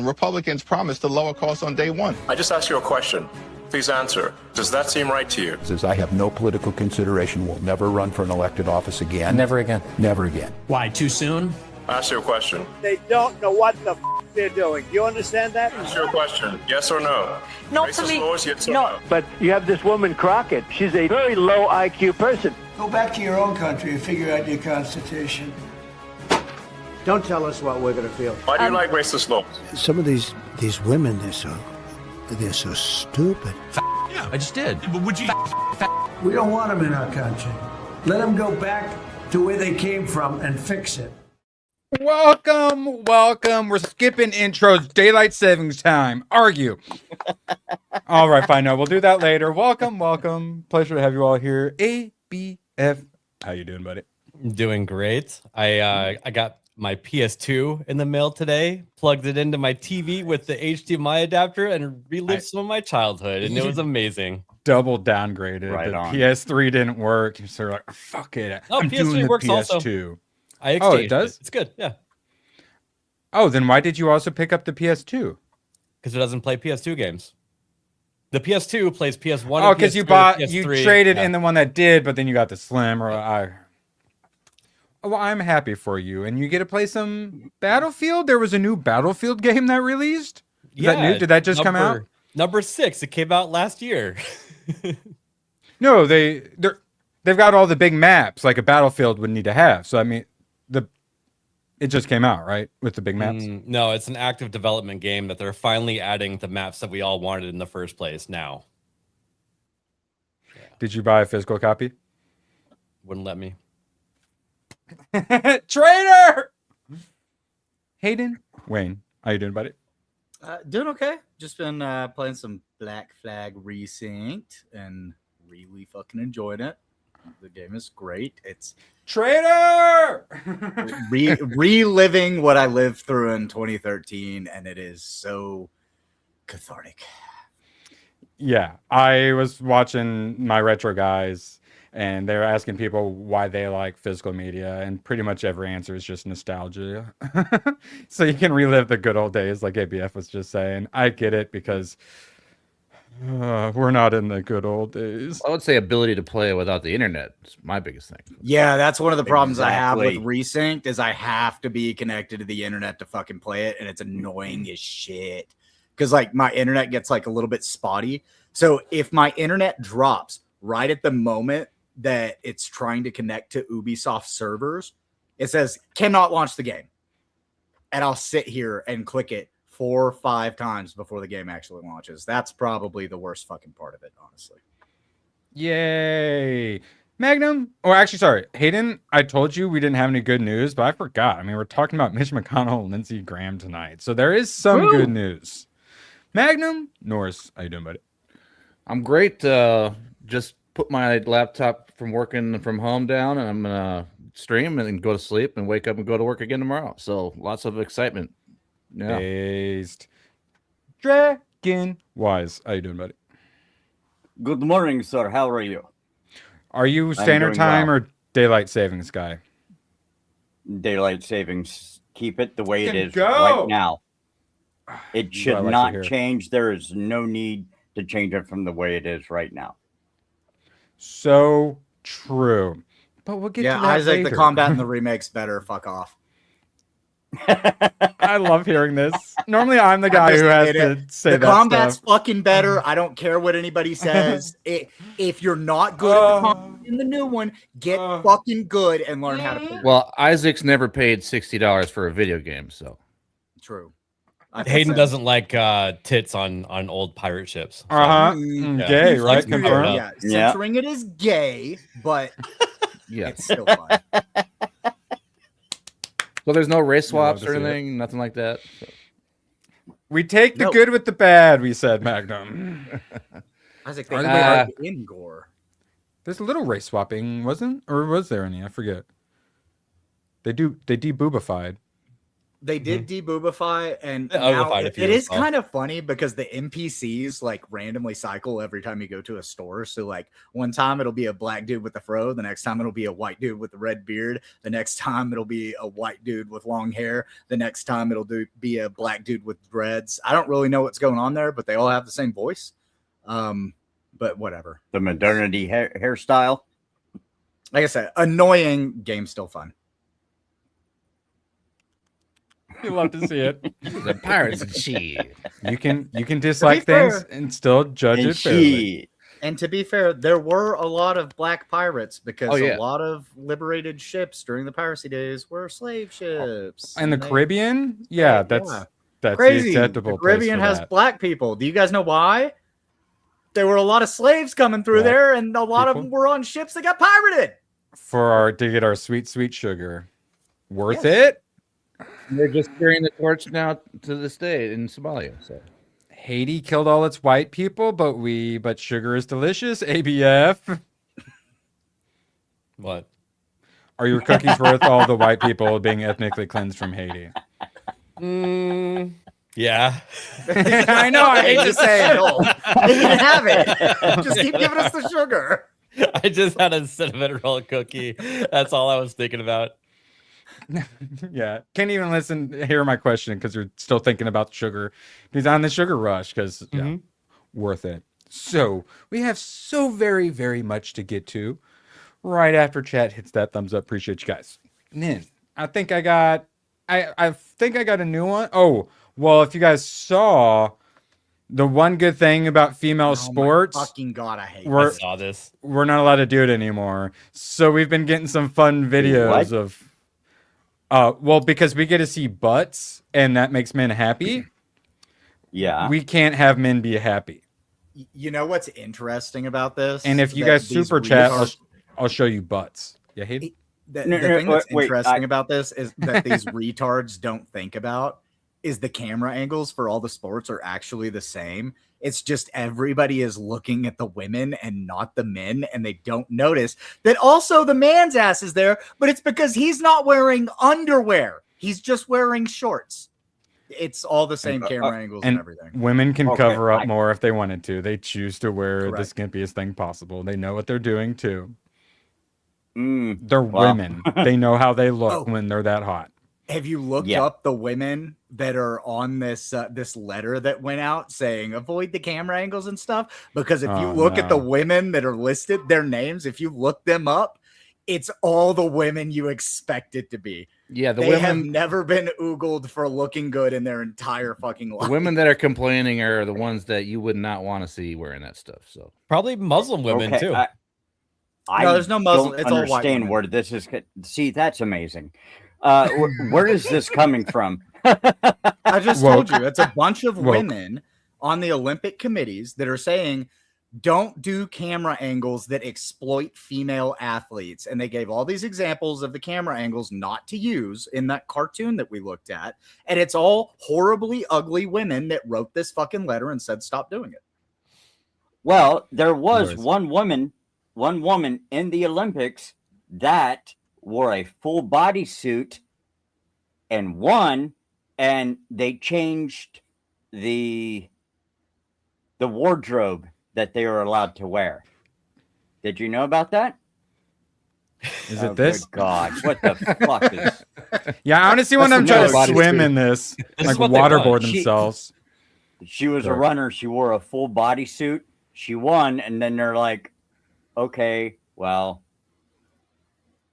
Republicans promised to lower costs on day one. I just asked you a question. Please answer. Does that seem right to you? Says I have no political consideration, will never run for an elected office again. Never again. Never again. Why, too soon? Ask you a question. They don't know what the they're doing. Do you understand that? Ask you a question. Yes or no? Not Racist to me. laws, yes or No. no? But you have this woman Crockett. She's a very low IQ person. Go back to your own country and figure out your constitution. Don't tell us what we're going to feel. Why do you like racist laws? Some of these women, they're so stupid. Yeah, I just did. But would you? We don't want them in our country. Let them go back to where they came from and fix it. Welcome. We're skipping intros. Daylight savings time. Argue. All right, fine. No, we'll do that later. Welcome. Pleasure to have you all here. ABF. How you doing, buddy? Doing great. I got my PS2 in the mail today, plugged it into my TV with the HDMI adapter, and relived some of my childhood, and it was amazing. Double downgraded. Right the on. PS3 didn't work. So you're like, fuck it. Oh, I'm PS3 doing the works PS2. also. I exchanged it does? It's good, yeah. Oh, then why did you also pick up the PS2? Because it doesn't play PS2 games. The PS2 plays PS1. Oh, because you traded yeah. in the one that did, but then you got the Slim. Well, I'm happy for you, and you get to play some Battlefield. There was a new Battlefield game that released. Is that new? Did that just come out? Number 6. It came out last year. No, they've got all the big maps like a Battlefield would need to have. So I mean, it just came out, right, with the big maps. No, it's an active development game that they're finally adding the maps that we all wanted in the first place. Now, Did you buy a physical copy? wouldn't let me. Traitor. Hayden, Wayne, how you doing, buddy? Doing okay. Just been playing some Black Flag Resynced and really fucking enjoying it. The game is great. It's Traitor. reliving what I lived through in 2013, and it is so cathartic. Yeah, I was watching my retro guys, and they were asking people why they like physical media, and pretty much every answer is just nostalgia. So you can relive the good old days, like ABF was just saying. I get it because we're not in the good old days. I would say ability to play without the internet is my biggest thing. Yeah, that's one of the problems I have with Resynced is I have to be connected to the internet to fucking play it, and it's annoying as shit. Because like my internet gets like a little bit spotty. So if my internet drops right at the moment that it's trying to connect to Ubisoft servers, it says cannot launch the game. And I'll sit here and click it 4 or 5 times before the game actually launches. That's probably the worst fucking part of it, honestly. Yay. Magnum, or actually, sorry, Hayden, I told you we didn't have any good news, but I forgot. I mean, we're talking about Mitch McConnell and Lindsey Graham tonight. So there is some good news. Magnum, Norris, how you doing, buddy? I'm great. Just put my laptop from working from home down, and I'm gonna stream and then go to sleep and wake up and go to work again tomorrow. So lots of excitement. Yeah. Based. Dragon Wise, how you doing, buddy? Good morning, sir. How are you? Are you standard time or daylight savings guy? Daylight savings. Keep it the way it is go. right now. It should like not change. There is no need to change it from the way it is right now. So true. But we'll get to that Isaac, later. the combat in the remake's better. Fuck off. I love hearing this. Normally I'm the guy who has to say that the combat's stuff. fucking better. I don't care what anybody says. If you're not good at the combat in the new one, get fucking good and learn how to play. Well, Isaac's never paid $60 for a video game, so true. Hayden doesn't like tits on old pirate ships. So. Gay, right? Confirmed. Yeah, censoring it is gay, but yeah, it's still fun. So there's no race swaps or anything, nothing like that. So. We take the good with the bad, we said, Magnum. Isaac, they are in gore. There's a little race swapping, wasn't? Or was there any? I forget. They deboobified. They did deboobify, and They now uglified a it few is as well. kind of funny because the NPCs like randomly cycle every time you go to a store. So like one time it'll be a black dude with a fro, the next time it'll be a white dude with a red beard, the next time it'll be a white dude with long hair, the next time it'll be a black dude with dreads. I don't really know what's going on there, but they all have the same voice. But whatever. The modernity hairstyle. Like I said, annoying, game still fun. You love to see it. The pirates and shit. You can dislike things and still judge it fairly. And to be fair, there were a lot of black pirates because yeah. a lot of liberated ships during the piracy days were slave ships. In the Caribbean, yeah, that's crazy. the acceptable The Caribbean place for has that. black people. Do you guys know why? There were a lot of slaves coming through there, and a lot of them were on ships that got pirated. To get our sweet sugar. Worth it? They're just carrying the torch now to this day in Somalia. So Haiti killed all its white people, but sugar is delicious. ABF. What? Are your cookies worth all the white people being ethnically cleansed from Haiti? Yeah. I know. I hate to say it. You can have it. Just keep giving us the sugar. I just had a cinnamon roll cookie. That's all I was thinking about. Yeah, can't even hear my question because you're still thinking about sugar. He's on the sugar rush because worth it. So we have so very, very much to get to. Right after chat hits that thumbs up, appreciate you guys. And then I think I got a new one. Oh, well, if you guys saw the one good thing about female sports, my fucking God, I hate I saw this. We're not allowed to do it anymore. So we've been getting some fun videos of. Well, because we get to see butts, and that makes men happy. Yeah. We can't have men be happy. You know what's interesting about this? And if you guys super chat, I'll show you butts. Yeah, Hayden? The thing that's interesting about this is that these retards don't think about is the camera angles for all the sports are actually the same. It's just everybody is looking at the women and not the men, and they don't notice that also the man's ass is there, but it's because he's not wearing underwear. He's just wearing shorts. It's all the same camera angles and everything. Women can cover up more if they wanted to. They choose to wear the skimpiest thing possible. They know what they're doing too. They're women. They know how they look when they're that hot. Have you looked up the women that are on this this letter that went out saying avoid the camera angles and stuff? Because if you look at the women that are listed, their names, if you look them up, it's all the women you expect it to be. Yeah, they have never been oogled for looking good in their entire fucking life. The women that are complaining are the ones that you would not want to see wearing that stuff. So probably Muslim women too. No, there's no Muslim. It's all white understand where this is. See, that's amazing. Where is this coming from? I just told you it's a bunch of women on the Olympic committees that are saying don't do camera angles that exploit female athletes. And they gave all these examples of the camera angles not to use in that cartoon that we looked at. And it's all horribly ugly women that wrote this fucking letter and said stop doing it. Well, there was one woman in the Olympics that wore a full body suit and won, and they changed the wardrobe that they were allowed to wear. Did you know about that? Is it this? Good God, what the fuck is? Yeah, I want to see when I'm trying to swim in this, like waterboard themselves. She was a runner. She wore a full body suit. She won, and then they're like, okay, well,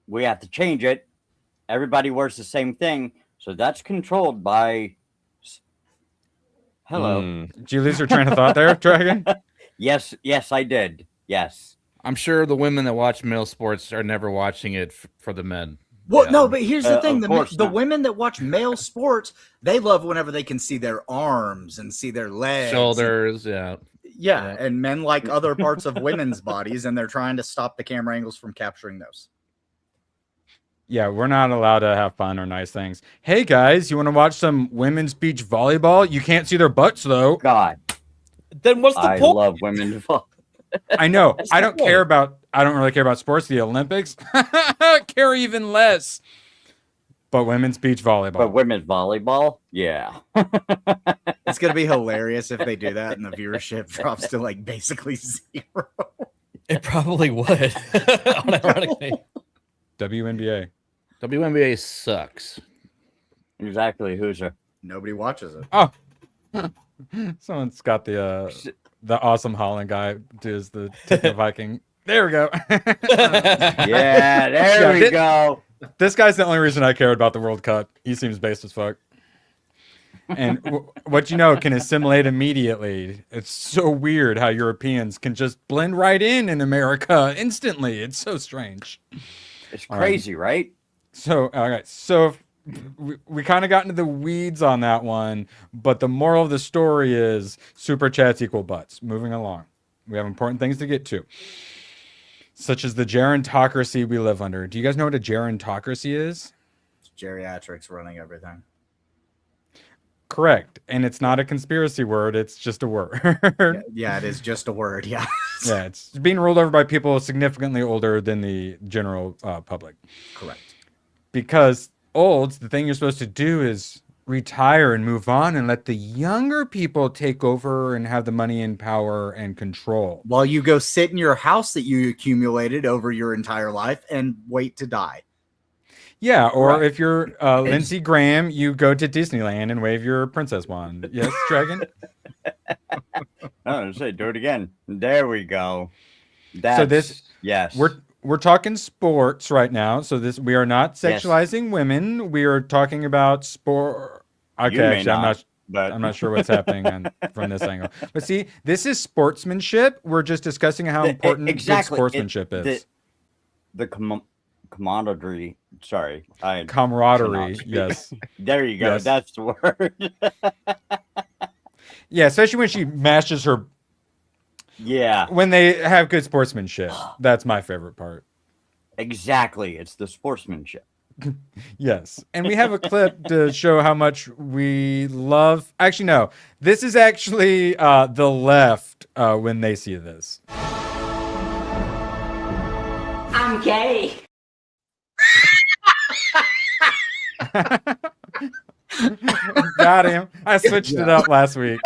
we have to change it. Everybody wears the same thing. So that's controlled by... Hello. Did you lose your train of thought there, Dragon? Yes, I did. Yes. I'm sure the women that watch male sports are never watching it for the men. Well, no, but here's the thing. The women that watch male sports, they love whenever they can see their arms and see their legs. Shoulders, Yeah, and men like other parts of women's bodies, and they're trying to stop the camera angles from capturing those. Yeah, we're not allowed to have fun or nice things. Hey, guys, you want to watch some women's beach volleyball? You can't see their butts, though. God. Then what's the point? I love women's volleyball. I know. I don't really care about sports. The Olympics care even less. But women's beach volleyball. But women's volleyball, yeah. It's gonna be hilarious if they do that and the viewership drops to like basically 0. It probably would. Unironically. WNBA. WNBA sucks. Exactly, Hoosier. Nobody watches it. Oh, someone's got the awesome Holland guy does the Techno Viking. There we go. Yeah, there we go. This guy's the only reason I care about the World Cup. He seems based as fuck. And what you know can assimilate immediately. It's so weird how Europeans can just blend right in America instantly. It's so strange. It's crazy, right? So, all right. So we kind of got into the weeds on that one, but the moral of the story is super chats equal butts. Moving along. We have important things to get to, such as the gerontocracy we live under. Do you guys know what a gerontocracy is? It's geriatrics running everything. Correct. And it's not a conspiracy word. It's just a word. Yeah, it is just a word. Yeah. Yeah, it's being ruled over by people significantly older than the general public. Correct. Because olds, the thing you're supposed to do is retire and move on and let the younger people take over and have the money and power and control. While you go sit in your house that you accumulated over your entire life and wait to die. Yeah, or if you're Lindsey Graham, you go to Disneyland and wave your princess wand. Yes, Dragon? Oh, say, do it again. There we go. Yes. We're talking sports right now. So we are not sexualizing women. We are talking about sport. Okay, actually, I'm not sure what's happening from this angle. But see, this is sportsmanship. We're just discussing how important good sportsmanship is. The camaraderie. Sorry, camaraderie. Yes. There you go. Yes. That's the word. Yeah, especially when she mashes her. Yeah. When they have good sportsmanship. That's my favorite part. Exactly. It's the sportsmanship. Yes. And we have a clip to show how much we love. Actually, no. This is actually the left when they see this. I'm gay. Got him. I switched it up last week.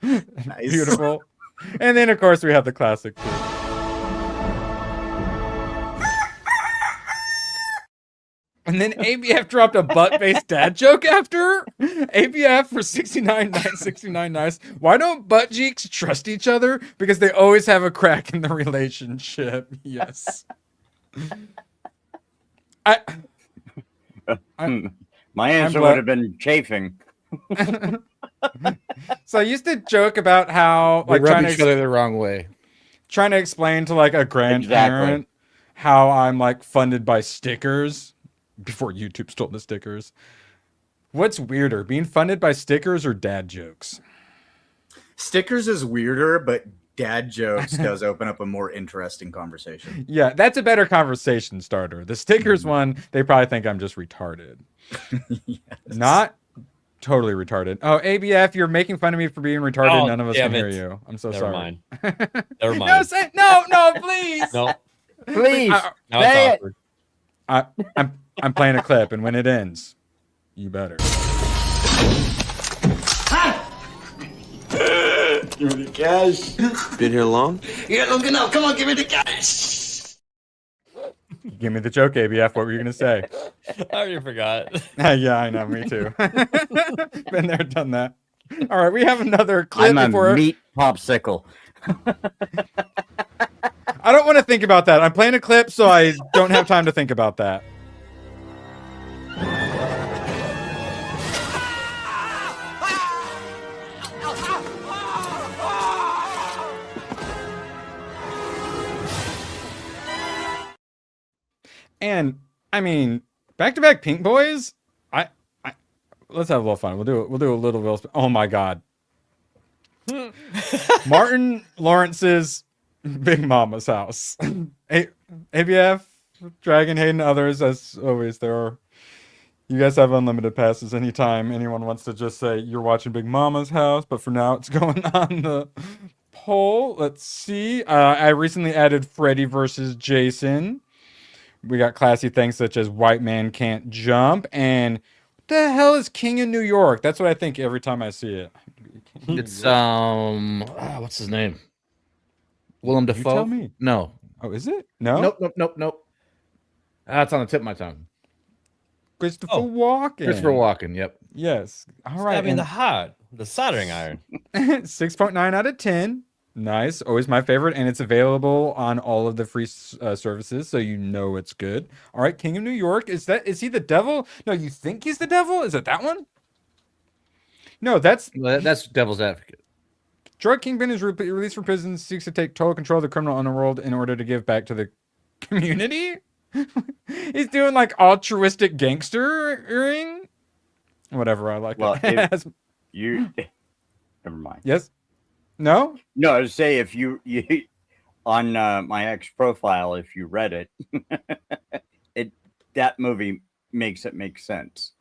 Nice. Beautiful. And then, of course, we have the classic too. And then ABF dropped a butt-based dad joke after. ABF for 69 nice. Why don't butt cheeks trust each other? Because they always have a crack in the relationship. Yes. My answer would have been chafing. So I used to joke about how they rub each other the wrong way. Trying to explain to like a grandparent how I'm like funded by stickers before YouTube stole the stickers. What's weirder, being funded by stickers or dad jokes? Stickers is weirder, but dad jokes does open up a more interesting conversation. Yeah, that's a better conversation starter. The stickers one, they probably think I'm just retarded. Yes. Not totally retarded. Oh, ABF, you're making fun of me for being retarded. None of us can hear you. I'm so sorry. Mind. Never mind. No, please. No. Please. Now it's awkward. I'm playing a clip, and when it ends, you better. Give me the cash. Been here long? Yeah, look enough. Come on, give me the cash. Give me the joke, ABF. What were you going to say? I already forgot. Yeah, I know. Me too. Been there, done that. All right, we have another clip. I'm a meat popsicle. I don't want to think about that. I'm playing a clip, so I don't have time to think about that. And I mean, back-to-back Pink Boys. Let's have a little fun. We'll do a little Will Smith. Oh my God. Martin Lawrence's Big Mama's House. ABF, Dragon, Hayden, others, as always, you guys have unlimited passes anytime anyone wants to just say you're watching Big Mama's House, but for now it's going on the poll. Let's see. I recently added Freddy versus Jason. We got classy things such as White Man Can't Jump and what the hell is King of New York? That's what I think every time I see it. It's what's his name? Willem Dafoe. You tell me. No. Oh, is it? No. Nope. That's on the tip of my tongue. Christopher Walken. Christopher Walken. Yep. Yes. All right. Stabbing the soldering iron. 6.9 out of 10. Nice. Always my favorite, and it's available on all of the free services, so you know it's good. All right, King of New York. Is he the devil? No, you think he's the devil? Is it that one? No, that's Devil's Advocate. Drug kingpin is released from prison, seeks to take total control of the criminal underworld in order to give back to the community. He's doing like altruistic gangstering. Whatever, I like it. Never mind. Yes. No. No, I was say if you on my ex profile, if you read it, that movie makes it make sense.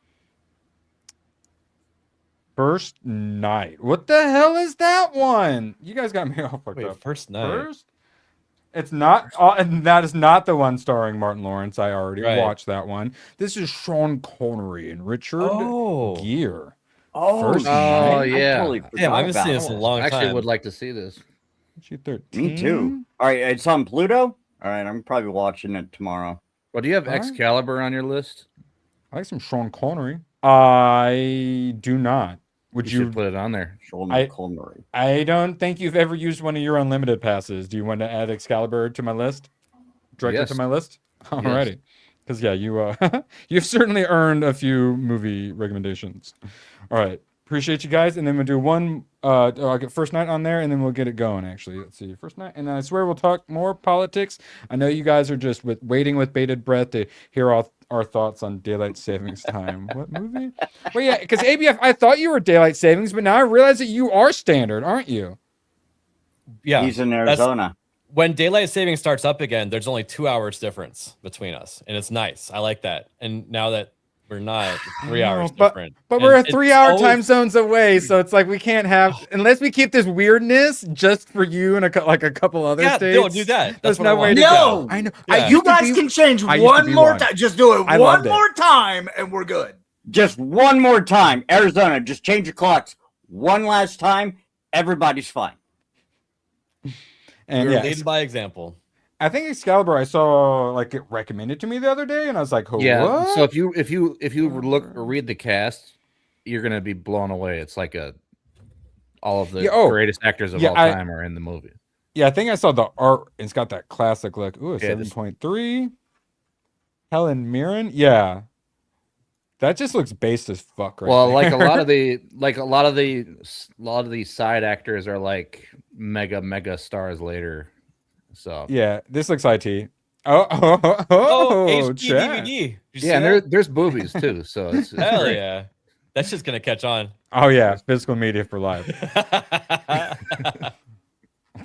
First Night. What the hell is that one? You guys got me all fucked up. First Night. First? It's not, and that is not the one starring Martin Lawrence. I already watched that one. This is Sean Connery and Richard Gere. First Night? Yeah. Totally Damn, I haven't seen this in a long time. I actually would like to see this. Me too. All right, it's on Pluto. All right, I'm probably watching it tomorrow. Well, do you have Excalibur on your list? I like some Sean Connery. I do not. Would you should put it on there? Sean Connery. I don't think you've ever used one of your unlimited passes. Do you want to add Excalibur to my list? Directly to my list? Alrighty. Because you've certainly earned a few movie recommendations. All right. Appreciate you guys. And then we'll do one I'll get First Night on there and then we'll get it going actually. Let's see. First Night. And then I swear we'll talk more politics. I know you guys are just waiting with bated breath to hear our thoughts on daylight savings time. What movie? Well, yeah, because ABF, I thought you were daylight savings, but now I realize that you are standard, aren't you? Yeah. He's in Arizona. When daylight saving starts up again, there's only 2 hours difference between us, and it's nice. I like that. And now that we're not 3 hours different, but we're a 3 hour time zones away, so it's like we can't have unless we keep this weirdness just for you and a couple other states. Don't do that. There's no way to go. I know. You guys can change one more time. Just do it one more time, and we're good. Just one more time, Arizona. Just change your clocks one last time. Everybody's fine. And we're leading by example. I think Excalibur I saw like it recommended to me the other day, and I was like, "Oh, yeah." what? So if you look or read the cast, you're gonna be blown away. It's like all of the greatest actors of all time are in the movie. Yeah, I think I saw the art. It's got that classic look. Ooh, 7.3. Helen Mirren. Yeah, that just looks based as fuck. Right Well, there. like a lot of the side actors are like mega stars later. So yeah, this looks IT. HD chat. DVD. Yeah, and there's boobies too. So it's hell great. yeah, that's just gonna catch on. Oh yeah, physical media for life.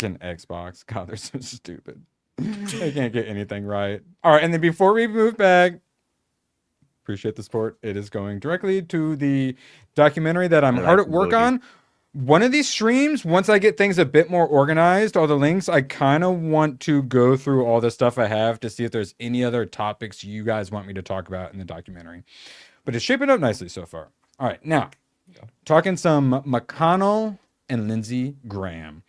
An Xbox. God, they're so stupid. They can't get anything right. All right, and then before we move back, appreciate the support. It is going directly to the documentary that I'm hard at work on. One of these streams, once I get things a bit more organized, all the links, I kind of want to go through all the stuff I have to see if there's any other topics you guys want me to talk about in the documentary. But it's shaping up nicely so far. All right, now, talking some McConnell and Lindsey Graham.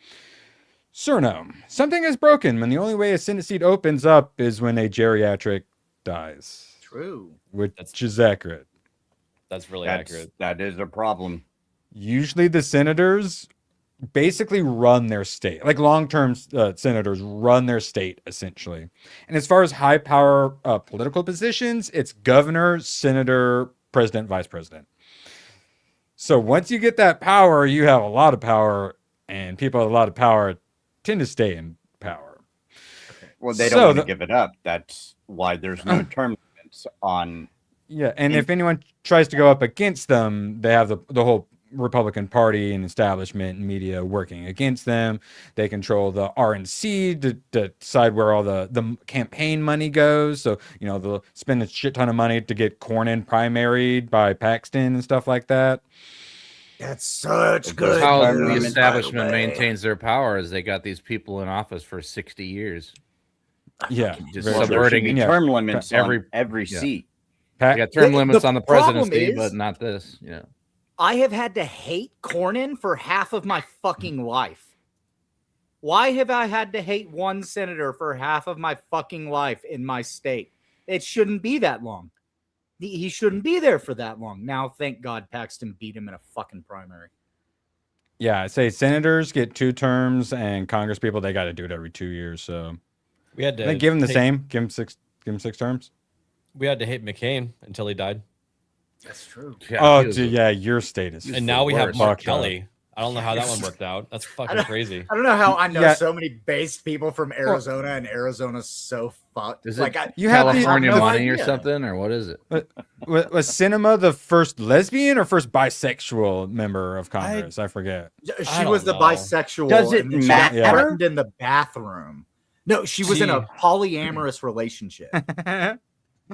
Cerno, something is broken when the only way a Senate seat opens up is when a geriatric dies. True. Which is accurate. That's really accurate. That is a problem. Usually the senators basically run their state. Like long-term senators run their state, essentially. And as far as high-power political positions, it's governor, senator, president, vice president. So once you get that power, you have a lot of power, and people with a lot of power tend to stay in power. Well, they don't want to give it up. That's why there's no term limits on. Yeah, and if anyone tries to go up against them, they have the whole Republican Party and establishment and media working against them. They control the RNC to decide where all the campaign money goes. So, they'll spend a shit ton of money to get Cornyn primaried by Paxton and stuff like that. That's such good. How the establishment maintains their power is they got these people in office for 60 years. Yeah, just Well, there should subverting be term limits on every seat. You got term limits on the problem presidency, is- but not this. Yeah. I have had to hate Cornyn for half of my fucking life. Why have I had to hate one senator for half of my fucking life in my state? It shouldn't be that long. He shouldn't be there for that long. Now, thank God Paxton beat him in a fucking primary. Yeah, I say senators get 2 terms, and Congress people they got to do it every 2 years. So We had to give him the same. Give him 6 terms. We had to hate McCain until he died. That's true. Oh, dude, yeah, your state is. And now we have worst. Mark Fucked Kelly. up. I don't know how that one worked out. That's fucking crazy. I don't know how I know Yeah. so many based people from Arizona, and Arizona's so fucked. Is Like, it You have the- California no money or idea. something, or what is it? Was Cinema the first lesbian or first bisexual member of Congress? I forget. She was the bisexual. Does it and then she got matter? threatened in the bathroom. No, she was in a polyamorous relationship.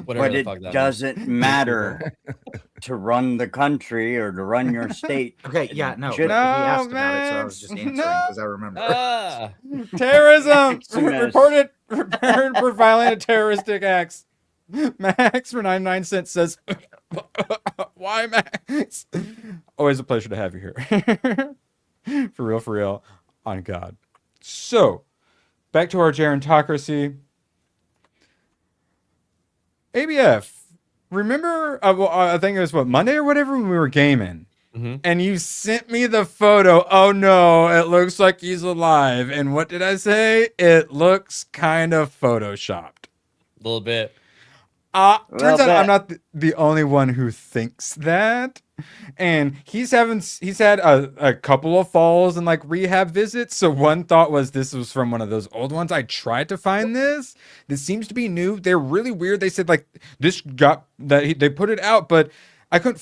Whatever But the it fuck that doesn't matter to run the country or to run your state. Okay, yeah, no. Should- But he asked about it, so I was just answering because I remember. Terrorism Maximus. reported for violent terroristic acts. Max for 99 cents says, "Why, Max? Always a pleasure to have you here. For real, on God." So, back to our gerontocracy. ABF, remember? I think it was Monday or whatever when we were gaming. And you sent me the photo. Oh no, it looks like he's alive. And what did I say? It looks kind of photoshopped. A little bit. Turns out I'm not the only one who thinks that. And he's had a couple of falls and like rehab visits. So one thought was this was from one of those old ones. I tried to find this. This seems to be new. They're really weird. They said like this got that they put it out, but I couldn't.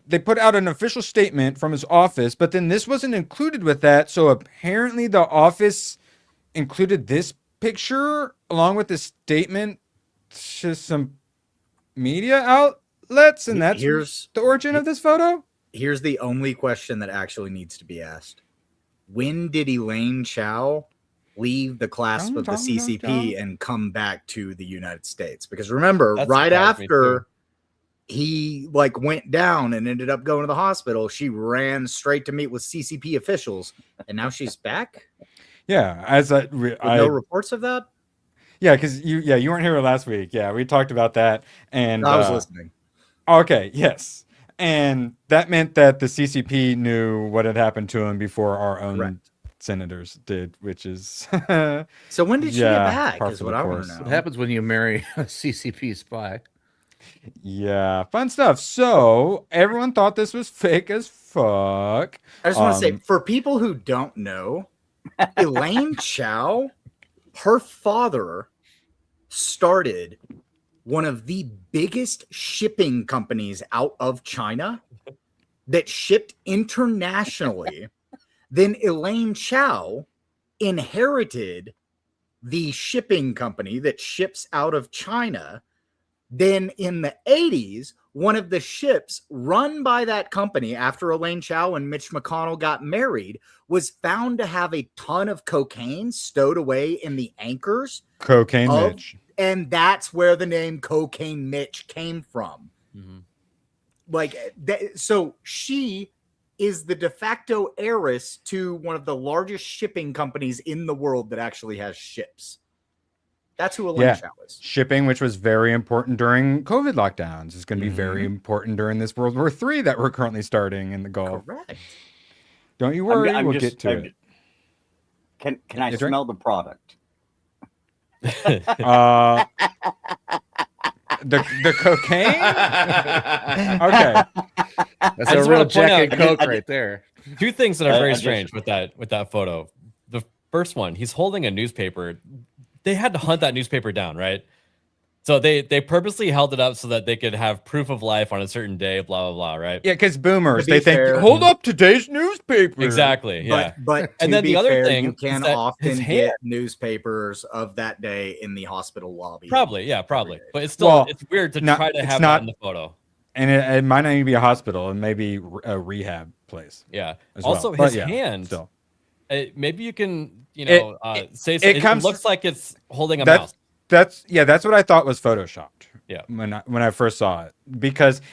They put out an official statement from his office, but then this wasn't included with that. So apparently the office included this picture along with the statement to some media outlets, and that's the origin of this photo. Here's the only question that actually needs to be asked: when did Elaine Chao leave the clasp of the CCP and come back to the United States? Because remember, That right surprised me, after he like went down and ended up going to the hospital, she ran straight to meet with CCP officials, and now she's back. Yeah, as no reports of that. Yeah, because you weren't here last week. Yeah, we talked about that, and I was listening. Okay, yes, and that meant that the CCP knew what had happened to him before our own senators did, which is so. When did she get back? par Is for what the I want course. to know. What happens when you marry a CCP spy? Yeah, fun stuff. So everyone thought this was fake as fuck. I just want to say, for people who don't know, Elaine Chao, her father started one of the biggest shipping companies out of China that shipped internationally. Then Elaine Chao inherited the shipping company that ships out of China. Then in the 80s, one of the ships run by that company after Elaine Chao and Mitch McConnell got married was found to have a ton of cocaine stowed away in the anchors. Cocaine Mitch. And that's where the name Cocaine Mitch came from. So she is the de facto heiress to one of the largest shipping companies in the world that actually has ships. That's who Elaine Chao is. Shipping, which was very important during COVID lockdowns, is going to be very important during this World War III that we're currently starting in the Gulf. Correct. Don't you worry, we'll get to it. Can I smell the product? The cocaine? Okay. That's a real Jack and Coke right there. Two things that are very strange with that photo. The first one, he's holding a newspaper. They had to hunt that newspaper down, right? So they purposely held it up so that they could have proof of life on a certain day, blah, blah, blah, right? Yeah, because boomers, they think, hold up today's newspaper. Exactly, yeah. But and then the other thing you can often get newspapers of that day in the hospital lobby. Probably. But it's still it's weird to try to have that in the photo. And it might not even be a hospital. It may be a rehab place. Yeah. as Also, well. his hand. Maybe you can say it looks like it's holding a mouse. That's what I thought was photoshopped. Yeah. When I first saw it,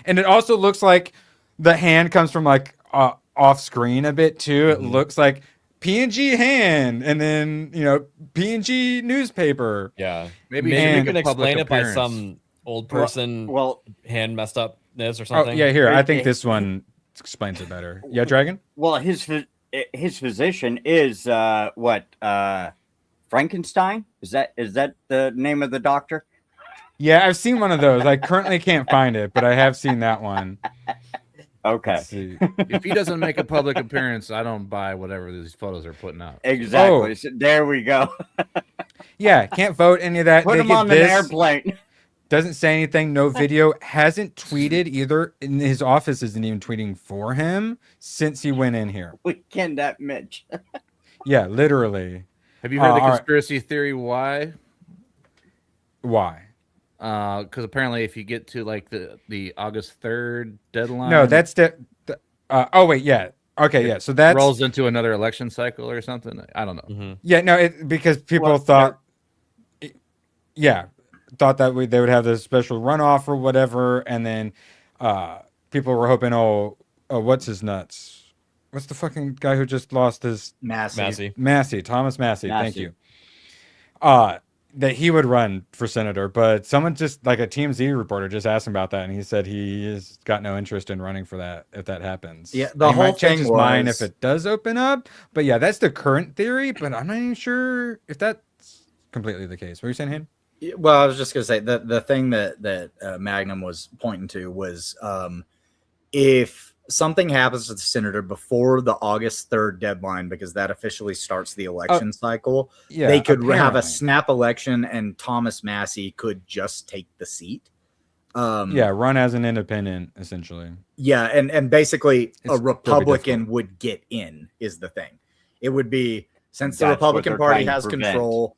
and it also looks like the hand comes from like off screen a bit too. It looks like PNG hand, and then PNG newspaper. Yeah, maybe you can explain it by some old person. Well, hand messed up this or something. Oh yeah, here I think this one explains it better. Yeah, Dragon. Well, his physician is Frankenstein. Is that the name of the doctor? Yeah, I've seen one of those. I currently can't find it, but I have seen that one. Okay. If he doesn't make a public appearance, I don't buy whatever these photos are putting out. Exactly. So there we go. Yeah, can't vote any of that. Put him on an airplane. Doesn't say anything. No video. Hasn't tweeted either. In his office isn't even tweeting for him since he went in here. We kidnapped Mitch. Yeah, literally. Have you heard the conspiracy theory why? Why? Because apparently, if you get to like the August 3rd deadline, no, that's oh wait, yeah, okay, yeah. So that rolls into another election cycle or something. I don't know. Yeah, no, because people thought that they would have this special runoff or whatever, and then people were hoping, what's his nuts? What's the fucking guy who just lost his Massey? Thomas Massey. Thank you. That he would run for senator, but someone just like a TMZ reporter just asked him about that, and he said he has got no interest in running for that if that happens. Yeah, the whole might change thing his mind if it does open up. But yeah, that's the current theory. But I'm not even sure if that's completely the case. What are you saying, Han? Well, I was just gonna say the thing that Magnum was pointing to was if something happens to the senator before the August 3rd deadline, because that officially starts the election cycle, they could have a snap election and Thomas Massey could just take the seat. Run as an independent, essentially. Yeah, and basically a Republican would get in is the thing. It would be, since the Republican Party has control,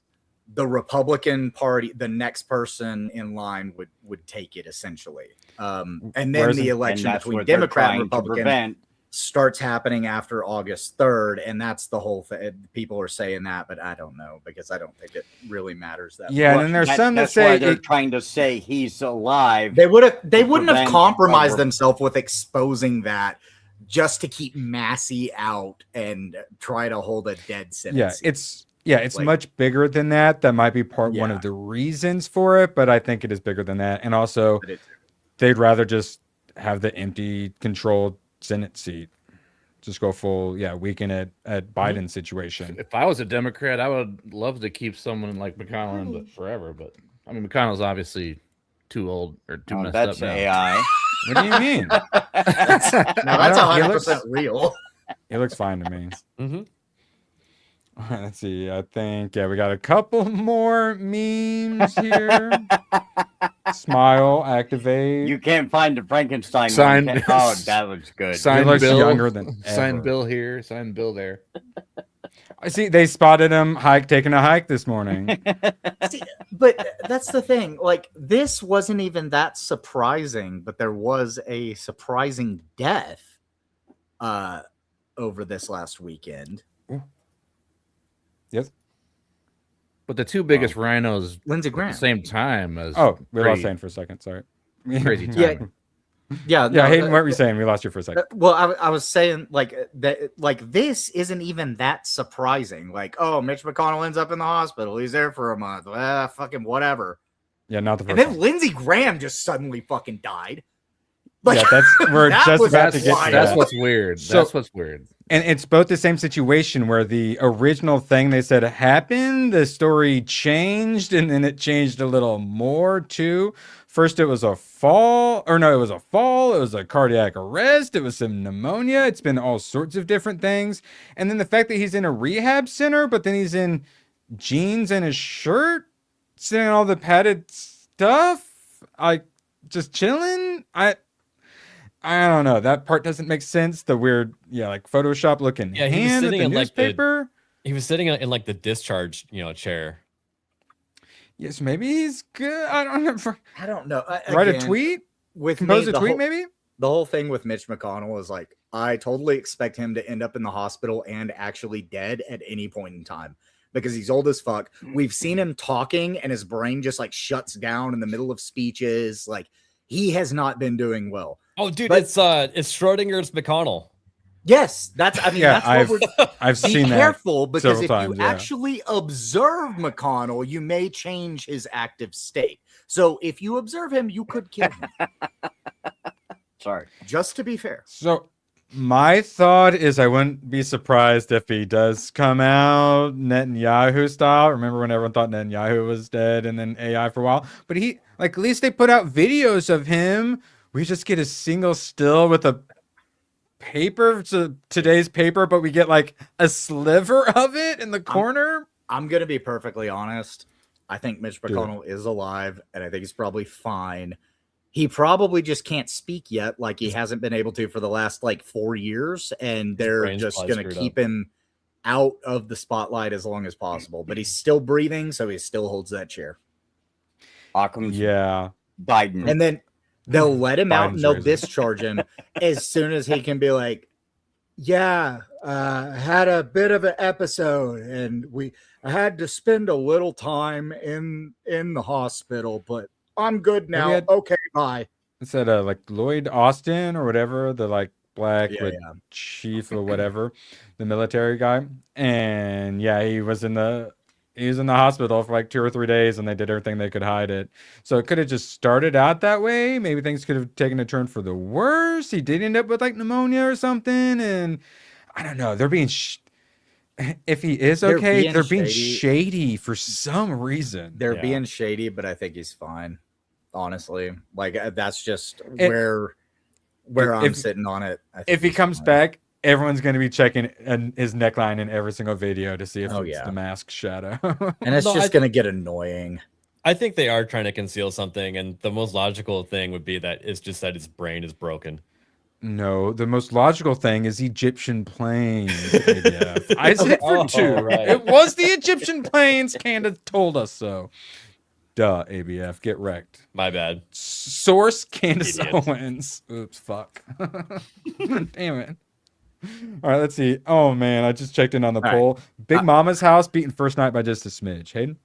the Republican Party, the next person in line would take it essentially. And then the election between Democrat and Republican starts happening after August 3rd. And that's the whole thing. People are saying that, but I don't know, because I don't think it really matters that much. And then there's some that say they're trying to say he's alive. They wouldn't have compromised themselves with exposing that just to keep Massey out and try to hold a dead Senate seat. It's like, much bigger than that. That might be one of the reasons for it, but I think it is bigger than that. And also, they'd rather just have the empty, controlled Senate seat. Just go full, weaken at Biden's situation. If I was a Democrat, I would love to keep someone like McConnell in forever. But I mean, McConnell's obviously too old or too messed up now. AI. What do you mean? That's 100% real. It looks fine to me. All right, let's see. I think we got a couple more memes here. Smile, activate. You can't find the Frankenstein sign. One. Oh, that was good. Sign Bill, younger than sign Bill here. Sign Bill there. I see. They spotted him taking a hike this morning. See, but that's the thing. Like, this wasn't even that surprising, but there was a surprising death over this last weekend. Yes. But the two biggest rhinos, Lindsey Graham, at the same time as we lost Hayden for a second. Sorry. Crazy time. Hayden, what were you saying? We lost you for a second. Well, I was saying like this isn't even that surprising. Like, Mitch McConnell ends up in the hospital. He's there for a month. Fucking whatever. Yeah, not the first. And then Lindsey Graham just suddenly fucking died. Like, we're just about to get to that. That's what's weird. That's what's weird. And it's both the same situation where the original thing they said happened, the story changed, and then it changed a little more too. First, it was a fall. It was a cardiac arrest. It was some pneumonia. It's been all sorts of different things. And then the fact that he's in a rehab center, but then he's in jeans and his shirt, sitting on all the padded stuff, like just chilling. I don't know. That part doesn't make sense. The weird, like Photoshop looking hand at the newspaper. He was sitting in like the discharge, chair. Yes, maybe he's good. I don't know. Write a tweet? Compose a tweet, maybe? The whole thing with Mitch McConnell is like, I totally expect him to end up in the hospital and actually dead at any point in time. because he's old as fuck. We've seen him talking and his brain just like shuts down in the middle of speeches. Like he has not been doing well. Oh, dude, it's Schrodinger's McConnell. Yes, that's I've seen that. Be careful, because if times, you actually observe McConnell, you may change his active state. So if you observe him, you could kill him. Sorry. Just to be fair. So my thought is I wouldn't be surprised if he does come out Netanyahu style. Remember when everyone thought Netanyahu was dead and then AI for a while? But he, like, at least they put out videos of him. We just get a single still with a paper, to today's paper, but we get like a sliver of it in the corner. I'm going to be perfectly honest. I think Mitch McConnell is alive, and I think he's probably fine. He probably just can't speak yet, like he hasn't been able to for the last like 4 years, and they're just going to keep him out of the spotlight as long as possible. But he's still breathing, so he still holds that chair. Yeah. Biden. And then they'll let him out and they'll Biden's discharge him as soon as he can be like, yeah, had a bit of an episode and I had to spend a little time in the hospital, but I'm good now. Okay, bye. It said like Lloyd Austin or whatever, the like black chief or whatever, the military guy. And yeah, he was in the hospital for like 2 or 3 days, and they did everything they could hide it. So it could have just started out that way. Maybe things could have taken a turn for the worse. He did end up with like pneumonia or something, and I don't know. They're being if he is okay, they're being shady for some reason. They're being shady, but I think he's fine. Honestly, like that's just where I'm sitting on it. If he comes back, everyone's going to be checking his neckline in every single video to see if it's the mask shadow. And it's just going to get annoying. I think they are trying to conceal something, and the most logical thing would be that it's just that his brain is broken. No, the most logical thing is Egyptian planes. I said for 2. Right. It was the Egyptian planes. Candace told us so. Duh, ABF. Get wrecked. My bad. Source, Candace Owens. Oops, fuck. Damn it. All right, let's see. Oh, man, I just checked in on the poll. Big Mama's house beaten first night by just a smidge. Hayden?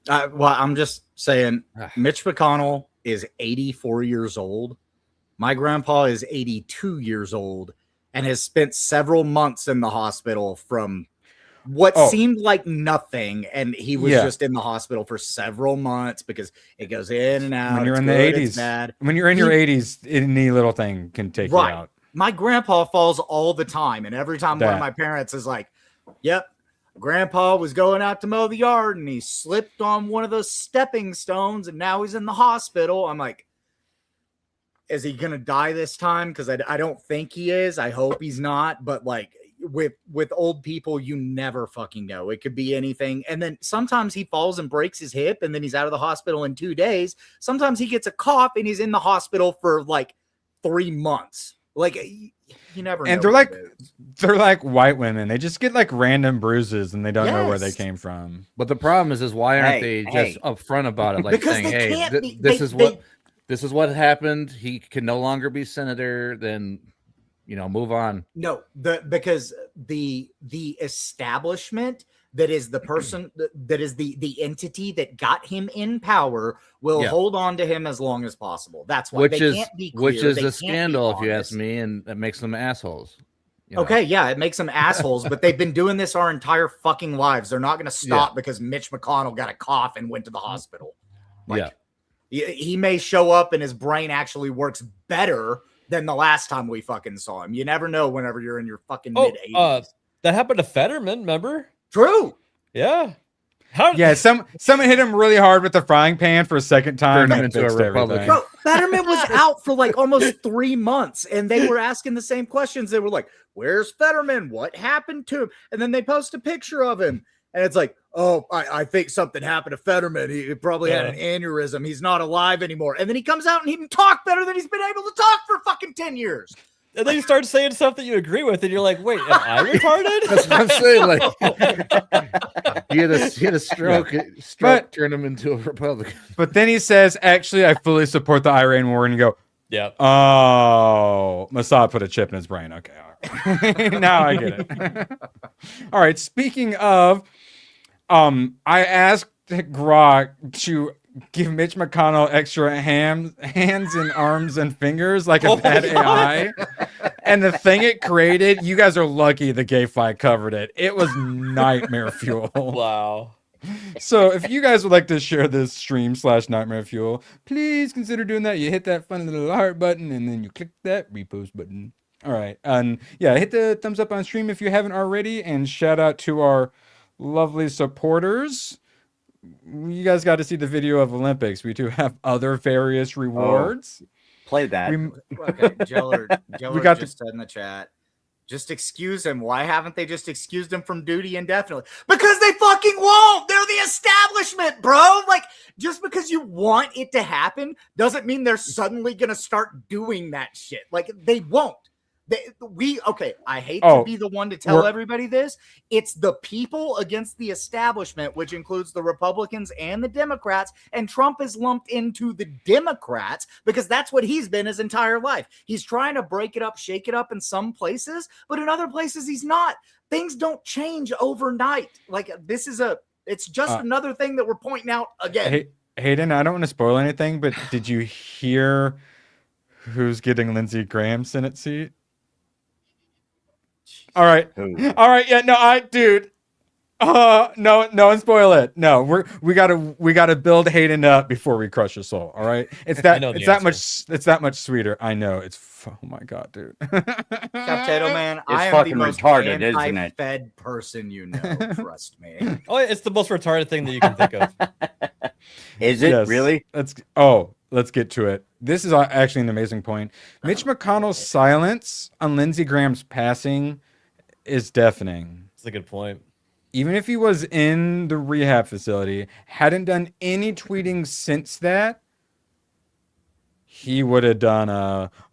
Well, I'm just saying, Mitch McConnell is 84 years old. My grandpa is 82 years old and has spent several months in the hospital from what seemed like nothing. And he was just in the hospital for several months because it goes in and out. When you're in the 80s, when you're in your 80s, any little thing can take you out. My grandpa falls all the time. And every time one of my parents is like, yep, grandpa was going out to mow the yard and he slipped on one of those stepping stones and now he's in the hospital. I'm like, is he going to die this time? Because I don't think he is. I hope he's not. But like with old people, you never fucking know. It could be anything. And then sometimes he falls and breaks his hip and then he's out of the hospital in 2 days. Sometimes he gets a cough and he's in the hospital for like 3 months. Like you never know. And they're like white women. They just get like random bruises and they don't know where they came from. But the problem is why aren't they just upfront about it? Like because saying, hey, this is what happened. He can no longer be senator. Then, move on. No, because the establishment that is the person that is the entity that got him in power will hold on to him as long as possible. That's why which is a scandal, if you ask me, and that makes them assholes. Okay, yeah, it makes them assholes, but they've been doing this our entire fucking lives. They're not going to stop because Mitch McConnell got a cough and went to the hospital. He may show up and his brain actually works better than the last time we fucking saw him. You never know whenever you're in your fucking mid-80s. That happened to Fetterman, remember? True. Yeah. Someone hit him really hard with the frying pan for a second time. Turned him into a Republican. Bro, Fetterman was out for like almost 3 months, and they were asking the same questions. They were like, "Where's Fetterman? What happened to him?" And then they post a picture of him, and it's like, "Oh, I think something happened to Fetterman. He probably had an aneurysm. He's not alive anymore." And then he comes out and he can talk better than he's been able to talk for fucking 10 years. And then you start saying stuff that you agree with, and you're like, "Wait, am I retarded?" That's what I'm saying. Like, he had a stroke. Stroke turned him into a Republican. But then he says, "Actually, I fully support the Iran war." And you go, "Yeah." Oh, Mossad put a chip in his brain. Okay, all right. Now I get it. All right. Speaking of, I asked Grok to give Mitch McConnell extra hands and arms and fingers like a bad AI. And the thing it created, you guys are lucky the gay fight covered it. It was nightmare fuel. Wow. So if you guys would like to share this stream /nightmare fuel, please consider doing that. You hit that fun little heart button and then you click that repost button. All right. And yeah, hit the thumbs up on stream if you haven't already. And shout out to our lovely supporters. You guys got to see the video of Olympics. We do have other various rewards. Play that. Okay, Jeller We got just said in the chat, just excuse him. Why haven't they just excused him from duty indefinitely? Because they fucking won't. They're the establishment, bro. Like, just because you want it to happen doesn't mean they're suddenly going to start doing that shit. Like, they won't. I hate to be the one to tell everybody this. It's the people against the establishment, which includes the Republicans and the Democrats. And Trump is lumped into the Democrats because that's what he's been his entire life. He's trying to break it up, shake it up in some places, but in other places he's not. Things don't change overnight. Like, it's just another thing that we're pointing out again. Hey, Hayden, I don't want to spoil anything, but did you hear who's getting Lindsey Graham's Senate seat? All right. Yeah, no, dude. No one spoil it. No, we gotta build Hayden up before we crush his soul. All right. It's that much sweeter. I know. Oh my god, dude. Potato Man, I am fucking the most retarded, isn't it? anti-fed person you know. Trust me. Oh, it's the most retarded thing that you can think of. Is it really? Let's get to it. This is actually an amazing point. Mitch McConnell's silence on Lindsey Graham's passing is deafening. That's a good point. Even if he was in the rehab facility, hadn't done any tweeting since that, he would have done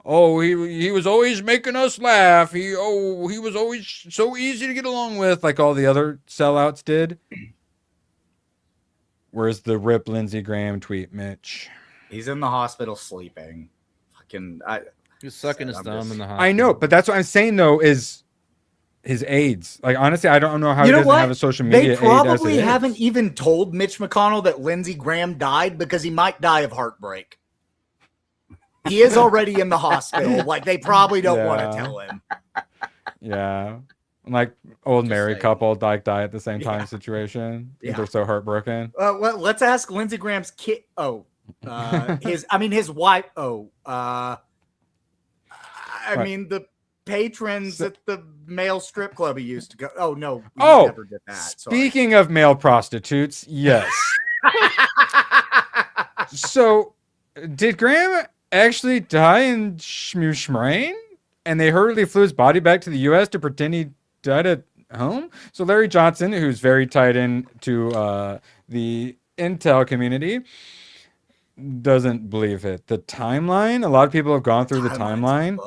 he was always making us laugh. He was always so easy to get along with, like all the other sellouts did. Where's the rip Lindsey Graham tweet, Mitch? He's in the hospital sleeping. He's sucking his thumb in the hospital. I know, but that's what I'm saying though is his aides. Like, honestly, I don't know how he doesn't have a social media aide. They probably haven't even told Mitch McConnell that Lindsey Graham died because he might die of heartbreak. He is already in the hospital. Like, they probably don't want to tell him. Yeah. Like old married couple die at the same time situation. Yeah. They're so heartbroken. Let's ask Lindsey Graham's kid. His wife. The patrons at the male strip club he used to go. Oh no, we never did that. Speaking of male prostitutes, yes. So, did Graham actually die in Schmrain? And they hurriedly flew his body back to the U.S. to pretend he died at home? So Larry Johnson, who's very tied in to the intel community, doesn't believe it. The timeline, a lot of people have gone through the timeline.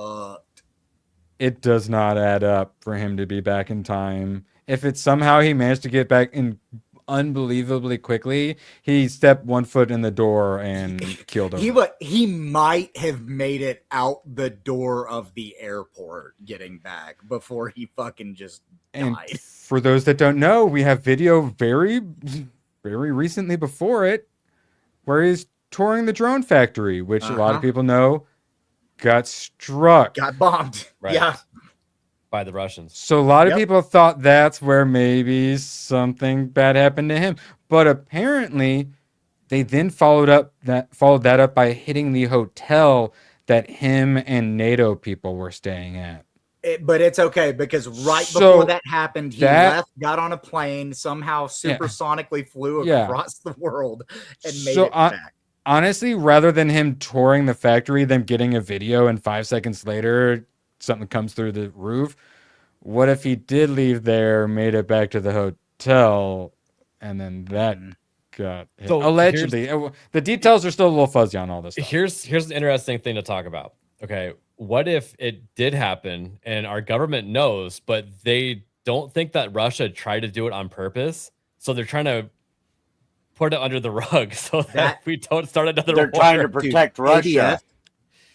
It does not add up for him to be back in time. If it's somehow he managed to get back in unbelievably quickly, he stepped one foot in the door and killed him. He might have made it out the door of the airport getting back before he fucking just died. And for those that don't know, we have video very, very recently before it where he's touring the drone factory, which a lot of people know got bombed. Right. Yeah. By the Russians. So a lot of people thought that's where maybe something bad happened to him. But apparently they then followed that up by hitting the hotel that him and NATO people were staying at. But it's okay because before that happened, he left, got on a plane, somehow supersonically flew across the world and made it back. Honestly, rather than him touring the factory, them getting a video and 5 seconds later something comes through the roof, what if he did leave there, made it back to the hotel, and then that got hit? So allegedly. The details are still a little fuzzy on all this stuff. Here's an interesting thing to talk about. Okay, what if it did happen and our government knows, but they don't think that Russia tried to do it on purpose, so they're trying to put it under the rug so that we don't start another war. They're trying to protect Russia.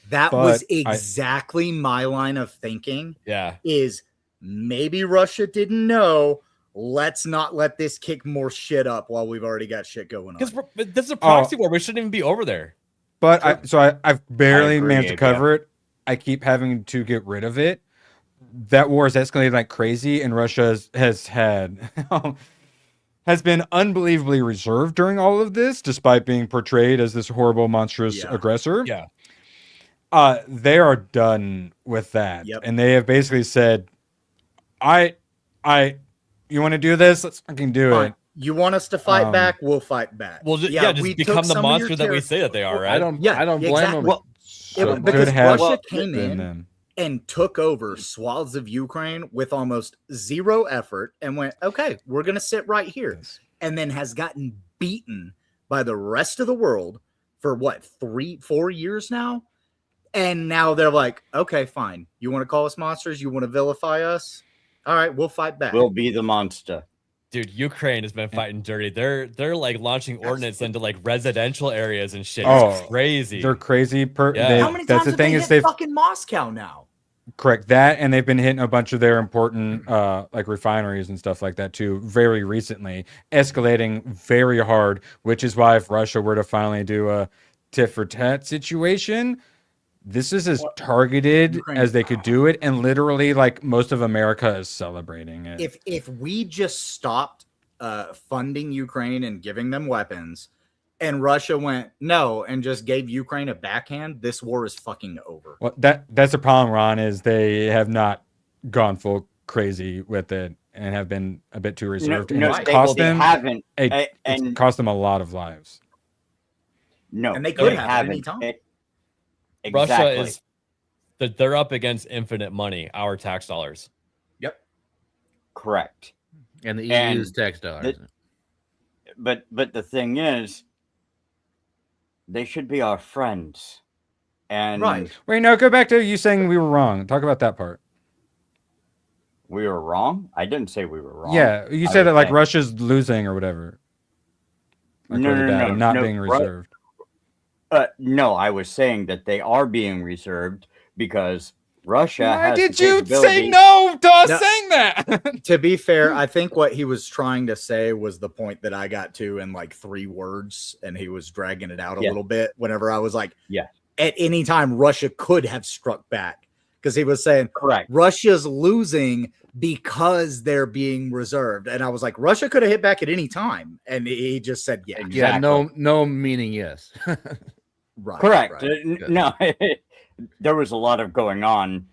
That was exactly my line of thinking. Yeah. Is maybe Russia didn't know, let's not let this kick more shit up while we've already got shit going on. Because this is a proxy war. We shouldn't even be over there. But I've barely managed to cover it. I keep having to get rid of it. That war has escalated like crazy, and Russia has been unbelievably reserved during all of this, despite being portrayed as this horrible, monstrous aggressor. Yeah. They are done with that. And they have basically said, you want to do this? Let's fucking do it. You want us to fight back? We'll fight back. Well, just become the monster that we say that they are, right? I don't blame them. Well, because Russia came in and took over swaths of Ukraine with almost zero effort and went, okay, we're going to sit right here. And then has gotten beaten by the rest of the world for what, 3-4 years now? And now they're like, okay, fine. You want to call us monsters? You want to vilify us? All right, we'll fight back. We'll be the monster. Dude, Ukraine has been fighting dirty. They're like launching ordnance into like residential areas and shit. It's crazy. They're crazy. How many times have they hit fucking Moscow now? Correct that, and they've been hitting a bunch of their important like refineries and stuff like that too very recently, escalating very hard, which is why if Russia were to finally do a tit for tat situation, this is as targeted as they could do it, and literally like most of America is celebrating it. If we just stopped funding Ukraine and giving them weapons, and Russia went no and just gave Ukraine a backhand, this war is fucking over. Well, that's the problem, Ron, is they have not gone full crazy with it and have been a bit too reserved. It's cost them a lot of lives. No, and they could have at any time. Russia is they're up against infinite money, our tax dollars. Yep. Correct. And the EU's tax dollars. But the thing is, they should be our friends. And Wait, no, go back to you saying we were wrong. Talk about that part. We were wrong? I didn't say we were wrong. Yeah, you said that like Russia's losing or whatever. Like No, not being reserved. No, I was saying that they are being reserved because Russia Why has did the you capability- say no to us saying that? To be fair, I think what he was trying to say was the point that I got to in like 3 words, and he was dragging it out a little bit whenever I was like, at any time Russia could have struck back, because he was saying, correct, Russia's losing because they're being reserved. And I was like, Russia could have hit back at any time. And he just said, yeah. Yeah, no meaning yes. Right. Correct. Right. No, there was a lot of going on,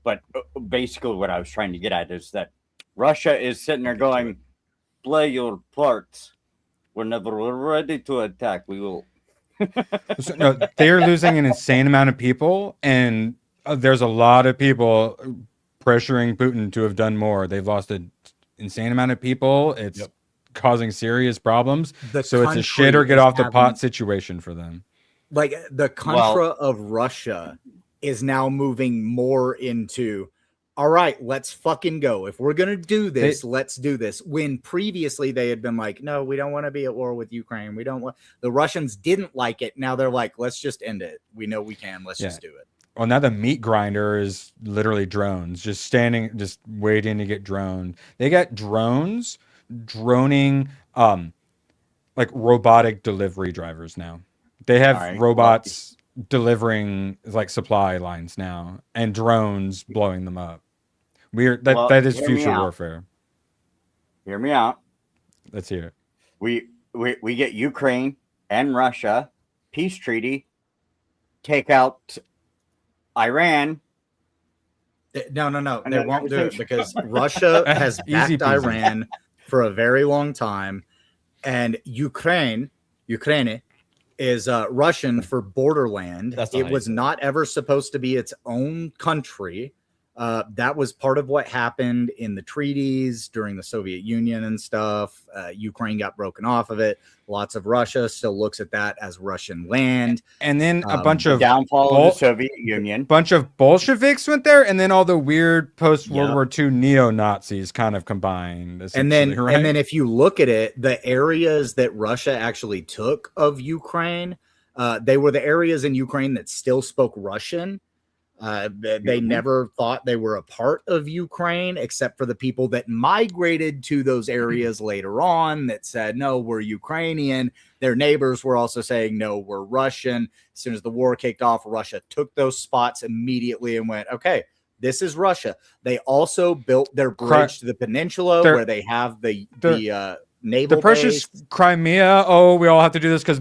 but basically what I was trying to get at is that Russia is sitting there going, play your parts. Whenever we're ready to attack, we will. No, they're losing an insane amount of people, and there's a lot of people pressuring Putin to have done more. They've lost an insane amount of people. It's causing serious problems. So it's a shit or get off the pot situation for them. Like the contra of Russia is now moving more into, all right, let's fucking go. If we're going to do this, let's do this. When previously they had been like, no, we don't want to be at war with Ukraine. We don't want, the Russians didn't like it. Now they're like, let's just end it. We know we can. Let's just do it. Well, now the meat grinder is literally drones, just waiting to get droned. They got drones droning, like robotic delivery drivers now. They have robots delivering like supply lines now, and drones blowing them up. That is future warfare. Hear me out. Let's hear it. We get Ukraine and Russia peace treaty, take out Iran. No. They won't do it because Russia has backed Iran for a very long time, and Ukraine is Russian for borderland. It was not ever supposed to be its own country. That was part of what happened in the treaties during the Soviet Union and stuff. Ukraine got broken off of it. Lots of Russia still looks at that as Russian land. And then a bunch of downfall of the Soviet Union. Bunch of Bolsheviks went there, and then all the weird post-World War II neo-Nazis kind of combined. And then if you look at it, the areas that Russia actually took of Ukraine, they were the areas in Ukraine that still spoke Russian. They never thought they were a part of Ukraine, except for the people that migrated to those areas later on that said, no, we're Ukrainian. Their neighbors were also saying, no, we're Russian. As soon as the war kicked off, Russia took those spots immediately and went, okay, this is Russia. They also built their bridge to the peninsula where they have the naval the precious base. Crimea. Oh, we all have to do this because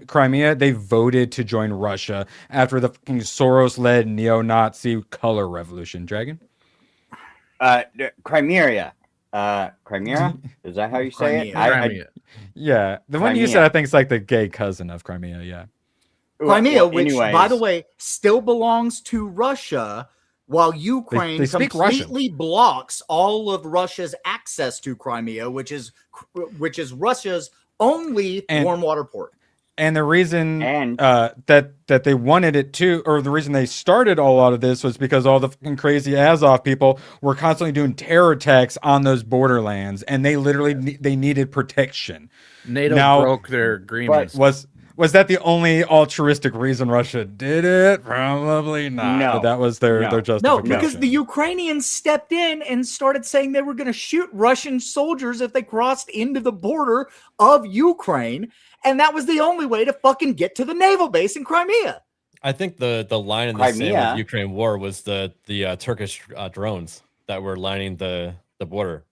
Crimea, they voted to join Russia after the fucking Soros-led neo-Nazi color revolution. Dragon? Crimea. Crimea? Is that how you say it? Crimea. Yeah. The one you said, I think, is like the gay cousin of Crimea. Yeah. Crimea, which, by the way, still belongs to Russia, while Ukraine they speak completely blocks all of Russia's access to Crimea, which is Russia's only warm water port. And the reason that they wanted it to, or the reason they started a lot of this, was because all the fucking crazy Azov people were constantly doing terror attacks on those borderlands, and they literally they needed protection. NATO broke their agreements. Was that the only altruistic reason Russia did it? Probably not. No. But that was their justification. No, because the Ukrainians stepped in and started saying they were going to shoot Russian soldiers if they crossed into the border of Ukraine. And that was the only way to fucking get to the naval base in Crimea. I think the line in the same with Ukraine war was the Turkish drones that were lining the border.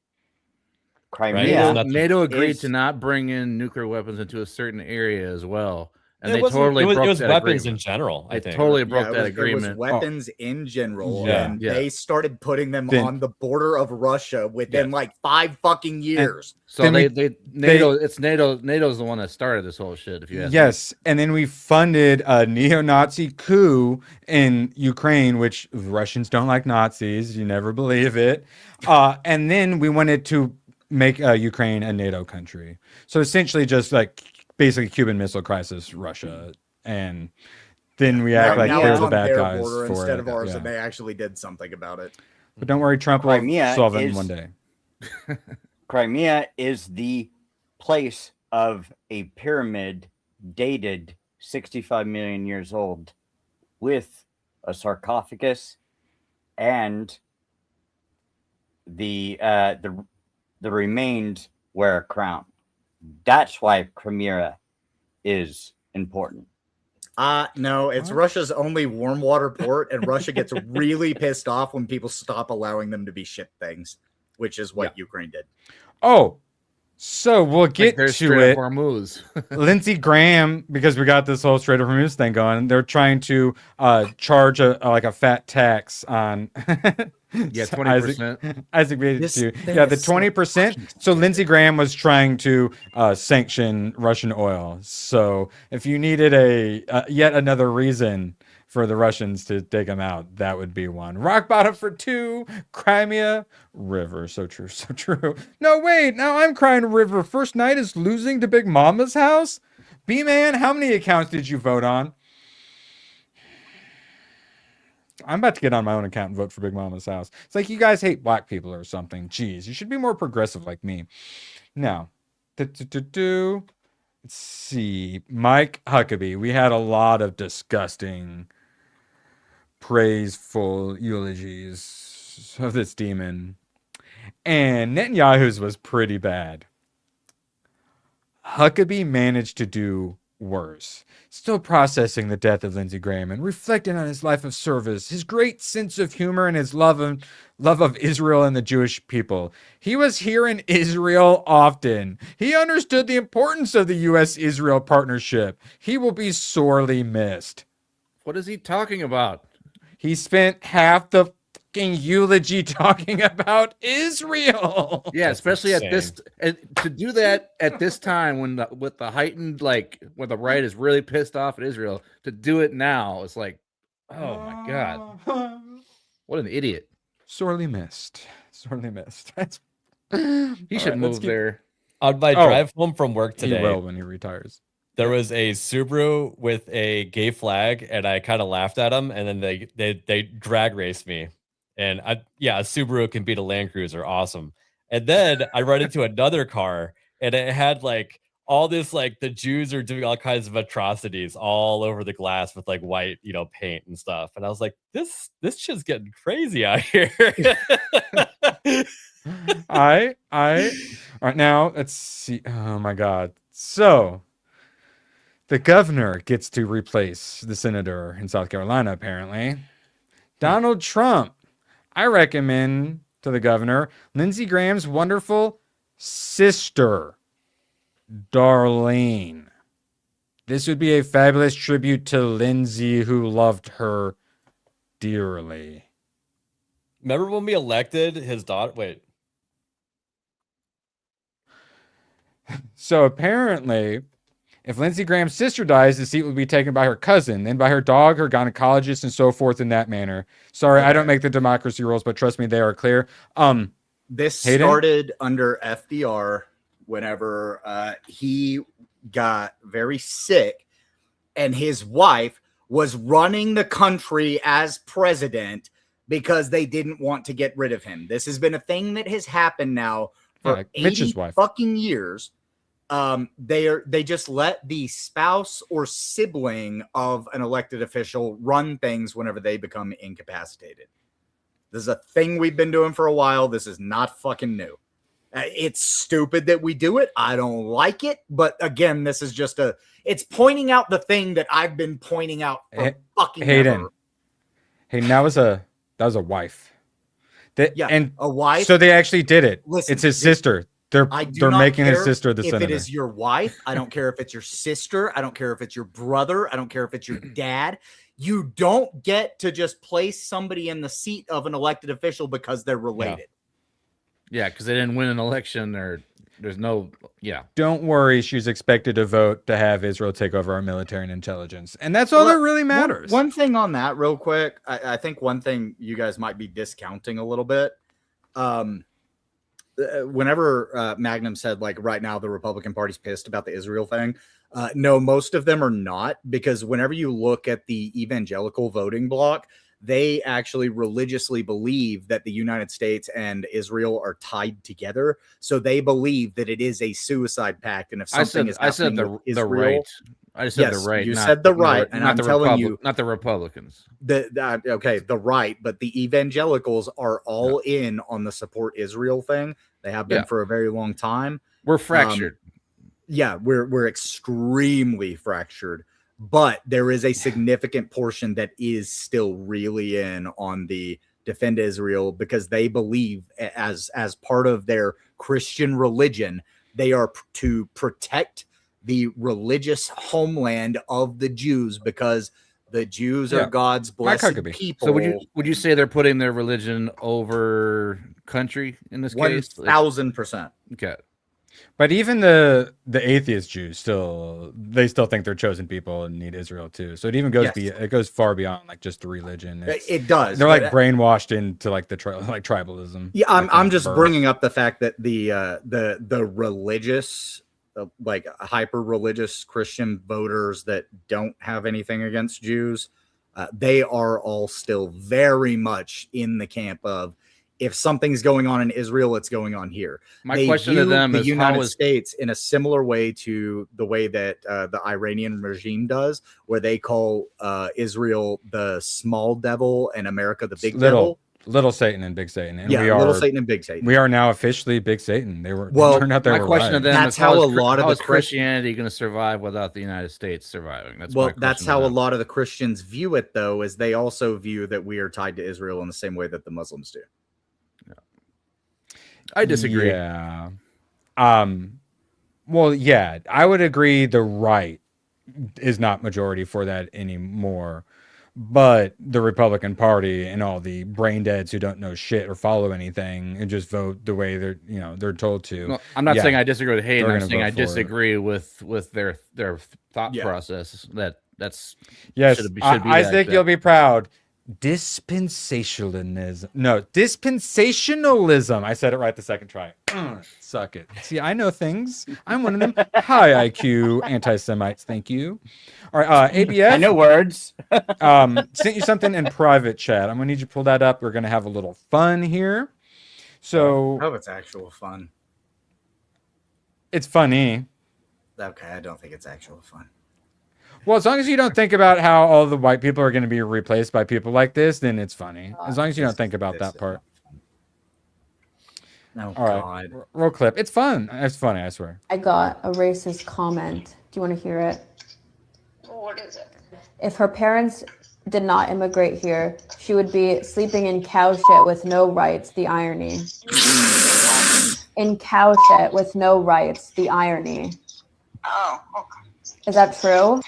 Crimea. Right? NATO agreed to not bring in nuclear weapons into a certain area as well. And they totally broke it was that weapons agreement. in general, I think. Totally broke that It agreement. was weapons in general. Yeah. And they started putting them on the border of Russia within like 5 fucking years. So NATO's the one that started this whole shit, if you ask me. Yes, and then we funded a neo-Nazi coup in Ukraine, which Russians don't like Nazis. You never believe it. And then we wanted to make Ukraine a NATO country. So essentially just like basically Cuban Missile Crisis, Russia. And then we act like they're the bad guys for instead it. of ours, and they actually did something about it. But don't worry, Trump will solve it in one day. Crimea is the place of a pyramid dated 65 million years old with a sarcophagus and the remains wear a crown. That's why Crimea is important. No, it's Russia's only warm water port, and Russia gets really pissed off when people stop allowing them to be ship things, which is what Ukraine did. Oh, so we'll get to it. Hormuz. Lindsey Graham, because we got this whole Strait of Hormuz thing going, they're trying to charge a fat tax on 20%. Isaac made it too. Yeah, the 20%. So Lindsey Graham was trying to sanction Russian oil. So if you needed a yet another reason for the Russians to take them out, that would be one. Rock bottom for 2, Crimea River. So true, so true. No, wait, now I'm crying river. First night is losing to Big Mama's house. B-Man, how many accounts did you vote on? I'm about to get on my own account and vote for Big Mama's house. It's like you guys hate black people or something. Jeez, you should be more progressive like me. Now, let's see. Mike Huckabee. We had a lot of disgusting, praiseful eulogies of this demon. And Netanyahu's was pretty bad. Huckabee managed to do worse. Still processing the death of Lindsey Graham and reflecting on his life of service, his great sense of humor, and his love of Israel and the Jewish people. He was here in Israel often. He understood the importance of the U.S.-Israel partnership. He will be sorely missed. What is he talking about? He spent half the fucking eulogy talking about Israel. Yeah, especially at this, to do that at this time when with the heightened, like when the right is really pissed off at Israel, to do it now, it's like, oh my God, what an idiot. Sorely missed. Sorely missed. He should move there. On my drive home from work today, he will when he retires. There was a Subaru with a gay flag, and I kind of laughed at them, and then they drag raced me. And a Subaru can beat a Land Cruiser. Awesome. And then I run into another car, and it had like all this like the Jews are doing all kinds of atrocities all over the glass with like white, paint and stuff. And I was like, this shit's getting crazy out here. All right, now let's see. Oh my God. So the governor gets to replace the senator in South Carolina, apparently. Donald Trump. I recommend to the governor Lindsey Graham's wonderful sister, Darlene. This would be a fabulous tribute to Lindsey, who loved her dearly. Remember when we elected his daughter? Wait. So apparently, if Lindsey Graham's sister dies, the seat will be taken by her cousin, then by her dog, her gynecologist, and so forth in that manner. Sorry, I don't make the democracy rules, but trust me, they are clear. This Hayden? started under FDR whenever he got very sick and his wife was running the country as president because they didn't want to get rid of him. This has been a thing that has happened now for Mitch's 80 wife. fucking years. They just let the spouse or sibling of an elected official run things whenever they become incapacitated. This is a thing we've been doing for a while. This is not fucking new. It's stupid that we do it. I don't like it. But again, this is just it's pointing out the thing that I've been pointing out for fucking Hayden. ever. Hayden, that was a wife. And a wife. So they actually did it. Listen, it's his sister. They're making his sister the if senator. If it is your wife, I don't care if it's your sister. I don't care if it's your brother. I don't care if it's your dad. You don't get to just place somebody in the seat of an elected official because they're related. Yeah, because they didn't win an election, or there's no. Yeah. Don't worry, she's expected to vote to have Israel take over our military and intelligence, and that's all that really matters. One thing on that, real quick, I think one thing you guys might be discounting a little bit. Whenever Magnum said, like, right now the Republican Party's pissed about the Israel thing, no, most of them are not, because whenever you look at the evangelical voting bloc, they actually religiously believe that the United States and Israel are tied together. So they believe that it is a suicide pact. And if something is happening with Israel, right. I just said the right. You said the right, and I'm telling you, not the Republicans. The right, but the evangelicals are all in on the support Israel thing. They have been for a very long time. We're fractured. We're extremely fractured. But there is a significant portion that is still really in on the defend Israel, because they believe as part of their Christian religion, they are to protect the religious homeland of the Jews, because the Jews are God's blessed people. So would you say they're putting their religion over country in this case? 1,000%. Okay. But even the atheist Jews still think they're chosen people and need Israel too. So it even goes it goes far beyond like just the religion. It does. They're like brainwashed into like the tribalism. Yeah, I'm just bringing up the fact that the religious, like hyper religious Christian voters that don't have anything against Jews, they are all still very much in the camp of, if something's going on in Israel, it's going on here. My question to them is, the United States in a similar way to the way that the Iranian regime does, where they call Israel the small devil and America the big devil. Little Satan and Big Satan. And Little Satan and Big Satan. We are now officially Big Satan. Turned out they my were question right. to them That's is, how how a lot of the Christianity going to survive without the United States surviving? That's how a lot of the Christians view it, though, is they also view that we are tied to Israel in the same way that the Muslims do. I disagree. Yeah. Well, yeah, I would agree the right is not majority for that anymore. But the Republican Party and all the brain deads who don't know shit or follow anything and just vote the way they're told to. No, I'm not saying I disagree with Hayden. I'm saying I vote for disagree with their thought process. That's yes. Should be Isaac, you'll be proud. Dispensationalism. I said it right the second try. Suck it. See, I know things. I'm one of them high IQ anti-Semites. Thank you. All right, ABF. I know words. Sent you something in private chat. I'm gonna need you to pull that up. We're gonna have a little fun here. So I hope it's actual fun. It's funny. okay, I don't think it's actual fun. Well, as long as you don't think about how all the white people are going to be replaced by people like this, then it's funny. As long as you don't think about that part. Oh, all right, God. roll clip. It's fun. It's funny, I swear. I got a racist comment. Do you want to hear it? What is it? If her parents did not immigrate here, she would be sleeping in cow shit with no rights. The irony. In cow shit with no rights. The irony. Oh, okay. Is that true?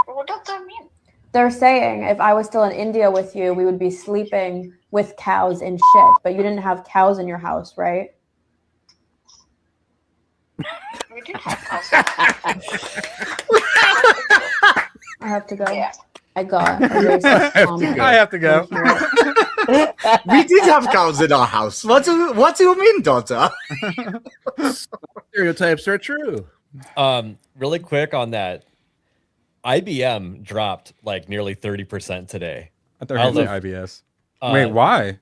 What does that mean? They're saying if I was still in India with you, we would be sleeping with cows in shit. But you didn't have cows in your house, right? We did have cows. I have to go. Yeah. I got a racist comment. I have to go. We did have cows in our house. What do you mean, daughter? Stereotypes are true. Really quick on that, IBM dropped like nearly 30% today. I thought you were saying IBS. Wait, why?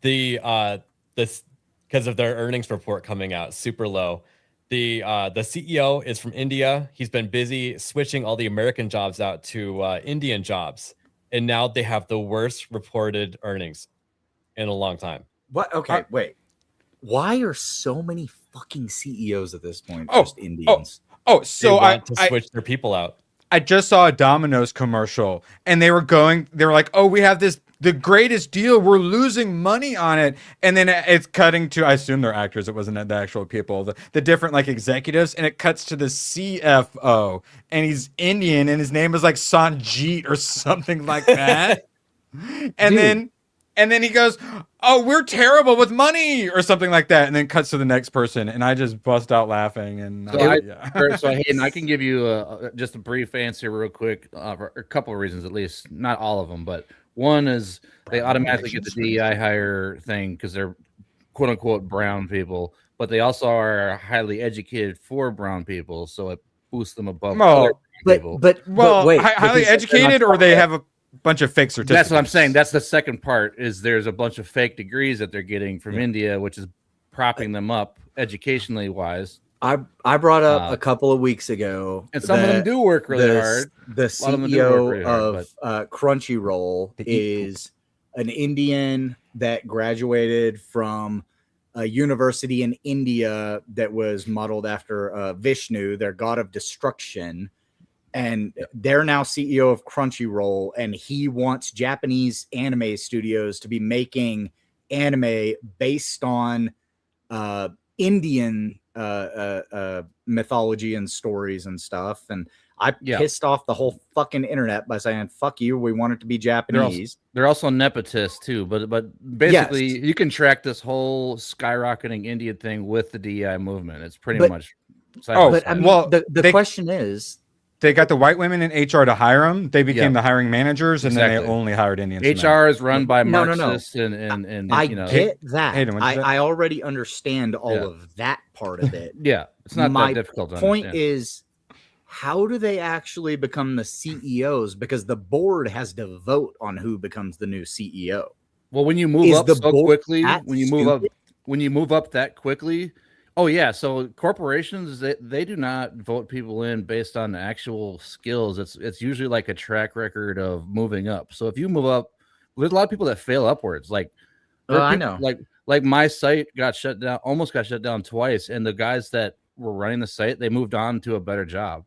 This because of their earnings report coming out super low. The CEO is from India. He's been busy switching all the American jobs out to Indian jobs, and now they have the worst reported earnings in a long time. What? Okay, wait. Why are so many fucking CEOs at this point just Indians? So they want to switch their people out. I just saw a Domino's commercial, and they were like, "Oh, we have the greatest deal. We're losing money on it." And then it's cutting to, I assume they're actors. It wasn't the actual people, the different like executives, and it cuts to the CFO, and he's Indian, and his name is like Sanjeet or something like that. And then he goes, "Oh, we're terrible with money," or something like that, and then cuts to the next person, and I just bust out laughing. And so Hayden, I can give you just a brief answer real quick for a couple of reasons, at least not all of them, but one is they automatically get the DEI hire thing because they're quote unquote brown people, but they also are highly educated for brown people, so it boosts them above other people. But wait, highly educated, or they have a bunch of fake certificates. That's what I'm saying. That's the second part. Is there's a bunch of fake degrees that they're getting from India, which is propping them up educationally wise. I brought up a couple of weeks ago, and some of them do work really hard. The CEO of Crunchyroll is an Indian that graduated from a university in India that was modeled after Vishnu, their god of destruction. And they're now CEO of Crunchyroll, and he wants Japanese anime studios to be making anime based on Indian mythology and stories and stuff. And I pissed off the whole fucking internet by saying, "Fuck you, we want it to be Japanese." They're also nepotist too, but basically you can track this whole skyrocketing Indian thing with the DEI movement. It's pretty much. But I mean, the question is, they got the white women in HR to hire them. They became the hiring managers, and then they only hired Indians. HR is run by Marxists, and I you know, get that. Hayden, I already understand all of that part of it. It's not that difficult to point understand. is, how do they actually become the CEOs? Because the board has to vote on who becomes the new CEO. Well, when you move up so quickly, when you move up that quickly. Oh yeah, so corporations they do not vote people in based on actual skills. It's usually like a track record of moving up. So if you move up, there's a lot of people that fail upwards. Like, I know, like my site got shut down, almost got shut down twice, and the guys that were running the site, they moved on to a better job.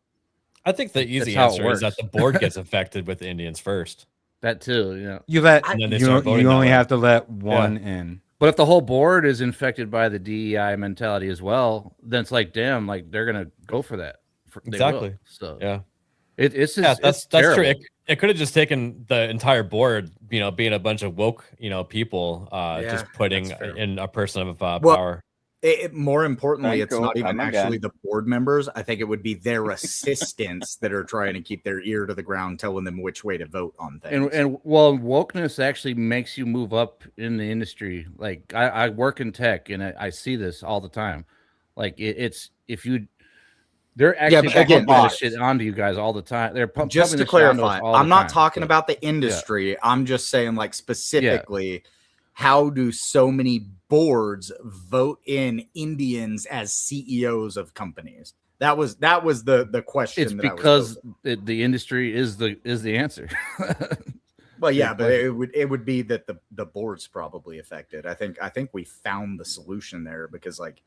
I think the easy answer is that the board gets affected with the Indians first. That too, you know. You only have to let one in. But if the whole board is infected by the DEI mentality as well, then it's like, damn, like they're gonna go for that. Exactly. So that's true. It could have just taken the entire board, you know, being a bunch of woke, you know, people, just putting in a person of power. More importantly, it's not even actually the board members. I think it would be their assistants that are trying to keep their ear to the ground, telling them which way to vote on things. And wokeness actually makes you move up in the industry. Like I work in tech, and I see this all the time. Like they're actually pumping this shit onto you guys all the time. They're just to clarify, I'm not talking about the industry. I'm just saying, like, specifically, how do so many boards vote in Indians as CEOs of companies? That was the question. It's that because the industry is the answer. Well, yeah, but it would be that the board's probably affected. I think we found the solution there because like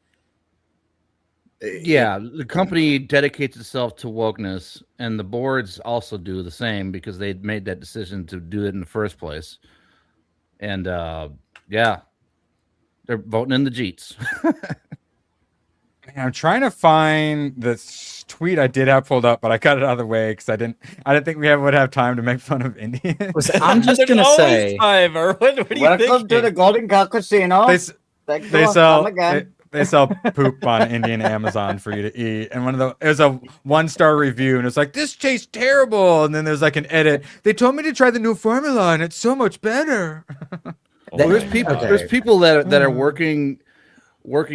the company dedicates itself to wokeness, and the boards also do the same because they made that decision to do it in the first place. And they're voting in the Jeets. I'm trying to find this tweet I did have pulled up, but I cut it out of the way because I didn't think we would have time to make fun of Indians. I'm just gonna say, what are you welcome to the Golden Cow Casino. They sell poop on Indian Amazon for you to eat, and it was a 1-star review, and it's like, this tastes terrible, and then there's like an edit. They told me to try the new formula, and it's so much better. Well, there's people that are working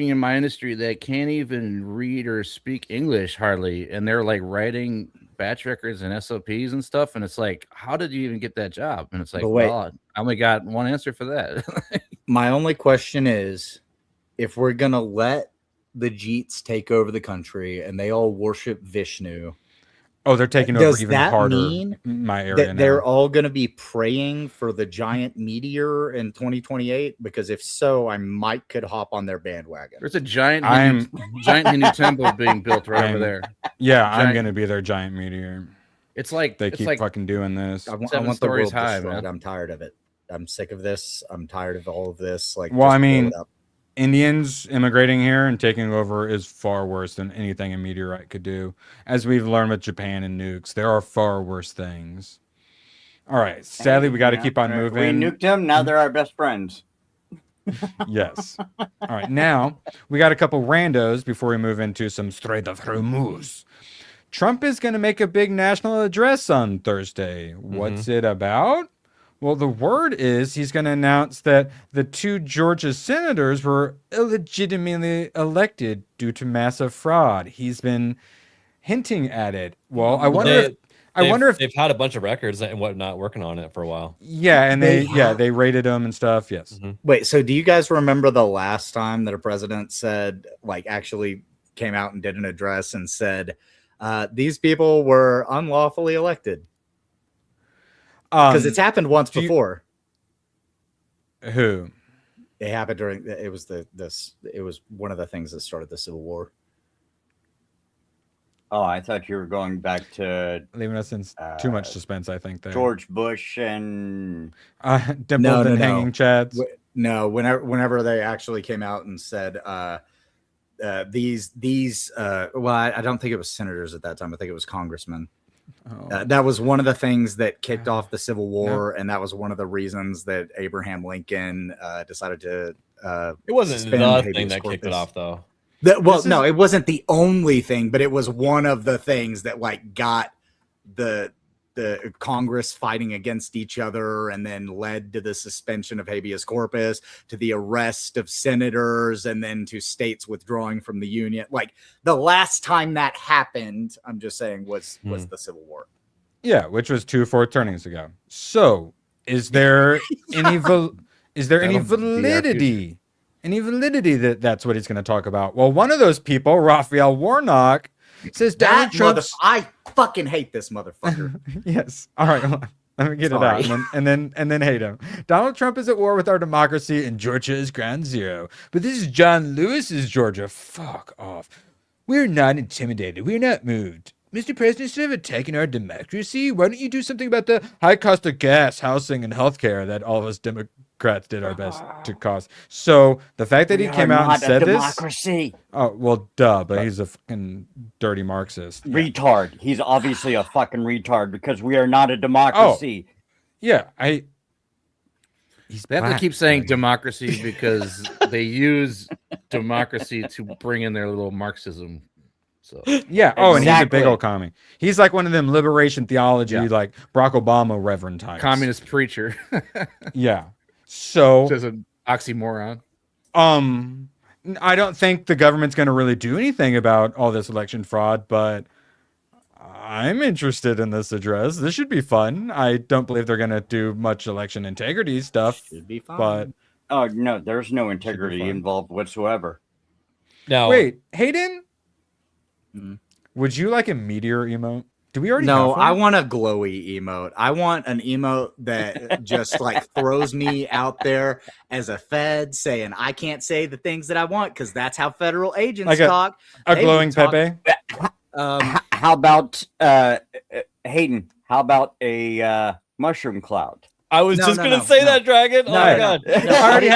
in my industry that can't even read or speak English hardly, and they're like writing batch records and SOPs and stuff, and it's like, how did you even get that job? And it's like, well, I only got one answer for that. My only question is, if we're gonna let the Jeets take over the country and they all worship Vishnu, they're taking over even harder. Mean my area that they're all going to be praying for the giant meteor in 2028? Because if so, I could hop on their bandwagon. There's a giant Hindu temple being built right over there. Yeah, I'm going to be their giant meteor. It's like they keep fucking doing this. I want the world destroyed. I'm tired of it. I'm sick of this. I'm tired of all of this. Like, well, I mean, Indians immigrating here and taking over is far worse than anything a meteorite could do. As we've learned with Japan and nukes, there are far worse things. All right. Sadly, we got to keep on moving. We nuked them. Now they're our best friends. Yes. All right. Now, we got a couple randos before we move into some Strait of Hormuz. Trump is going to make a big national address on Thursday. What's it about? Well, the word is he's going to announce that the 2 Georgia senators were illegitimately elected due to massive fraud. He's been hinting at it. Well, I wonder if they've had a bunch of records and whatnot working on it for a while. Yeah, and they rated them and stuff. Yes. Wait, so do you guys remember the last time that a president said, like, actually came out and did an address and said, these people were unlawfully elected? Because it's happened once before. Who? It happened during. It was it was one of the things that started the Civil War. Oh, I thought you were going back to leaving us in too much suspense. I think there. George Bush and dimpled and hanging chads. No, whenever they actually came out and said these. Well, I don't think it was senators at that time. I think it was congressmen. That was one of the things that kicked off the Civil War, and that was one of the reasons that Abraham Lincoln decided to. It wasn't the thing that kicked it off, though. No, it wasn't the only thing, but it was one of the things that like got the Congress fighting against each other, and then led to the suspension of habeas corpus, to the arrest of senators, and then to states withdrawing from the Union. Like the last time that happened, I'm just saying, was the Civil War. Yeah, which was 2 4 turnings ago. So, is there any validity? Any validity that's what he's going to talk about? Well, one of those people, Raphael Warnock, says Donald Trump. I fucking hate this motherfucker. Yes. All right. Let me get it out and then hate him. Donald Trump is at war with our democracy, and Georgia is ground zero. But this is John Lewis's Georgia. Fuck off. We're not intimidated. We're not moved. Mr. President, instead of attacking our democracy, why don't you do something about the high cost of gas, housing, and healthcare that all of us Democrats did our best to cause? So the fact that he came out and said democracy. Oh, well, duh, but he's a fucking dirty Marxist. Retard. He's obviously a fucking retard because we are not a democracy. Oh, yeah, they have to keep saying democracy because they use democracy to bring in their little Marxism. So yeah. Oh, and he's a big old commie. He's like one of them liberation theology, like Barack Obama reverend types. Communist preacher. Yeah. So just an oxymoron. I don't think the government's going to really do anything about all this election fraud, but I'm interested in this address. This should be fun. I don't believe they're going to do much election integrity stuff. Should be fun. But oh no, there's no integrity involved whatsoever. Now wait, Hayden. Would you like a meteor emote? Do we already No, have one? I want a glowy emote. I want an emote that just like throws me out there as a Fed saying I can't say the things that I want because that's how federal agents Like talk. a They glowing would talk- Pepe? How about Hayden? How about a mushroom cloud? I was just gonna say that, Dragon. Oh my god! I already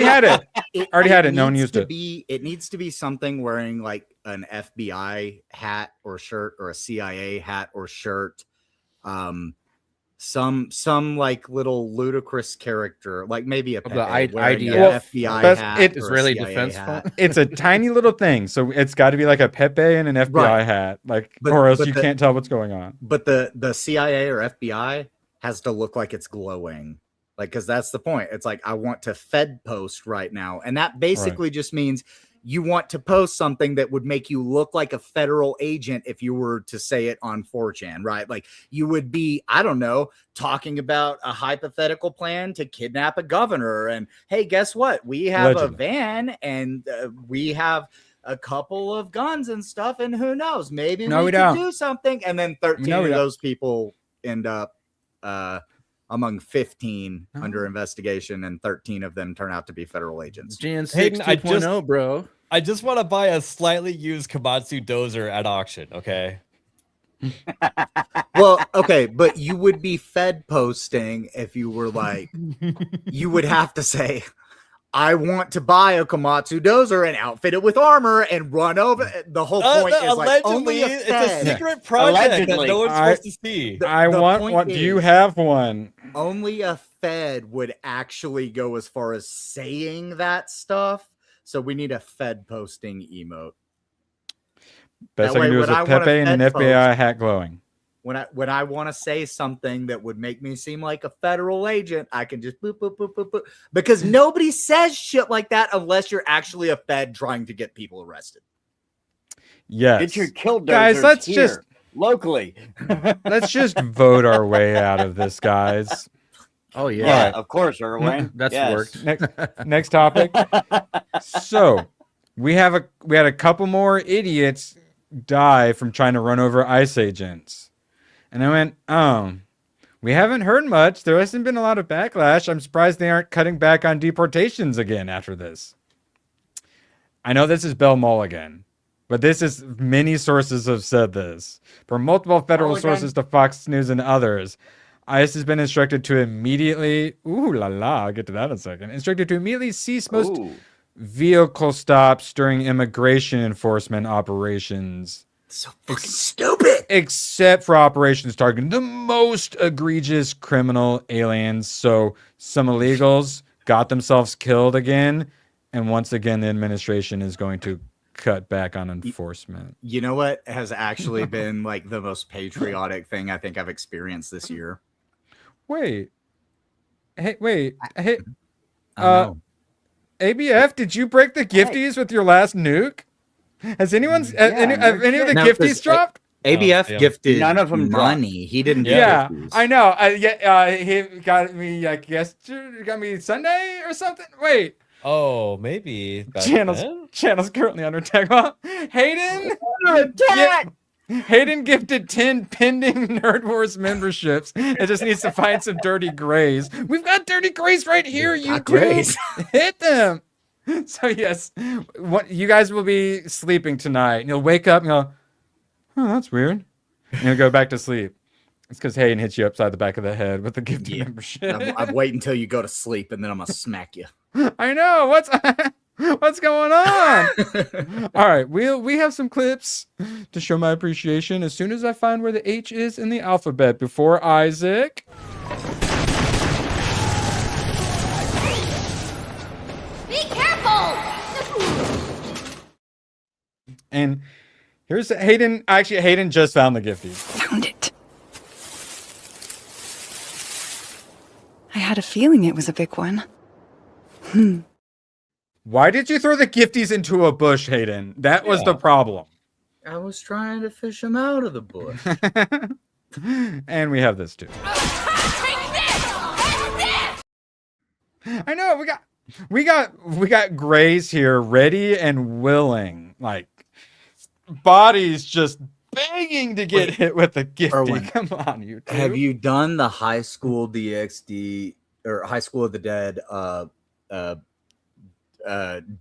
had it. Already had it. No one needs used to it. It needs to be something wearing like an FBI hat or shirt or a CIA hat or shirt. Some like little ludicrous character, like maybe a The Pepe wearing IDF, an FBI hat, or a Israeli CIA Defense hat. Fund. It's a tiny little thing, so it's got to be like a Pepe and an FBI Right. hat, like, But- or else but you the- can't tell what's going on. But the CIA or FBI has to look like it's glowing, like because that's the point. It's like I want to Fed post right now, and that basically just means you want to post something that would make you look like a federal agent if you were to say it on 4chan, right? Like you would be, I don't know, talking about a hypothetical plan to kidnap a governor, and hey, guess what? We have Allegedly. a van and we have a couple of guns and stuff, and who knows, maybe No, we we could don't. do something. And then 13 No, we of don't. those people end up among 15 under investigation, and 13 of them turn out to be federal agents. Gen 6 Hayden, I 2.0, bro. I just want to buy a slightly used Komatsu dozer at auction. Okay. Well, okay, but you would be Fed posting if you were like, you would have to say, I want to buy a Komatsu dozer and outfit it with armor and run over. The whole point is like only allegedly, a it's a Fed, secret project that Allegedly. no one's supposed to see. I the want point one. Do you is- have one? only a Fed would actually go as far as saying that stuff. So we need a Fed posting emote. Best That I way, can do is when a I want a Pepe and an Fed FBI hat glowing. When I want to say something that would make me seem like a federal agent, I can just boop, boop, boop, boop, boop. Because nobody says shit like that unless you're actually a Fed trying to get people arrested. Yes. Get your kill dozers Guys, let's here, just locally. let's just vote our way out of this, guys. Oh yeah, Yeah, of course, Erwin. that's Yes. worked. Next topic. So we had a couple more idiots die from trying to run over ICE agents. And I went, we haven't heard much. There hasn't been a lot of backlash. I'm surprised they aren't cutting back on deportations again after this. I know this is Bell Mulligan, but this is many sources have said this. From multiple federal Mulligan. sources to Fox News and others, ICE has been instructed to immediately, I'll get to that in a second, instructed to immediately cease most Ooh. vehicle stops during immigration enforcement operations. So fucking stupid. Except for operations targeting the most egregious criminal aliens. So some illegals got themselves killed again. And once again, the administration is going to cut back on enforcement. You know what has actually been like the most patriotic thing I think I've experienced this year? Wait. Hey. know. ABF, did you break the gifties with your last nuke? Has anyone's have any of the No, gifties 'cause dropped? ABF yeah. gifted None of them dropped. money. He didn't. Yeah, do gifties. I know. He got me. I guess got me Sunday or something. Wait, Oh, maybe. back channel's then? currently under attack. Well, Hayden. Hayden gifted 10 pending Nerd Wars memberships. It just needs to find some dirty grays. We've got dirty grays right here. You got grays. hit them. So yes, what you guys will be sleeping tonight. And you'll wake up and go, oh, that's weird. And you'll go back to sleep. It's because Hayden hits you upside the back of the head with the gifted membership. I'm waiting until you go to sleep, and then I'm gonna smack you. I know. What's going on? All right, we have some clips to show my appreciation as soon as I find where the H is in the alphabet before Isaac. Be careful! And here's Hayden. Actually, Hayden just found the gifties. Found it. I had a feeling it was a big one. Why did you throw the gifties into a bush, Hayden? That was the problem. I was trying to fish him out of the bush. And we have this too. I know we got grays here, ready and willing, like bodies just begging to get hit with a gifty. Erwin, Come on, you two. Have you done the High School DxD or High School of the Dead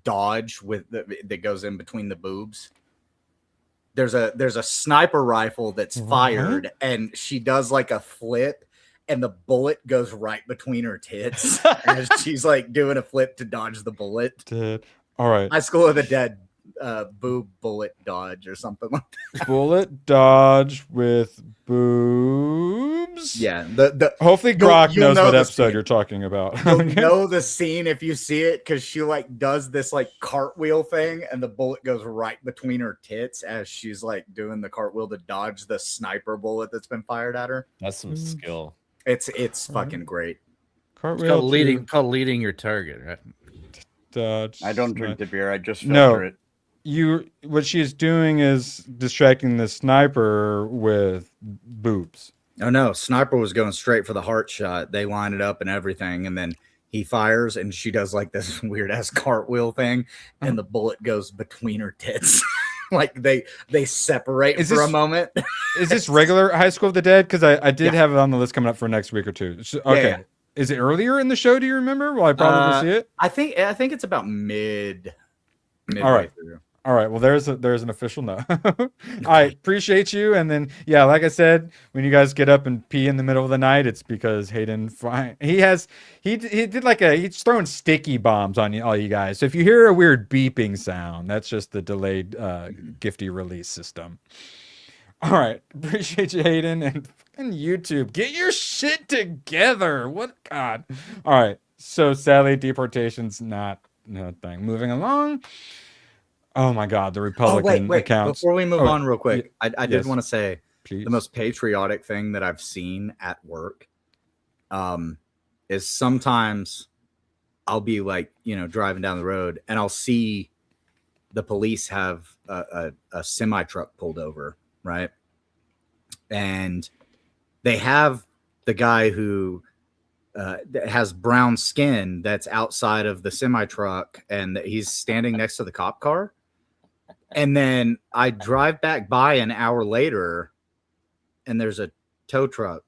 dodge with that goes in between the boobs? There's a sniper rifle that's fired, and she does like a flip, and the bullet goes right between her tits as she's like doing a flip to dodge the bullet. All right. High School of the Dead boob bullet dodge or something like that. Bullet dodge with boobs. Yeah. The hopefully Grok knows what episode scene. you're talking about. You'll know the scene if you see it, because she like does this like cartwheel thing, and the bullet goes right between her tits as she's like doing the cartwheel to dodge the sniper bullet that's been fired at her. That's some skill. It's fucking great. Cartwheel called leading your target, right? Dodge. I don't drink the beer. I just filter it. What she's doing is distracting the sniper with boobs. Oh no, sniper was going straight for the heart shot. They line it up and everything, and then he fires, and she does like this weird ass cartwheel thing, and the bullet goes between her tits. Like they separate for a moment. Is this regular High School of the Dead? Because I did have it on the list coming up for next week or two. So, okay. Yeah. Is it earlier in the show? Do you remember? Will I probably see it? I think it's about midway through. All right. Well, there's an official no. I appreciate you. And then, yeah, like I said, when you guys get up and pee in the middle of the night, it's because Hayden, he's throwing sticky bombs on you, all you guys. So if you hear a weird beeping sound, that's just the delayed Gifty release system. All right. Appreciate you, Hayden, and YouTube. Get your shit together. What God? All right. So sadly, deportation's not no thing. Moving along. Oh my God, the Republican accounts. Before we move on real quick, I did yes. want to say Please. The most patriotic thing that I've seen at work is sometimes I'll be like, driving down the road, and I'll see the police have a semi truck pulled over, right? And they have the guy who has brown skin that's outside of the semi truck, and he's standing next to the cop car. And then I drive back by an hour later, and there's a tow truck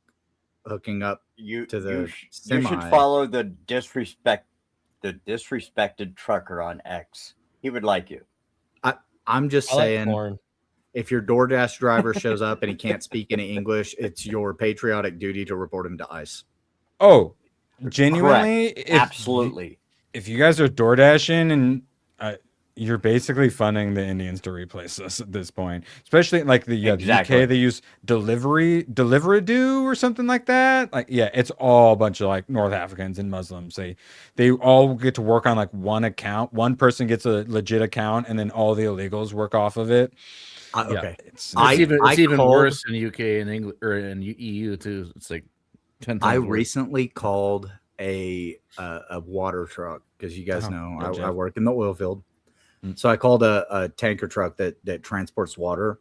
hooking up to the semi. You should follow the disrespected trucker on X. He would like you. I'm just saying, if your DoorDash driver shows up and he can't speak any English, it's your patriotic duty to report him to ICE. Oh, genuinely? Absolutely. If you guys are DoorDashing, and you're basically funding the Indians to replace us at this point, especially like the UK, they use Deliveroo or something like that. Like, yeah, it's all a bunch of like North Africans and Muslims. They all get to work on like one account. One person gets a legit account, and then all the illegals work off of it. Okay, it's even worse in UK and England or in EU too. It's like 10 times worse. Recently called a water truck, because you guys know I work in the oil field. So I called a tanker truck that transports water,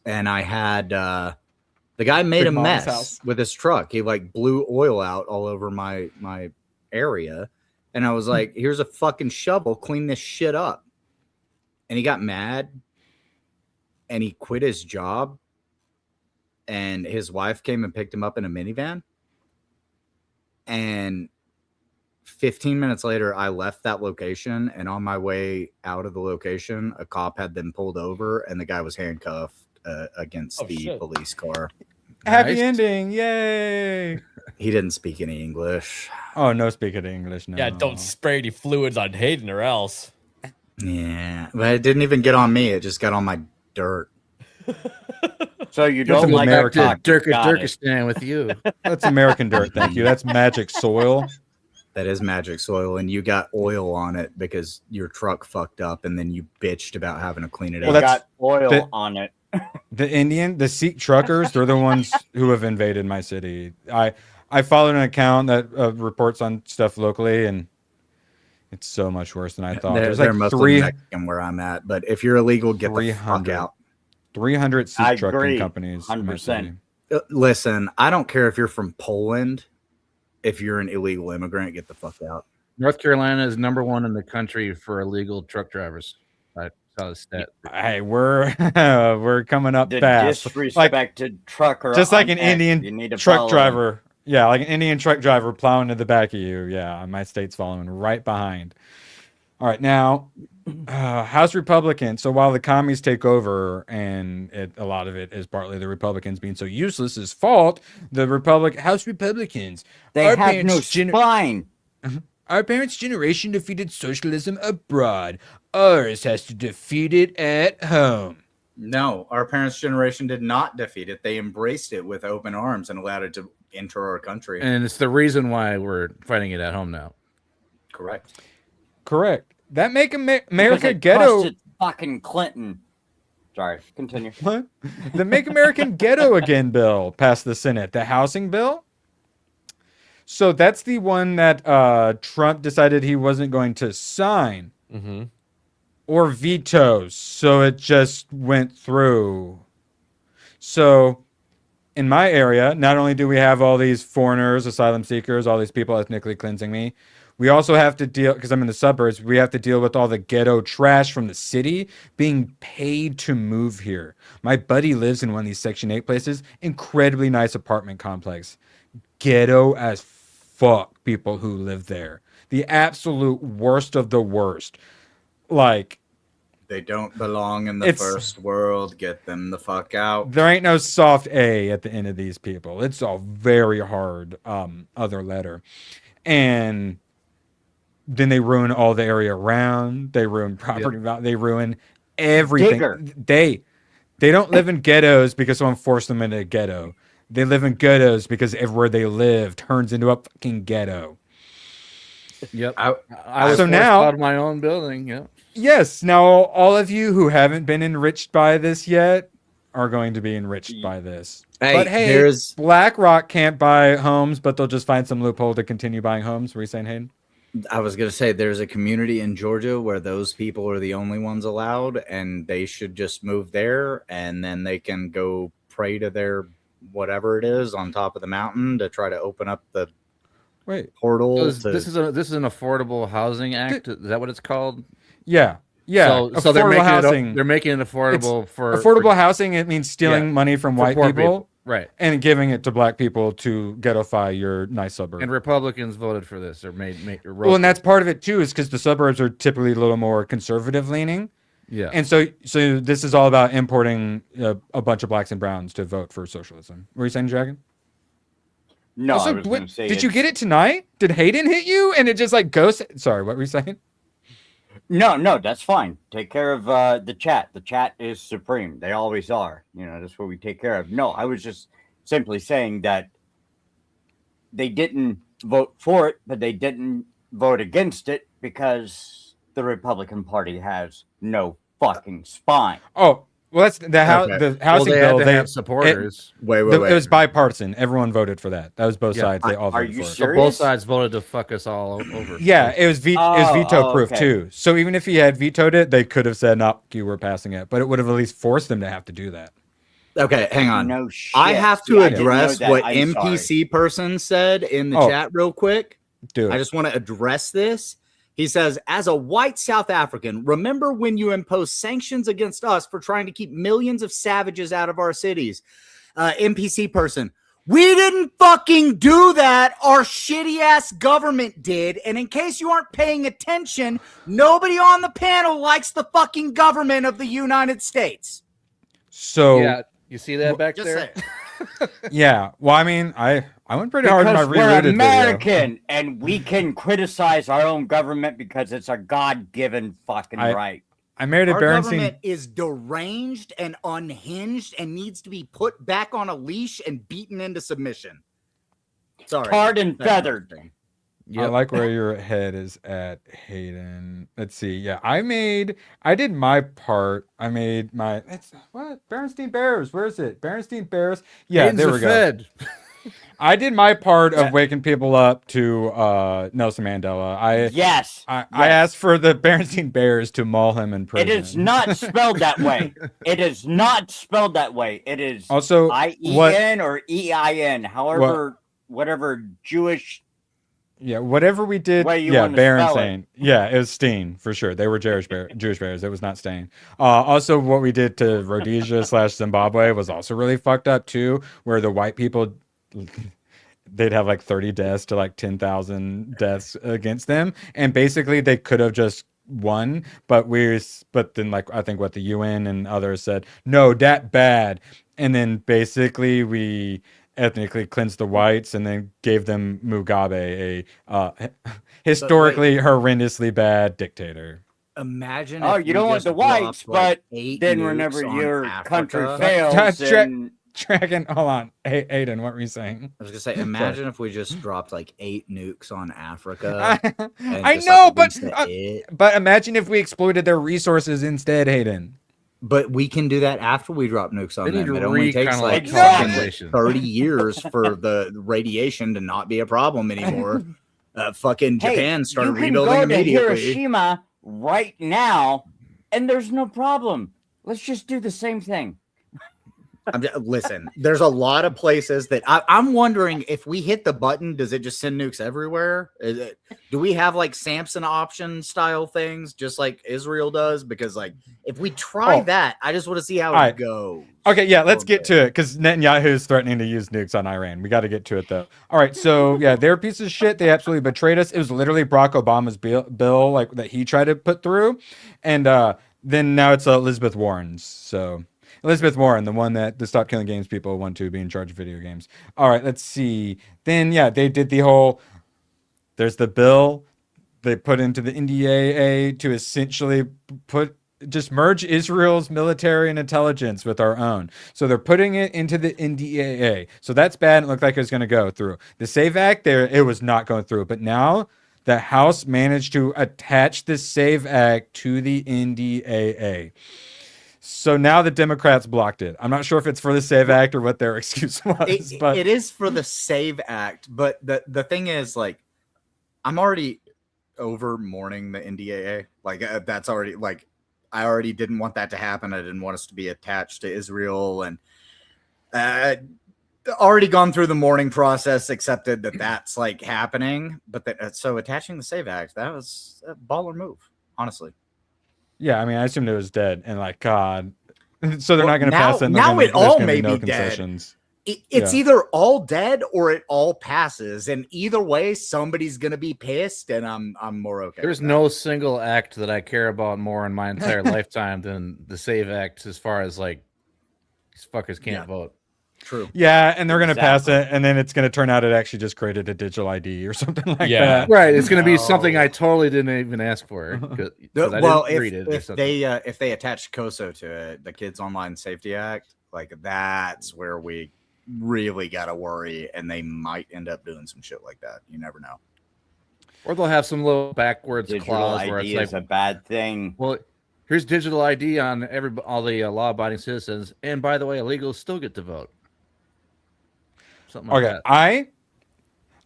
and I had the guy made a mess with his truck. He like blew oil out all over my area, and I was like, "Here's a fucking shovel, clean this shit up." And he got mad, and he quit his job, and his wife came and picked him up in a minivan, and 15 minutes later, I left that location, and on my way out of the location, a cop had been pulled over, and the guy was handcuffed against the police car. Happy ending. Yay. He didn't speak any English. Oh, no speaking English. No. Yeah, don't spray any fluids on Hayden or else. Yeah, but it didn't even get on me. It just got on my dirt. So you don't like Turkistan with you. That's American dirt. Thank you. That's magic soil. That is magic soil, and you got oil on it because your truck fucked up, and then you bitched about having to clean it up. Got oil on it. The Sikh truckers, they're the ones who have invaded my city. I followed an account that reports on stuff locally, and it's so much worse than I thought. There's like mostly Mexican where I'm at, but if you're illegal, get the fuck out. 300 Sikh trucking companies. 100%. Listen, I don't care if you're from Poland. If you're an illegal immigrant, get the fuck out. North Carolina is #1 in the country for illegal truck drivers. Hey, we're coming up The fast. disrespected trucker. Just like on an X, you Indian need to truck follow driver. Yeah, like an Indian truck driver plowing to the back of you. Yeah, my state's following right behind. All right, now, House Republicans. So while the commies take over, and a lot of it is partly the Republicans being so useless is fault, the House Republicans. They have no spine. Our parents' generation defeated socialism abroad. Ours has to defeat it at home. No, our parents' generation did not defeat it. They embraced it with open arms and allowed it to enter our country. And it's the reason why we're fighting it at home now. Correct. That make America Because it ghetto. trusted fucking Clinton. Sorry, continue. What? The Make American Ghetto Again bill passed the Senate. The housing bill. So that's the one that Trump decided he wasn't going to sign or veto. So it just went through. So in my area, not only do we have all these foreigners, asylum seekers, all these people ethnically cleansing me, we also have to deal, because I'm in the suburbs, we have to deal with all the ghetto trash from the city being paid to move here. My buddy lives in one of these Section 8 places, incredibly nice apartment complex. Ghetto as fuck people who live there. The absolute worst of the worst. Like, they don't belong in the first world. Get them the fuck out. There ain't no soft A at the end of these people. It's a very hard other letter. And then they ruin all the area around. They ruin property value. They ruin everything. They don't live in ghettos because someone forced them into a ghetto. They live in ghettos because everywhere they live turns into a fucking ghetto. Yep. I was so forced now out of my own building. Yep. Yes. Now all of you who haven't been enriched by this yet are going to be enriched by this. But hey, BlackRock can't buy homes, but they'll just find some loophole to continue buying homes. Were you saying, Hayden? I was going to say there's a community in Georgia where those people are the only ones allowed, and they should just move there, and then they can go pray to their whatever it is on top of the mountain to try to open up the portal. So this is an affordable housing act. Is that what it's called? Yeah. Yeah. So they're making it affordable for affordable housing. It means stealing money from white people. Right. And giving it to black people to ghettoify your nice suburb. And Republicans voted for this or made well, and that's part of it too, is because the suburbs are typically a little more conservative leaning. Yeah. And so this is all about importing a bunch of blacks and browns to vote for socialism. Were you saying, Dragon? No, also, I was going to say. Did you get it tonight? Did Hayden hit you? And it just like goes. Sorry, what were you saying? No, that's fine. Take care of the chat. The chat is supreme. They always are. That's what we take care of. No, I was just simply saying that they didn't vote for it, but they didn't vote against it because the Republican Party has no fucking spine. Oh, well, that's the housing bill. They have supporters. Wait. It was bipartisan. Everyone voted for that. That was both sides. They all voted for it. So both sides voted to fuck us all over. Yeah, it was veto proof too. So even if he had vetoed it, they could have said, "No, you were passing it," but it would have at least forced them to have to do that. Okay, hang on. No shit. I have to address what I'm NPC person said in the chat real quick. Dude, I just want to address this. He says, as a white South African, remember when you imposed sanctions against us for trying to keep millions of savages out of our cities? NPC person, we didn't fucking do that. Our shitty ass government did. And in case you aren't paying attention, nobody on the panel likes the fucking government of the United States. So yeah, you see that back there? Yeah. Well, I mean, I went pretty hard in my we're rerouted American video. and we can criticize our own government because it's a God-given fucking right. I made a Our Berenstein. government is deranged and unhinged and needs to be put back on a leash and beaten into submission. Sorry. Tarred and feathered. I like where your head is at, Hayden. Let's see. Yeah, I did my part. I made my. Berenstein Bears. Where is it? Berenstein Bears. Yeah, Hayden's there we go. Fed. I did my part of waking people up to Nelson Mandela. I asked for the Berenstein Bears to maul him in prison. It is not spelled that way. It is not spelled that way. It is also IEN or EIN. However, whatever Jewish Yeah, whatever we did. Way you Yeah, wanna Bear spell it. Insane. Yeah, it was Steen for sure. They were Jewish bears. It was not Stain. Also, what we did to Rhodesia / Zimbabwe was also really fucked up too, where the white people they'd have like 30 deaths to like 10,000 deaths against them, and basically they could have just won, but then like I think what the UN and others said, no, that bad, and then basically we ethnically cleansed the whites and then gave them Mugabe, a historically horrendously bad dictator. Imagine. Oh, if you don't we want just the whites, dropped, like, but 8 then nukes whenever on your Africa. country fails, then Dragon, hold on. Hey, Aiden, what were you saying? I was gonna say, imagine if we just dropped like 8 nukes on Africa. I know, but imagine if we exploited their resources instead, Hayden. But we can do that after we drop nukes on They need them. to It only takes like recolonization. 30 years for the radiation to not be a problem anymore. Fucking Japan started you can rebuilding go immediately. to Hiroshima right now, and there's no problem. Let's just do the same thing. Listen, there's a lot of places that I'm wondering if we hit the button, does it just send nukes everywhere? Do we have like Samson option style things just like Israel does? Because like if we try that, I just want to see how it goes. Okay, yeah, let's get to it because Netanyahu is threatening to use nukes on Iran. We got to get to it though. All right, so yeah, they're a piece of shit. They absolutely betrayed us. It was literally Barack Obama's bill like that he tried to put through, and then now it's Elizabeth Warren's. So. Elizabeth Warren, the one that the Stop Killing Games people want to be in charge of video games. All right, let's see. Then, yeah, they did the whole, there's the bill they put into the NDAA to essentially just merge Israel's military and intelligence with our own. So they're putting it into the NDAA. So that's bad. It looked like it was going to go through. The SAVE Act, it was not going through. But now the House managed to attach the SAVE Act to the NDAA. So now the Democrats blocked it. I'm not sure if it's for the SAVE Act or what their excuse was. But it is for the SAVE Act. But the thing is, like, I'm already over mourning the NDAA. Like, that's already, like, I already didn't want that to happen. I didn't want us to be attached to Israel. And already gone through the mourning process, accepted that that's, like, happening. But so attaching the SAVE Act, that was a baller move, honestly. Yeah, I mean, I assumed it was dead, and like, God, so they're not going to pass it. Now it all may be dead. Concessions. It's either all dead or it all passes, and either way, somebody's going to be pissed, and I'm more okay. There's no single act that I care about more in my entire lifetime than the SAVE Act, as far as like these fuckers can't vote. True. Yeah, and they're going to pass it, and then it's going to turn out it actually just created a digital ID or something like that. Right. It's going to be something I totally didn't even ask for. Well, if they attach COSO to it, the Kids Online Safety Act, like that's where we really got to worry, and they might end up doing some shit like that. You never know. Or they'll have some little backwards Digital clause where ID it's is like a bad thing. Well, here's digital ID on all the law-abiding citizens, and by the way, illegals still get to vote. Something like that.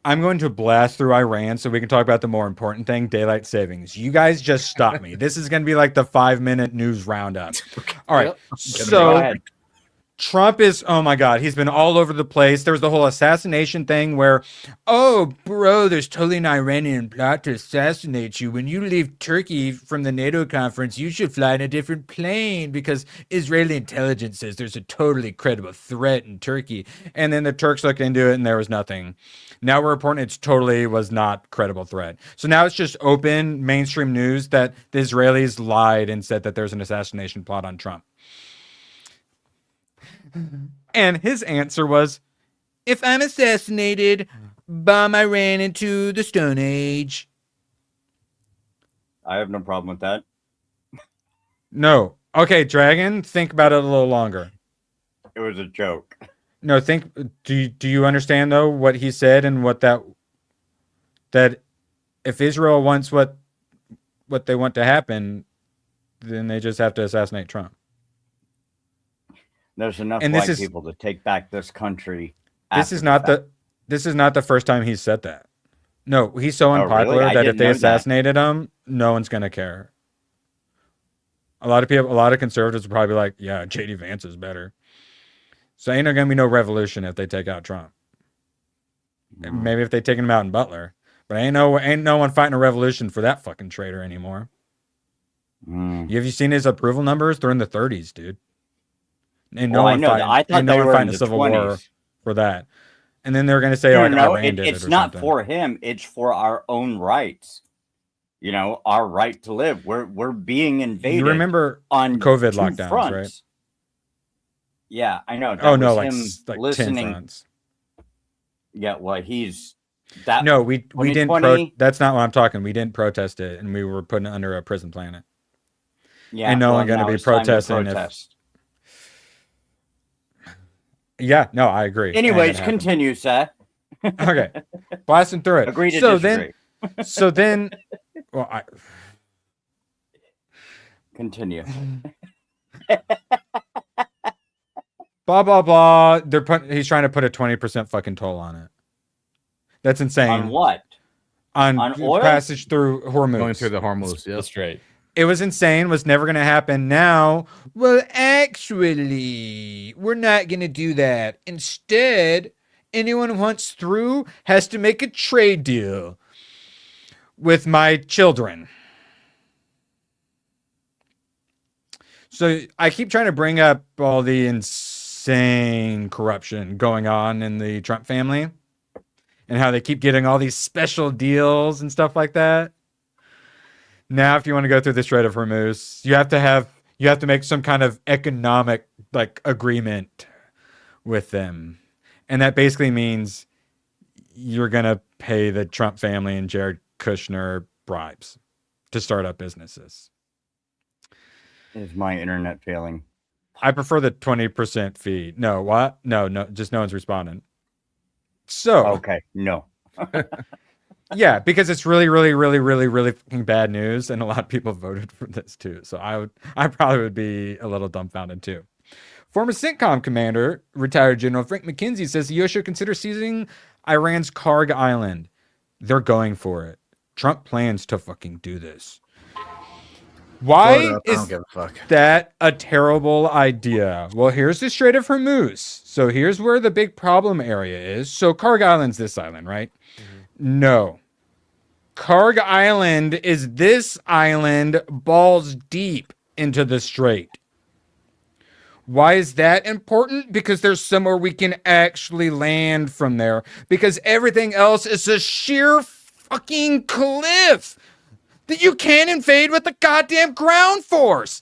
I'm going to blast through Iran so we can talk about the more important thing, daylight savings. You guys just stop me. This is going to be like the 5-minute news roundup. All right. So Trump is, oh my God, he's been all over the place. There was the whole assassination thing where, oh, bro, there's totally an Iranian plot to assassinate you. When you leave Turkey from the NATO conference, you should fly in a different plane because Israeli intelligence says there's a totally credible threat in Turkey. And then the Turks looked into it and there was nothing. Now we're reporting it totally was not credible threat. So now it's just open mainstream news that the Israelis lied and said that there's an assassination plot on Trump. And his answer was, if I'm assassinated, bomb Iran into the Stone Age. I have no problem with that. No. Okay, Dragon, think about it a little longer. It was a joke. No, do you understand though what he said and what that if Israel wants what they want to happen, then they just have to assassinate Trump. There's enough white people to take back this country. This is not the first time he's said that. No, he's so unpopular that if they assassinated him, no one's gonna care. A lot of conservatives will probably be like, yeah, JD Vance is better. So ain't gonna be no revolution if they take out Trump. Maybe if they take him out in Butler. But ain't no one fighting a revolution for that fucking traitor anymore. Have you seen his approval numbers? They're in the 30s, dude. And no one fighting a civil 20s. War for that. And then they're going to say, it's not for him. It's for our own rights. You know, our right to live. We're being invaded. You remember on COVID lockdowns, fronts. Right? Yeah, I know. That was like listening. 10 fronts. Yeah, well, he's that. No, we didn't. That's not what I'm talking. We didn't protest it, and we were putting it under a prison planet. Yeah, and no one going to be protesting. Yeah, no, I agree. Anyways, continue, sir. Okay, blasting through it. Agree to disagree. So then, well, continue. Blah blah blah. He's trying to put a 20% fucking toll on it. That's insane. On what? On oil? Passage through Hormuz. Going through the Hormuz. Yeah, that's right. It was insane. Was never going to happen. Now, well, actually, we're not going to do that. Instead, anyone who wants through has to make a trade deal with my children. So I keep trying to bring up all the insane corruption going on in the Trump family and how they keep getting all these special deals and stuff like that. Now, if you want to go through the Strait of Hormuz, you have to make some kind of economic agreement with them. And that basically means you're going to pay the Trump family and Jared Kushner bribes to start up businesses. Is my internet failing? I prefer the 20% fee. No, what? No, just no one's responding. So okay, no. Yeah, because it's really, really, really, really, really fucking bad news, and a lot of people voted for this too. So I probably would be a little dumbfounded too. Former CENTCOM commander, retired General Frank McKenzie, says the U.S. should consider seizing Iran's Karg Island. They're going for it. Trump plans to fucking do this. Why is that a terrible idea? Well, here's the Strait of Hormuz. So here's where the big problem area is. So Karg Island's this island, right? Mm-hmm. No. Karg Island is this island balls deep into the strait. Why is that important? Because there's somewhere we can actually land from there. Because everything else is a sheer fucking cliff that you can't invade with the goddamn ground force.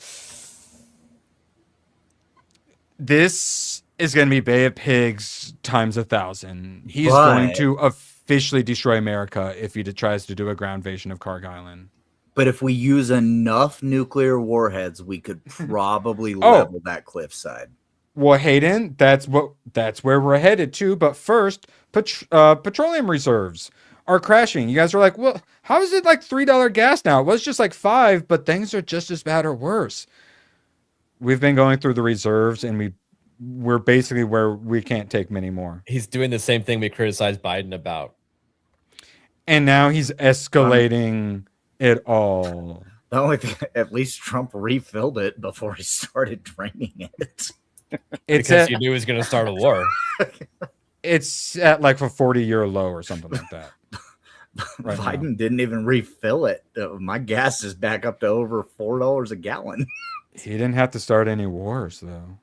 This is going to be Bay of Pigs times 1,000. He's going to officially destroy America if he tries to do a ground invasion of Karg Island. But if we use enough nuclear warheads, we could probably level that cliffside. Well, Hayden, that's where we're headed to. But first, petroleum reserves are crashing. You guys are like, well, how is it like $3 gas now? It was just like $5, but things are just as bad or worse. We've been going through the reserves, and we're basically where we can't take many more. He's doing the same thing we criticized Biden about. And now he's escalating it all. The only thing, at least Trump refilled it before he started draining it. Because you knew he was going to start a war. It's at like a 40-year low or something like that. Right Biden didn't even refill it. My gas is back up to over $4 a gallon. He didn't have to start any wars, though.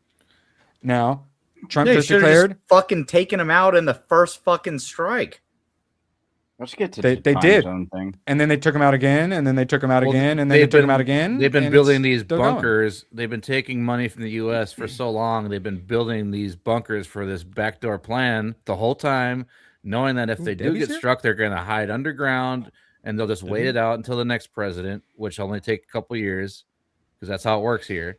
Now, Trump just declared just fucking taking him out in the first fucking strike. Let's get to they did zone thing. And then they took him out again, and then they took him out again, and then they took him out again. They've been building these bunkers. They've been taking money from the U.S. for so long. They've been building these bunkers for this backdoor plan the whole time, knowing that if they do get struck, they're going to hide underground, and they'll just wait it out until the next president, which will only take a couple years, because that's how it works here.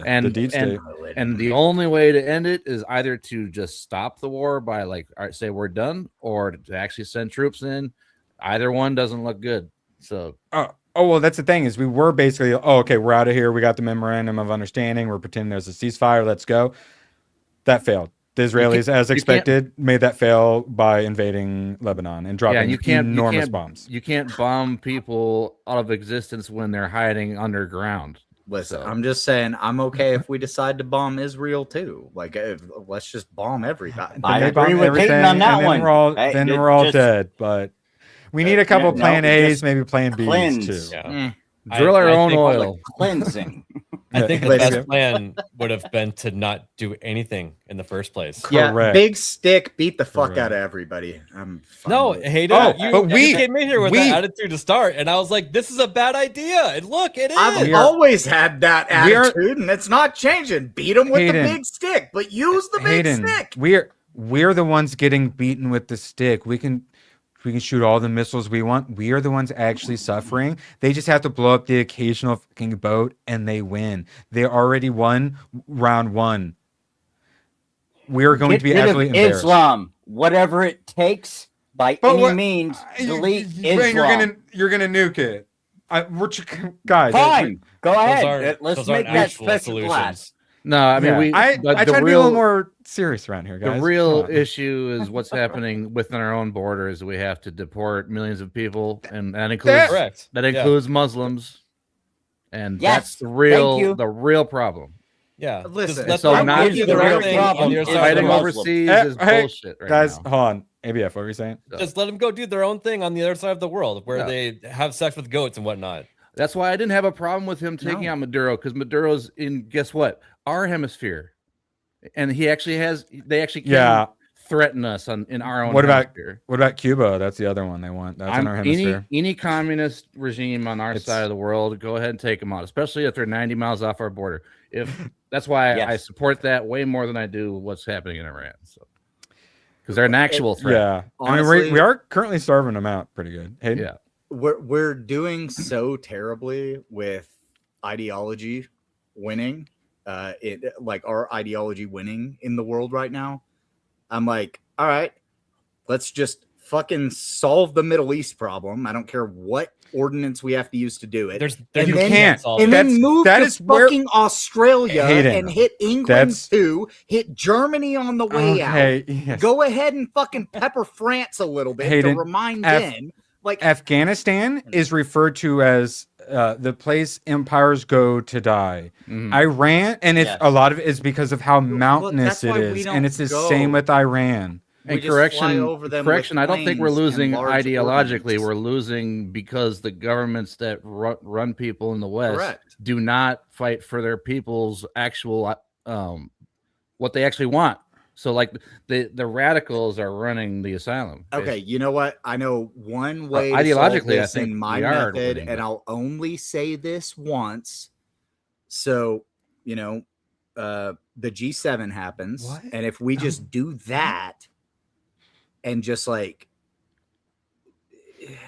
And the only way to end it is either to just stop the war by say we're done, or to actually send troops in. Either one doesn't look good. So well, that's the thing is we were basically okay, we're out of here. We got the memorandum of understanding. We're pretending there's a ceasefire. Let's go. That failed. The Israelis, as expected, made that fail by invading Lebanon and dropping enormous bombs. You can't bomb people out of existence when they're hiding underground. Listen, I'm just saying I'm okay if we decide to bomb Israel too. Let's just bomb everybody. I agree with Hayden on that one. We're all dead. But We need a couple no, plan A's, just maybe plan B's cleanse. too. Yeah. Drill our own think- oil. Cleansing. I think the Listen. best plan would have been to not do anything in the first place. Yeah, Correct. big stick beat the fuck Correct. out of everybody. I'm fine No, with it. Hayden, Oh, you, but we- you came in here with we- that attitude to start, and I was like, "This is a bad idea." And look, it is. I've We are- always had that we are- attitude, and it's not changing. Beat them with Hayden. the big stick, but use the big Hayden, stick. we're the ones getting beaten with the stick. We can shoot all the missiles we want. We are the ones actually suffering. They just have to blow up the occasional fucking boat and they win. They already won round one. We're going to be Get rid of absolutely embarrassed. Islam, whatever it takes, by But any what- means, delete You're Islam. gonna nuke it. Guys. Fine, go ahead. aren't- Let's those make aren't that actual special solutions. class. No, I mean, I the try to be a real- little more serious around here, guys. The real Come on. issue is what's happening within our own borders. We have to deport millions of people, and that includes Correct. that Yeah. includes Muslims, and Yes, that's the you. real problem. Yeah, Listen, just let so them now do the their real own thing problem on the other is side of the Fighting world. overseas is Hey, bullshit right guys, now. hold on. ABF, what were you saying? Just let them go do their own thing on the other side of the world, where Yeah. they have sex with goats and whatnot. That's why I didn't have a problem with him taking out Maduro, because Maduro's in, guess what, our hemisphere, and he actually has. They actually can threaten us in our own. What hemisphere. about Cuba? That's the other one they want. That's in our hemisphere. Any communist regime on our side of the world, go ahead and take them out, especially if they're 90 miles off our border. If that's why I support that way more than I do what's happening in Iran. So, because they're an actual threat. Yeah, Honestly, I mean we are currently starving them out pretty good. Hey, Yeah. We're doing so terribly with ideology winning, like our ideology winning in the world right now. I'm like, all right, let's just fucking solve the Middle East problem. I don't care what ordinance we have to use to do it. You can't. And then move that to is where- fucking Australia Hayden, and hit England that's- too. Hit Germany on the way Okay, out. yes. Go ahead and fucking pepper France a little bit Hayden, to remind Af- them. Like Afghanistan is referred to as the place empires go to die. Iran, and it's a lot of it is because of how mountainous that's why it we is, don't and it's the go. same with Iran. We And just fly correction, over them with I don't think we're planes and losing large ideologically. ordnance. We're losing because the governments that run people in the West Correct. do not fight for their people's actual what they actually want. So, like the radicals are running the asylum. Okay, you know what? I know one way to ideologically, solve I this think in my we are method, winning, and but- I'll only say this once. So, you know, the G7 happens, and if we just do that, and just like,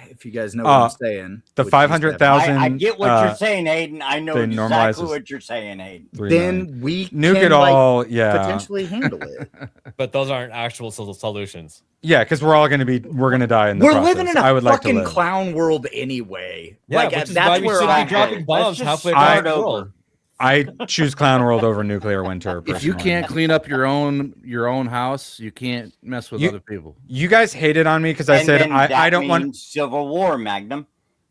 if you guys know what I'm saying, the with 500,000. I get what you're saying, Hayden. I know they exactly normalizes what you're saying, Hayden. 3 then million. we nuke can, it all. like, Yeah, potentially handle it. But those aren't actual solutions. yeah, because we're gonna die in the We're process. living in a I would like to fucking live. clown world anyway. Yeah, like which is that's why we where should I be dropping bombs halfway across the world. I choose clown world over nuclear winter. If you personally. can't clean up your own house, you can't mess with other people. You guys hated on me because I And said then I that don't want. means Civil War, Magnum.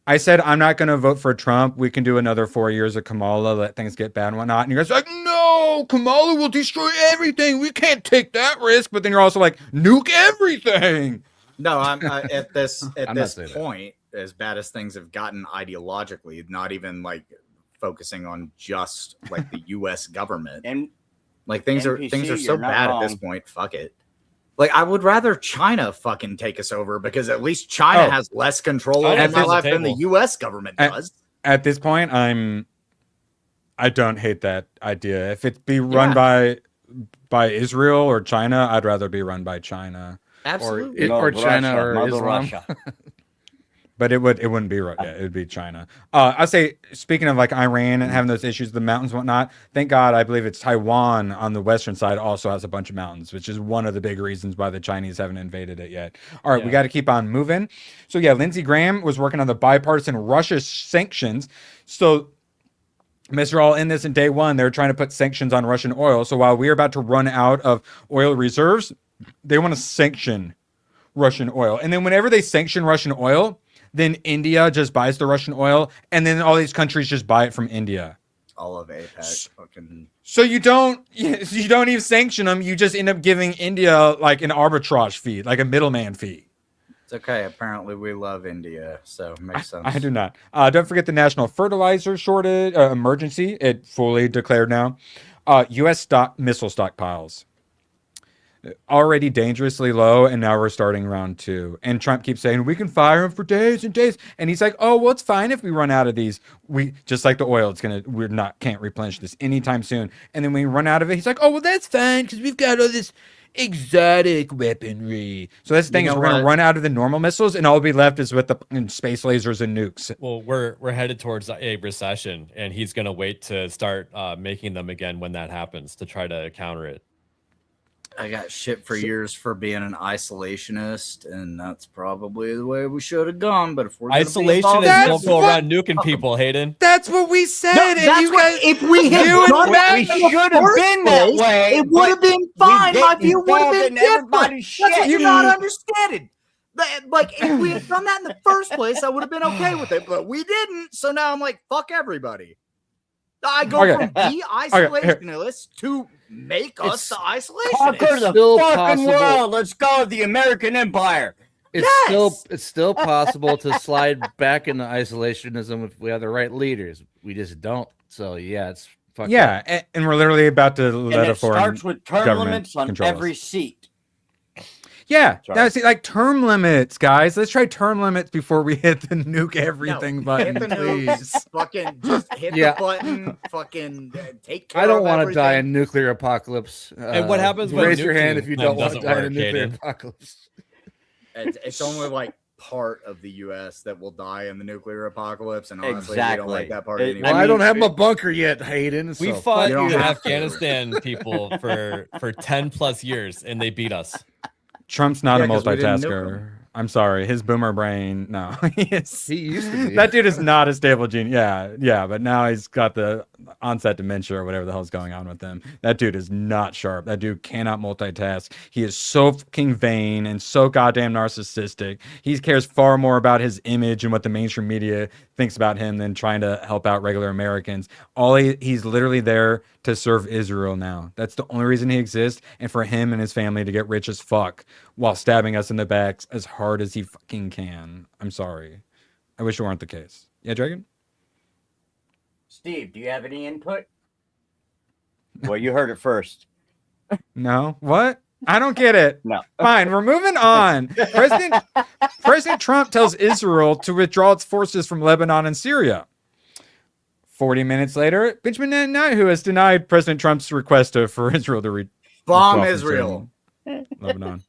I said I'm not going to vote for Trump. We can do another 4 years of Kamala, let things get bad and whatnot. And you guys are like, no, Kamala will destroy everything. We can't take that risk. But then you're also like, nuke everything. No, I'm at this I'm not saying that. point, as bad as things have gotten ideologically, not even like focusing on just like the U.S. government, and like things are NPC, so you're not bad at this wrong. point. Fuck it. Like I would rather China fucking take us over because at least China has less control over China's my at the life than the table. U.S. government does. At this point, I don't hate that idea. If it be run by Israel or China, I'd rather be run by China. Absolutely. Or China or Mother Islam. Russia. But it wouldn't be right. Yeah, it would be China. I say, speaking of like Iran and having those issues, the mountains and whatnot, thank God, I believe it's Taiwan on the western side also has a bunch of mountains, which is one of the big reasons why the Chinese haven't invaded it yet. All right, we got to keep on moving. So yeah, Lindsey Graham was working on the bipartisan Russia sanctions. So Mr. All in this in day one, they're trying to put sanctions on Russian oil. So while we're about to run out of oil reserves, they want to sanction Russian oil. And then whenever they sanction Russian oil, then India just buys the Russian oil, and then all these countries just buy it from India. All of APEC fucking. So you don't even sanction them. You just end up giving India like an arbitrage fee, like a middleman fee. It's okay. Apparently, we love India, so it makes sense. I do not. Don't forget the national fertilizer shortage emergency. It fully declared now. U.S. missile stockpiles already dangerously low, and now we're starting round 2. And Trump keeps saying we can fire them for days and days, and he's like, "Oh, well, it's fine if we run out of these. We just like the oil. Can't replenish this anytime soon. And then when we run out of it, he's like, oh, well, that's fine because we've got all this exotic weaponry. So that's the thing is we're going to run out of the normal missiles, and all we'll be left is with the space lasers and nukes. Well, we're headed towards a recession, and he's going to wait to start making them again when that happens to try to counter it. I got shit for years for being an isolationist, and that's probably the way we should have gone. But if we're isolationists don't go around nuking people, Hayden. That's what we said. No, that's what, if we had done that, we should have been that way. It would have been fine. My view would have been different. That's what you're not understanding. Like, if we had done that in the first place, I would have been okay with it. But we didn't. So now I'm like, fuck everybody. I go from be isolationist to make us the isolationists. Conquer the fucking world. Let's go, the American Empire. It's still possible to slide back into isolationism if we have the right leaders. We just don't. So yeah, it's fucking and we're literally about to let a foreign starts with term limits on every seat. Yeah, that's like term limits, guys. Let's try term limits before we hit the nuke everything button, hit the please. Fucking just hit the button. Fucking take care. I don't want to die in nuclear apocalypse. And what happens when raise your hand if you don't want to die in a nuclear Hayden. apocalypse? It's only like part of the U.S. that will die in the nuclear apocalypse, and honestly, we don't like that part anymore. I don't have my bunker yet, Hayden. We fought the Afghanistan people for 10 plus years, and they beat us. Trump's not a multitasker. I'm sorry. His boomer brain, no. he used to be. That dude is not a stable genius. Yeah, but now he's got the onset dementia or whatever the hell's going on with him. That dude is not sharp. That dude cannot multitask. He is so fucking vain and so goddamn narcissistic. He cares far more about his image and what the mainstream media thinks about him than trying to help out regular Americans. He's literally there to serve Israel now. That's the only reason he exists, and for him and his family to get rich as fuck while stabbing us in the backs as hard as he fucking can. I'm sorry. I wish it weren't the case. Yeah, Dragon? Steve, do you have any input? Well, you heard it first. No? What? I don't get it. No. Fine, we're moving on. President Trump tells Israel to withdraw its forces from Lebanon and Syria. 40 minutes later, Benjamin Netanyahu has denied President Trump's request for Israel to bomb Israel. Lebanon.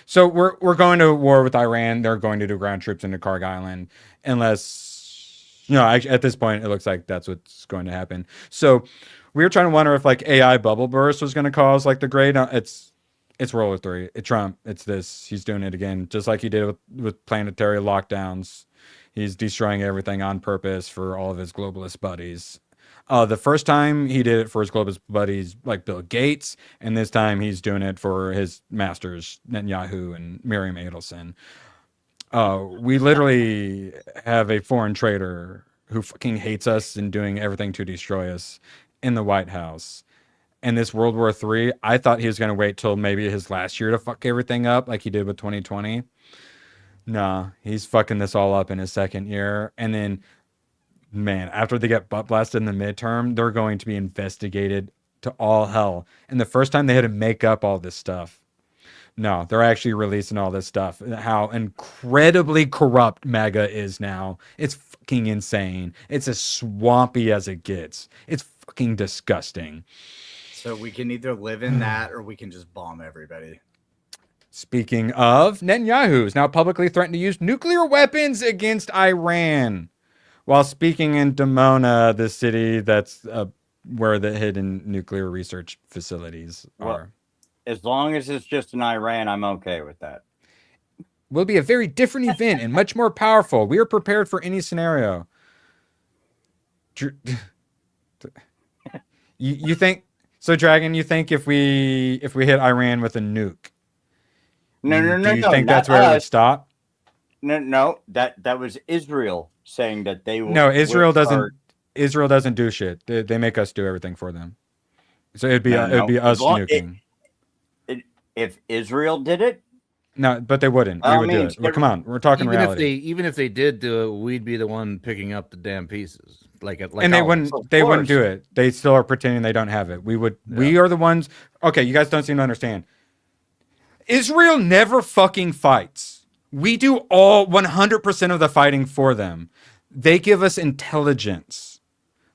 So we're going to war with Iran. They're going to do ground troops into Karg Island unless, at this point, it looks like that's what's going to happen. So we were trying to wonder if like AI bubble burst was going to cause like the great. It's World War 3. Trump. It's this. He's doing it again, just like he did with planetary lockdowns. He's destroying everything on purpose for all of his globalist buddies. The first time he did it for his globalist buddies like Bill Gates, and this time he's doing it for his masters, Netanyahu and Miriam Adelson. We literally have a foreign trader who fucking hates us and doing everything to destroy us in the White House. And this World War III, I thought he was going to wait till maybe his last year to fuck everything up like he did with 2020. Nah, he's fucking this all up in his second year. And then, man, after they get butt blasted in the midterm, they're going to be investigated to all hell. And the first time they had to make up all this stuff. No, they're actually releasing all this stuff. How incredibly corrupt MAGA is now. It's fucking insane. It's as swampy as it gets. It's fucking disgusting. So we can either live in that or we can just bomb everybody. Speaking of, Netanyahu is now publicly threatened to use nuclear weapons against Iran while speaking in Dimona, the city that's where the hidden nuclear research facilities are. As long as it's just in Iran, I'm okay with that. Will be a very different event and much more powerful. We are prepared for any scenario. You think so, Dragon? You think if we hit Iran with a nuke? No. Do you think that's where it would stop? No. That was Israel saying that they would. No, Israel doesn't. Israel doesn't do shit. They make us do everything for them. So it'd be us nuking. If Israel did it, No, but they wouldn't. We would do it. Look, come on, we're talking reality. Even if they did do it, we'd be the one picking up the damn pieces. And they wouldn't do it. They still are pretending they don't have it. We would. Yeah. We are the ones. Okay, you guys don't seem to understand. Israel never fucking fights. We do all 100% of the fighting for them. They give us intelligence,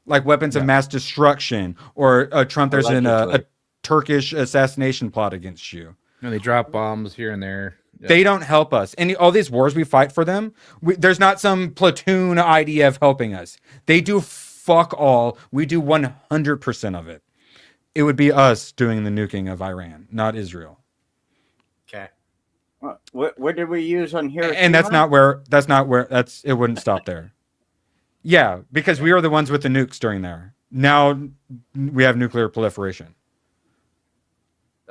like weapons of mass destruction, or Trump. There's a Turkish assassination plot against you. And they drop bombs here and there. Yeah. They don't help us. All these wars we fight for them, there's not some platoon IDF helping us. They do fuck all. We do 100% of it. It would be us doing the nuking of Iran, not Israel. Okay. What did we use on here? And it wouldn't stop there. Yeah, because we were the ones with the nukes during there. Now we have nuclear proliferation.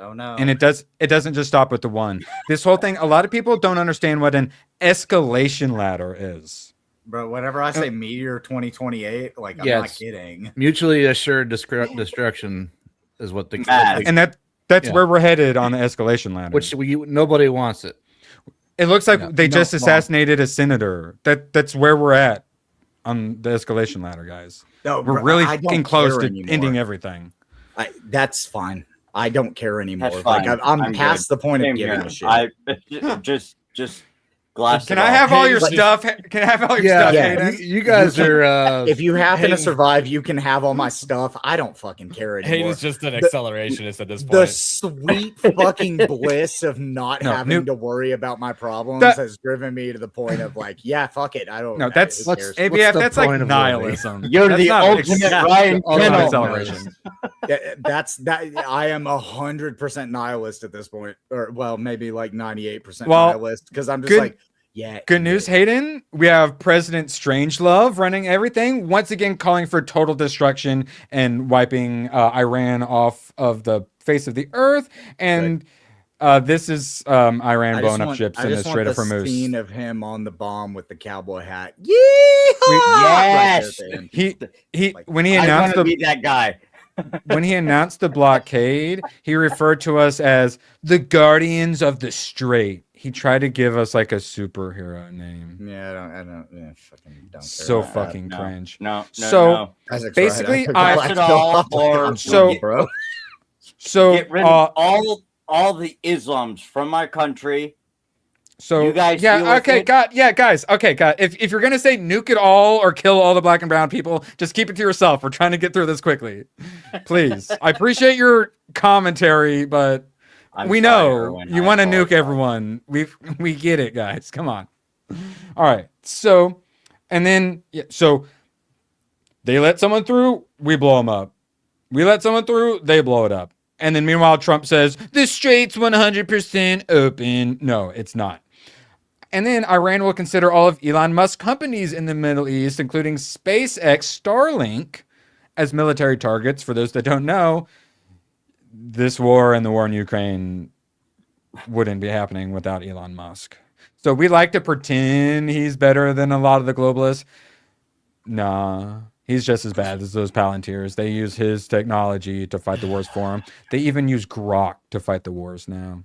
Oh no. And it doesn't just stop with the one. This whole thing, a lot of people don't understand what an escalation ladder is. Bro, whenever I say Meteor 2028, like I'm not kidding. Mutually assured destruction is what the and that's where we're headed on the escalation ladder. Which nobody wants it. It looks like they just assassinated a senator. That's where we're at on the escalation ladder, guys. No, we're really getting close to ending everything. That's fine. I don't care anymore. Like I'm past the point of giving a shit. Just glass. Can I have all your stuff? Can I have all your stuff? Yeah. You guys are. If you happen to survive, you can have all my stuff. I don't fucking care anymore. Hayden's just an accelerationist at this point. The sweet fucking bliss of not having to worry about my problems has driven me to the point of like, yeah, fuck it. I don't. No, that's ABF. That's like nihilism. You're the ultimate Ryan acceleration. I am 100% nihilist at this point, or well, maybe like 98% nihilist, because I'm just like. Yeah. Good news, Hayden. We have President Strangelove running everything, once again calling for total destruction and wiping Iran off of the face of the earth. And this is Iran blowing up ships in the Strait of Hormuz. Scene of him on the bomb with the cowboy hat. Yes. When he announced that guy. When he announced the blockade, he referred to us as the Guardians of the Strait. He tried to give us like a superhero name. Yeah, I don't fucking don't care. So fucking cringe. No. Basically, bro. So get rid of all the Islams from my country. So you guys, guys. Okay, God. If you're gonna say nuke it all or kill all the black and brown people, just keep it to yourself. We're trying to get through this quickly, please. I appreciate your commentary, but we know you want to nuke everyone. We get it, guys. Come on. All right. So, and then so they let someone through, we blow them up. We let someone through, they blow it up. And then meanwhile, Trump says the strait's 100% open. No, it's not. And then Iran will consider all of Elon Musk's companies in the Middle East, including SpaceX, Starlink, as military targets. For those that don't know, this war and the war in Ukraine wouldn't be happening without Elon Musk. So we like to pretend he's better than a lot of the globalists. Nah, he's just as bad as those Palantirs. They use his technology to fight the wars for him. They even use Grok to fight the wars now.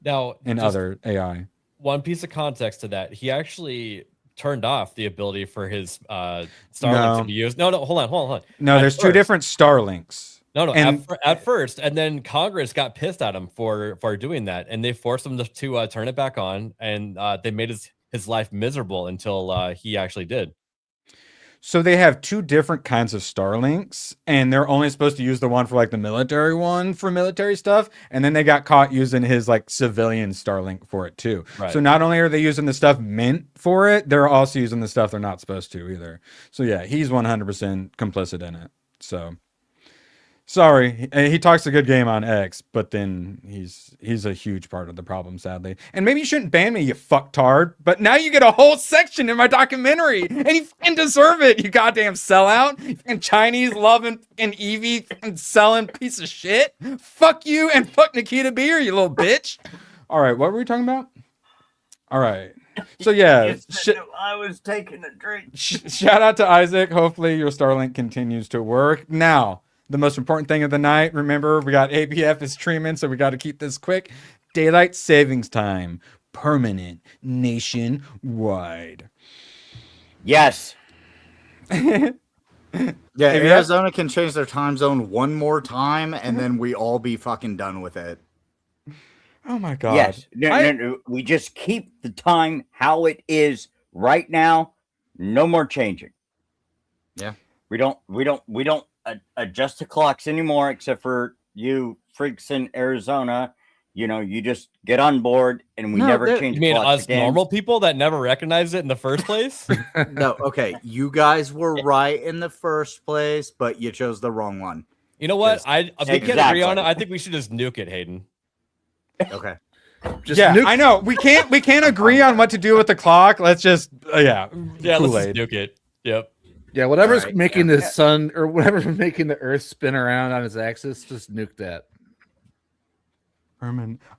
And other AI. One piece of context to that, he actually turned off the ability for his Starlink to be used. No, hold on. No, there's two different Starlinks. No, at first, and then Congress got pissed at him for doing that, and they forced him to turn it back on, and they made his life miserable until he actually did. So they have two different kinds of Starlinks, and they're only supposed to use the one for like the military one for military stuff, and then they got caught using his like civilian Starlink for it too. Right. So not only are they using the stuff meant for it, they're also using the stuff they're not supposed to either. So yeah, he's 100% complicit in it. So sorry, he talks a good game on X, but then he's a huge part of the problem, sadly. And maybe you shouldn't ban me, you fucktard. But now you get a whole section in my documentary, and you fucking deserve it, you goddamn sellout. You fucking Chinese loving and Evie and selling piece of shit. Fuck you and fuck Nikita Beer, you little bitch. All right, what were we talking about? All right. So yeah, I was taking a drink. Shout out to Isaac. Hopefully your Starlink continues to work. Now, the most important thing of the night, remember, we got ABF is streaming, so we got to keep this quick. Daylight savings time. permanent nationwide. Yes. Yeah, Maybe Arizona can change their time zone one more time, and then we all be fucking done with it. Oh my god. Yes. No. We just keep the time how it is right now. No more changing. Yeah. We don't adjust the clocks anymore, except for you freaks in Arizona. You know, you just get on board and we never change. You mean clocks us again. normal people that never recognized it in the first place? No, okay. You guys were right in the first place, but you chose the wrong one. You know what? We can't agree on it. I think we should just nuke it, Hayden. Okay. I know. We can't agree on what to do with the clock. Let's just let's Kool-Aid. just nuke it. Yep. Yeah, whatever's making the sun or whatever's making the Earth spin around on its axis, just nuke that. All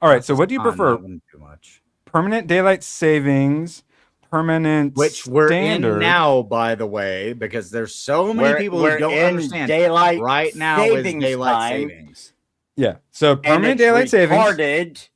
right, so what do you prefer? Too much. Permanent daylight savings, permanent Which we're standard. in now, by the way, because there's so many people who don't in understand. daylight Right now is savings daylight time. savings. Yeah, so permanent daylight savings,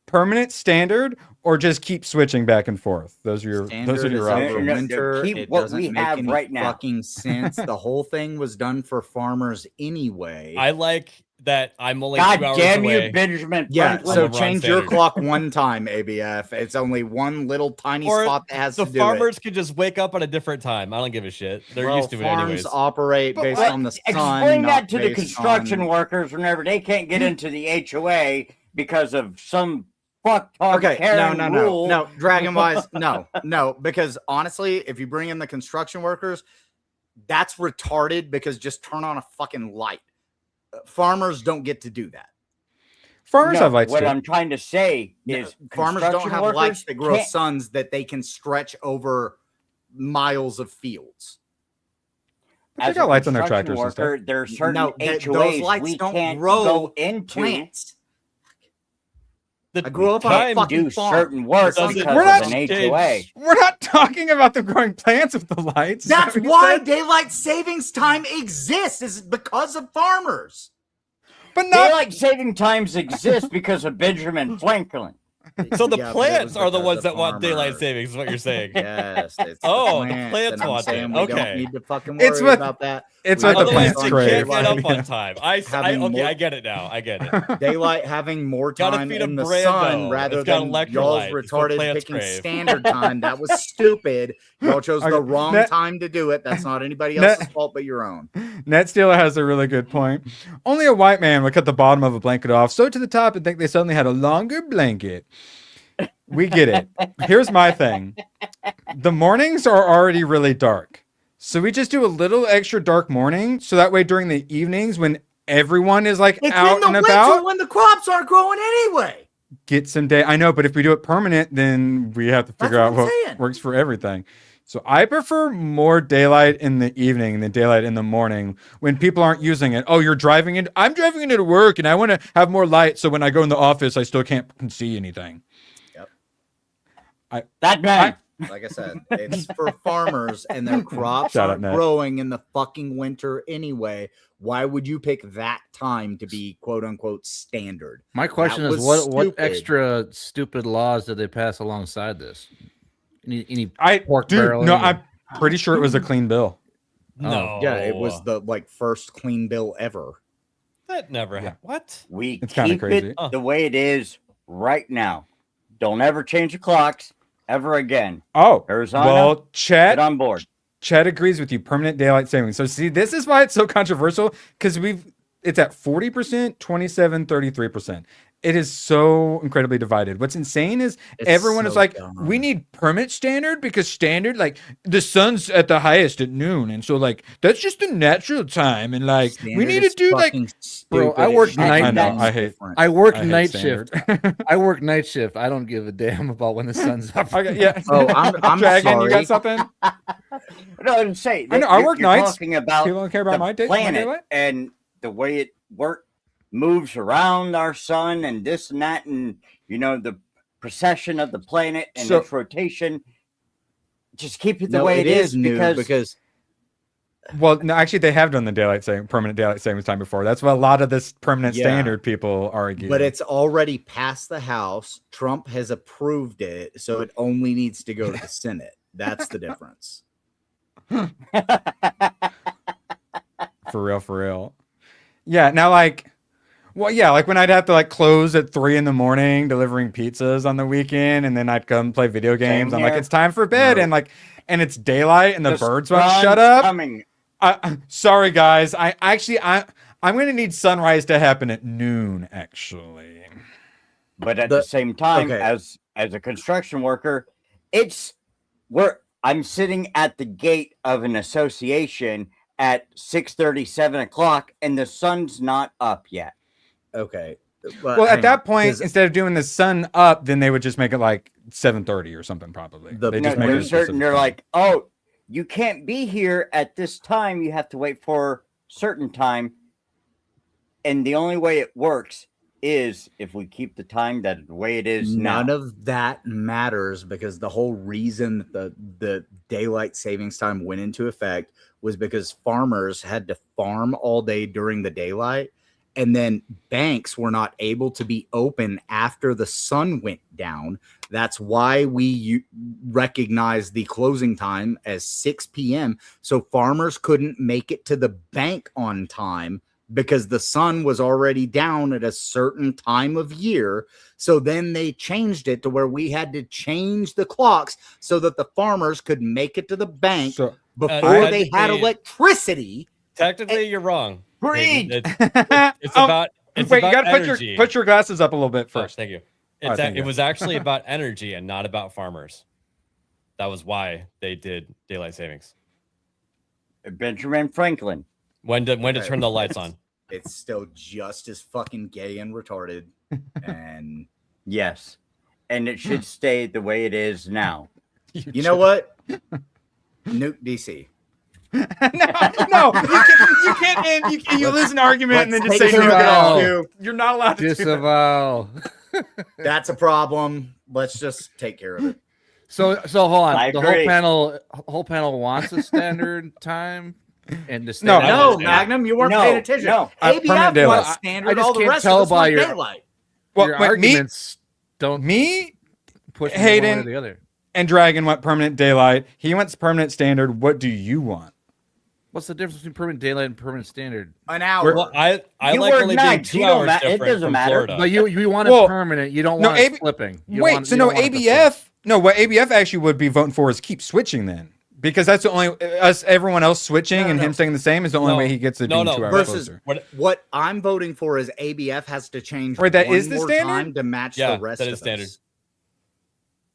permanent standard, or just keep switching back and forth. Those are your Standard is over options. winter. Keep It what doesn't we make have any right now. fucking sense. The whole thing was done for farmers anyway. I like that I'm only God 2 hours damn away. you, Benjamin. Yeah, Franklin. so Ron change your Standard. clock one time, ABF. It's only one little tiny Or spot that has the to do farmers it. could just wake up at a different time. I don't give a shit. They're Well, used to it farms anyways. operate based on the sun. Explain not that to the based construction on- workers whenever they can't get into the HOA because of some fucktard Okay, Karen no, rule. Dragon Wise, no, because honestly, if you bring in the construction workers, that's retarded because just turn on a fucking light. Farmers don't get to do that. Farmers No, have lights what too. I'm trying to say is Farmers don't construction have workers lights that grow can't- suns that they can stretch over miles of fields. But they as got a lights on their construction tractors and stuff. worker, there are certain No, HOAs those lights we don't can't grow go into. plants. The I grew up on a time fucking do farm. certain work Doesn't- because We're of not- an HOA. We're not talking about them growing plants with the lights. Is that That's what you why said? daylight savings time exists, is because of farmers. But not Daylight saving times exist because of Benjamin Franklin. So the Yeah, but it plants was are the because ones of that want daylight farmers. savings, is what you're saying. Yes. It's Oh, the plants, plants and I'm want saying it. we Okay. don't need to fucking worry It's what- about that. it's We what the have Otherwise, plants they crave. can't get up Yeah. on time. Having Okay, more- I get it now. I get it. Daylight having more Gotta time feed a in the brand, sun though. rather It's got than electrolyte. y'all's It's what retarded plants picking crave. standard time. That was stupid. Y'all chose Okay, the wrong that- time to do it. That's not anybody that- else's fault but your own. Net Stealer has a really good point. Only a white man would cut the bottom of a blanket off, sew it to the top, and think they suddenly had a longer blanket. We get it. Here's my thing. The mornings are already really dark. So we just do a little extra dark morning. So that way during the evenings when everyone is like It's out in the and winter about, when the crops aren't growing anyway. get some day. I know, but if we do it permanent, then we have to figure out what I'm what saying. works for everything. So I prefer more daylight in the evening than daylight in the morning when people aren't using it. Oh, you're driving in. I'm driving into work and I want to have more light. So when I go in the office, I still can't see anything. That man. Like I said, it's for farmers and their crops Shout out, aren't Nat. growing in the fucking winter anyway. Why would you pick that time to be quote unquote standard? My question That is, was what stupid. extra stupid laws did they pass alongside this? Any Dude, barreling? no, I'm pretty sure it was a clean bill. No. Yeah, it was the first clean bill ever. That never happened. What? We It's kinda keep crazy. it the way it is right now. Don't ever change the clocks ever again. Oh, Arizona, well, Chad, get on board. Chad agrees with you. Permanent daylight savings. So see, this is why it's so controversial because it's at 40%, 27, 33%. It is so incredibly divided. What's insane is It's everyone is so like, dumb. we need permanent standard because standard, like the sun's at the highest at noon. And so like, that's just the natural time. And like, we Standard need to is do like, fucking Bro, I stupid. work It night- should I know, be I hate- different. I work I hate night standard. shift. I work night shift. I don't give a damn about when the sun's up. Okay, yeah. Oh, I'm Dragon, sorry. you got something? No, I'm saying I know, I you're- work you're nights. talking about People don't care about the my planet daylight? and the way it moves around our sun and this and that, and you know the precession of the planet and So- its rotation. Just keep it the No, way it is new because Well, no, actually, they have done the permanent daylight savings time before. That's what a lot of this permanent standard people argue. But it's already passed the House. Trump has approved it, so it only needs to go to the Senate. That's the difference. For real. Yeah. Now, like when I'd have to like close at 3 a.m. delivering pizzas on the weekend, and then I'd come play video games. I'm like, it's time for bed, and it's daylight, and the birds won't shut up. Sorry, guys. I'm going to need sunrise to happen at noon, actually. But at the same time, as a construction worker, I'm sitting at the gate of an association at 6:30, 7 o'clock, and the sun's not up yet. Okay. Well, at that point, instead of doing the sun up, then they would just make it like 7:30 or something, probably. They're like, oh, you can't be here at this time. You have to wait for certain time. And the only way it works is if we keep the time that the way it is now. None of that matters, because the whole reason the daylight savings time went into effect was because farmers had to farm all day during the daylight, and then banks were not able to be open after the sun went down. That's why we recognize the closing time as 6 p.m. So farmers couldn't make it to the bank on time because the sun was already down at a certain time of year. So then they changed it to where we had to change the clocks so that the farmers could make it to the bank before they had electricity. Technically, you're wrong. Greed. It's about. Wait, you got to put your glasses up a little bit first. Thank you. It was actually about energy and not about farmers. That was why they did daylight savings. Benjamin Franklin. When to turn the lights on? It's still just as fucking gay and retarded. And yes, and it should stay the way it is now. You know what? Nuke DC. No, you can't end. You lose an argument and then just say no. You're not allowed to disavow. That's a problem. Let's just take care of it. So hold on. The whole panel wants a standard time. And the no, Magnum, you weren't paying attention. No, ABF wants standard. All the rest of us want daylight. Well, your arguments don't push Hayden one way or the other. And Dragon want permanent daylight. He wants permanent standard. What do you want? What's the difference between permanent daylight and permanent standard? An hour. Well, I like only being 2 hours different. It doesn't matter. Florida. But you want it permanent. You don't want it flipping. ABF. No, what ABF actually would be voting for is keep switching then. Because that's the only everyone else switching and him staying the same is the only way he gets to be 2 hours closer. What I'm voting for is ABF has to change that is the standard time to match the rest that of is standard. us.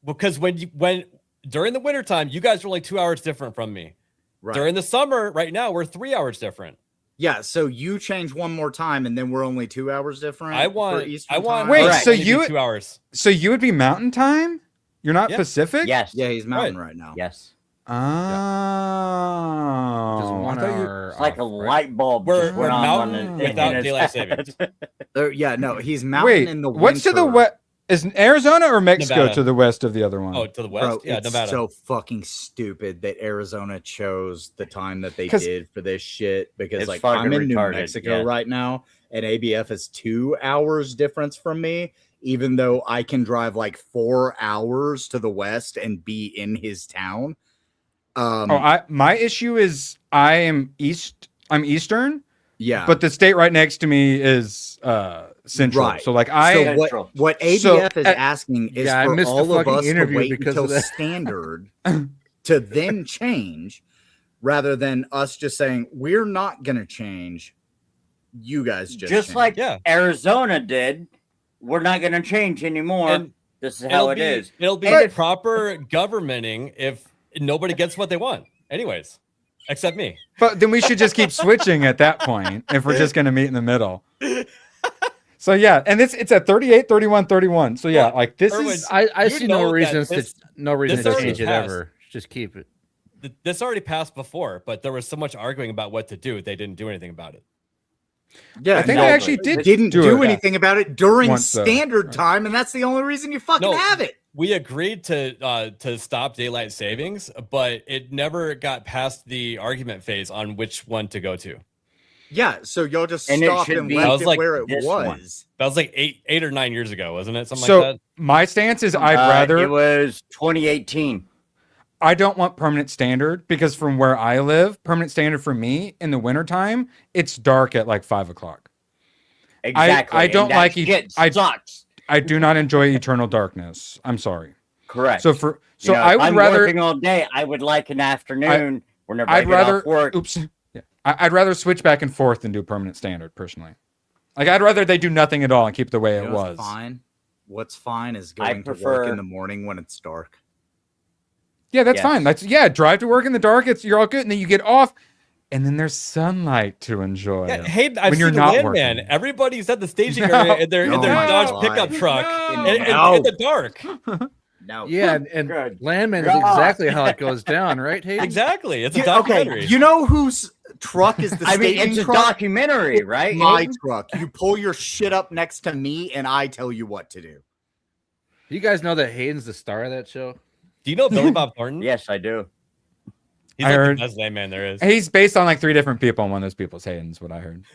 Because when during the wintertime, you guys are only 2 hours different from me. Right. During the summer, right now, we're 3 hours different. Yeah, so you change one more time, and then we're only 2 hours different. Wait, so you 2 hours. So you would be Mountain Time? You're not Pacific? Yes. Yeah, he's Mountain right now. Yes. Oh, just 1 hour. It's like a light bulb. We're Mountain without daylight savings. He's Mountain in the winter. What's to the west? Is Arizona or Mexico Nevada. To the west of the other one? Oh, to the west? Bro, it's Nevada. so fucking stupid that Arizona chose the time that they did for this shit, because like I'm in New Mexico right now, and ABF is 2 hours difference from me, even though I can drive like 4 hours to the west and be in his town. My issue is I'm Eastern. Yeah. But the state right next to me is Central. Right. So like what ABF is asking is for all of us to wait until standard to then change, rather than us just saying we're not gonna change. You guys just change. Like Arizona did. We're not gonna change anymore. And this is how it is. It'll be proper governmenting if nobody gets what they want. Anyways. Except me. But then we should just keep switching at that point if we're just going to meet in the middle. So yeah, and it's at 38, 31, 31. So yeah, like this Erwin, is I see no reason to change it ever. Just keep it. This already passed before, but there was so much arguing about what to do, they didn't do anything about it. Yeah, I think they actually didn't do anything about it during once, standard time, and that's the only reason you fucking have it. we agreed to stop daylight savings, but it never got past the argument phase on which one to go to. Yeah, so y'all just And it stopped should and be left it like where it this was. one. That was like eight or 9 years ago, wasn't it? Something So like that. my stance is I'd rather. It was 2018. I don't want permanent standard because from where I live, permanent standard for me in the wintertime, it's dark at like 5 o'clock. Exactly. I don't like it. Sucks. I do not enjoy eternal darkness. I'm sorry. Correct. So I would I'm rather working all day. I would like an afternoon whenever I I'd get rather off work. oops. Yeah. I'd rather switch back and forth than do permanent standard personally. Like I'd rather they do nothing at all and keep it the way it was. Fine. What's fine is going to work in the morning when it's dark. Yeah, that's fine. Drive to work in the dark. You're all good, and then you get off, and then there's sunlight to enjoy. Yeah, hey, I've when seen you're the not landman. working. Everybody's at the staging area in their Dodge pickup truck in the dark. No. Yeah, and Landman is exactly how it goes down, right? Hayden? Exactly. It's a documentary. Okay, you know whose truck is the staging it's a truck? documentary, right? It's my Hayden? truck. You pull your shit up next to me, and I tell you what to do. You guys know that Hayden's the star of that show? Do you know Billy Bob Thornton? Yes, I do. He's I like heard the best landman there is. He's based on like 3 different people, and one of those people's Hayden's what I heard.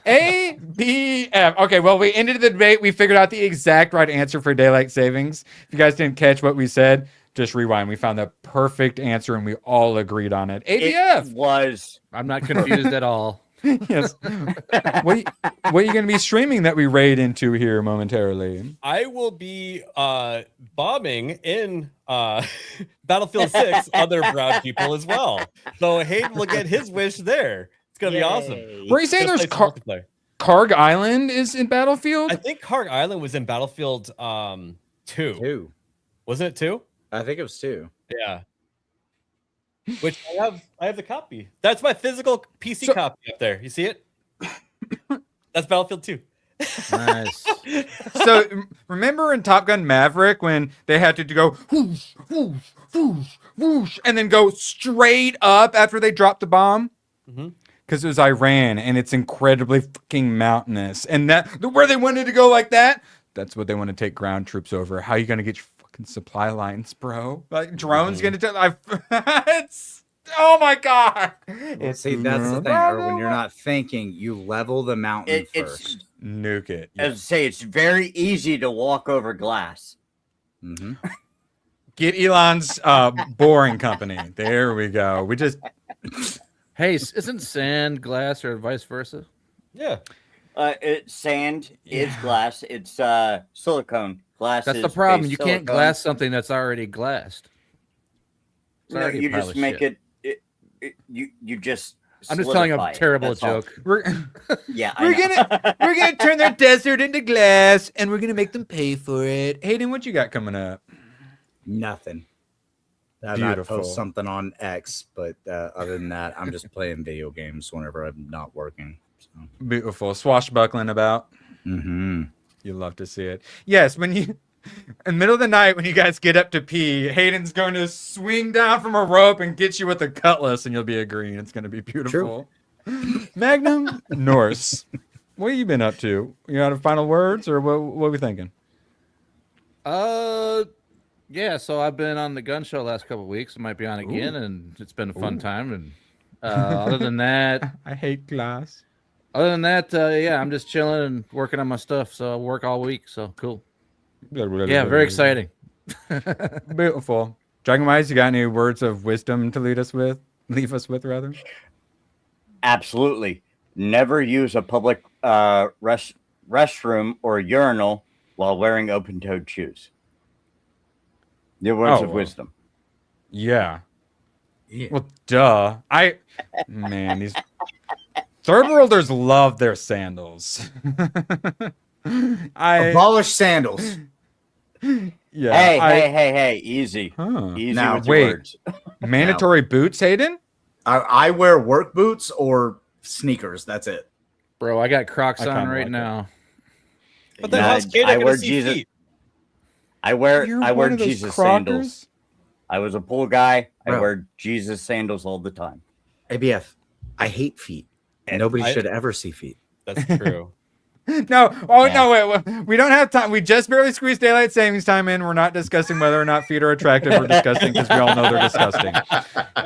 A, B, F. Okay, well, we ended the debate. We figured out the exact right answer for daylight savings. If you guys didn't catch what we said, just rewind. We found the perfect answer, and we all agreed on it. ABF. It was. I'm not confused at all. Yes. What are you going to be streaming that we raid into here momentarily? I will be bombing in Battlefield 6 other brown people as well. So Hayden will get his wish there. It's going to be awesome. Were you saying there's Karg Island is in Battlefield? I think Karg Island was in Battlefield 2. 2. Wasn't it 2? I think it was 2. Yeah. Which I have the copy. That's my physical PC copy up there. You see it? That's Battlefield 2. Nice. So remember in Top Gun Maverick when they had to go whoosh, whoosh, whoosh, whoosh, and then go straight up after they dropped the bomb? Because it was Iran and it's incredibly fucking mountainous. And that where they wanted to go like that, that's what they want to take ground troops over. How are you going to get your fucking supply lines, bro? Like drones going to tell it's oh my god. Well, see, that's the thing. Or when you're not thinking, you level the mountain first. Nuke it. As I say, it's very easy to walk over glass. Get Elon's boring company. There we go. We just Hey, isn't sand glass or vice versa? Yeah. Sand is glass. It's silicone. Glass. That's is the problem. base You can't silicone. glass something that's already glassed. It's No, already a you pile just of make shit. you just. I'm just telling solidify a it. terrible That's all. joke. Yeah, we're gonna turn their desert into glass, and we're gonna make them pay for it. Hayden, what you got coming up? Nothing. I might post something on X, but other than that, I'm just playing video games whenever I'm not working. So. Beautiful. Swashbuckling about. You love to see it. Yes, when you in the middle of the night when you guys get up to pee, Hayden's going to swing down from a rope and get you with a cutlass, and you'll be agreeing. It's going to be beautiful. Magnum Norse, what have you been up to? You out of final words, or what are we thinking? Yeah, so I've been on the gun show last couple of weeks. I might be on again, and it's been a fun time. And other than that, I hate glass. Other than that, yeah, I'm just chilling and working on my stuff. So I work all week. So cool. Yeah, very exciting. Beautiful. Dragon Wise, you got any words of wisdom to leave us with, rather? Absolutely. Never use a public restroom or urinal while wearing open-toed shoes. Your words of wisdom. Yeah. Well, duh. Man, these third worlders love their sandals. Abolish sandals. Yeah. Hey, easy. Easy now, with your words. Mandatory boots, Hayden? I wear work boots or sneakers. That's it. Bro, I got Crocs on right now. But then how's Kato gonna see Jesus. feet? I wear one of those Jesus Crockers? sandals. I was a pool guy. I Bro. wear Jesus sandals all the time. ABF, I hate feet. Nobody should ever see feet. That's true. No. Oh, no, wait. We don't have time. We just barely squeezed daylight savings time in. We're not discussing whether or not feet are attractive. We're discussing because we all know they're disgusting.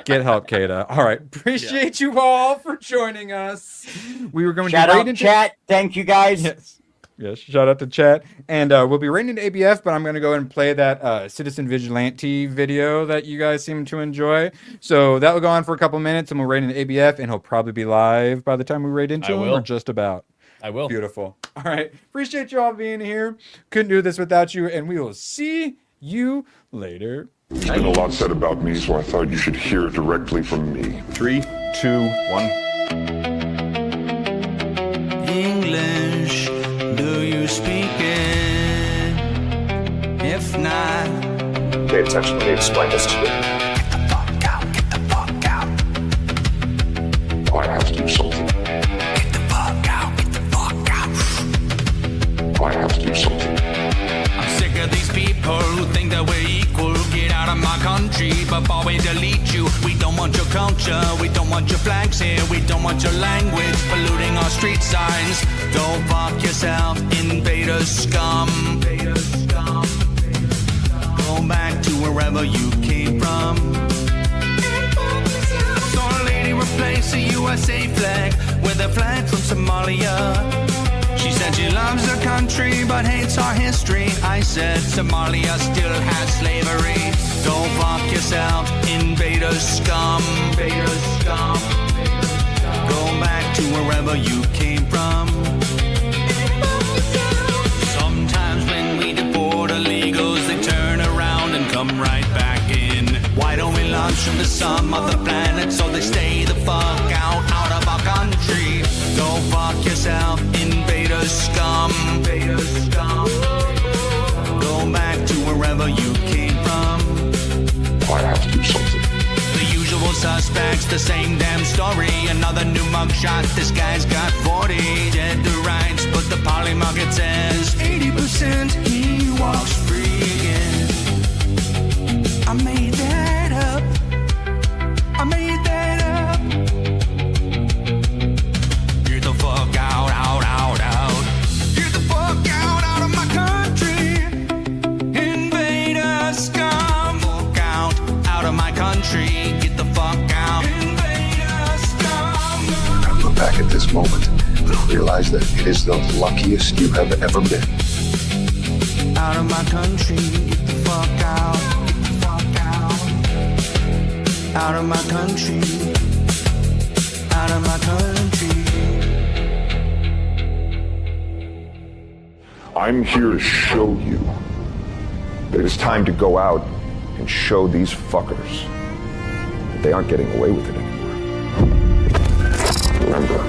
Get help, Kata. All right. Appreciate you all for joining us. We were going Shout to out chat. Thank you, guys. Yes, shout out to chat. And we'll be rating into ABF, but I'm going to go ahead and play that Citizen Vigilante video that you guys seem to enjoy. So that will go on for a couple minutes, and we'll rate into ABF, and he'll probably be live by the time we rate into him, or just about. I will. Beautiful. All right. Appreciate you all being here. Couldn't do this without you, and we will see you later. There's been a lot said about me, so I thought you should hear it directly from me. 3, 2, 1. English, do you speak it? If not, Pay attention, let me explain this to you. I have to do something. I have to do something. I'm sick of these people who think that we're equal. Get out of my country before we delete you. We don't want your culture, we don't want your flags here, we don't want your language polluting our street signs. Go fuck yourself, invader scum. Go back to wherever you came from. Saw a lady replace a USA flag with a flag from Somalia. She said she loves her country but hates our history. I said Somalia still has slavery. Go fuck yourself, invader scum. Go back to wherever you came from. Sometimes when we deport illegals, they turn around and come right back in. Why don't we launch from the some other planet so they stay the fuck out of our country? Go fuck yourself, invader scum. Go back to wherever you came from. I have to do something. The usual suspects, the same damn story. Another new mugshot, this guy's got 40. Dead to rights, but the poly market says 80% he walks free again. I made that up. Get the fuck out. Get the fuck out of my country. Invader scum. Fuck out of my country. Get the fuck out. Invader scum. I look back at this moment and realize that it is the luckiest you have ever been. Out of my country. Get the fuck out. Get the fuck out. Out of my country. Out of my country. I'm here to show you that it's time to go out and show these fuckers that they aren't getting away with it anymore. Remember,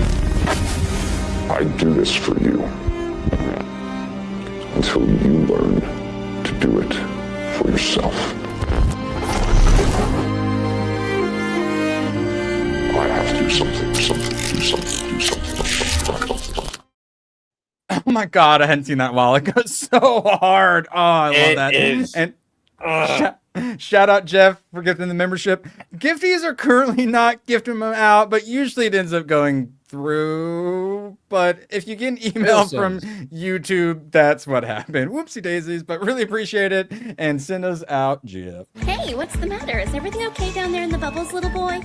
I do this for you until you learn to do it for yourself. I have to do something. Oh my god, I hadn't seen that while. It goes so hard. Oh, I love that. And shout out Jeff for gifting the membership. Gifties are currently not gifting them out, but usually it ends up going through. But if you get an email from YouTube, that's what happened. Whoopsie daisies, but really appreciate it. And send us out, Jeff. Hey, what's the matter? Is everything okay down there in the bubbles, little boy?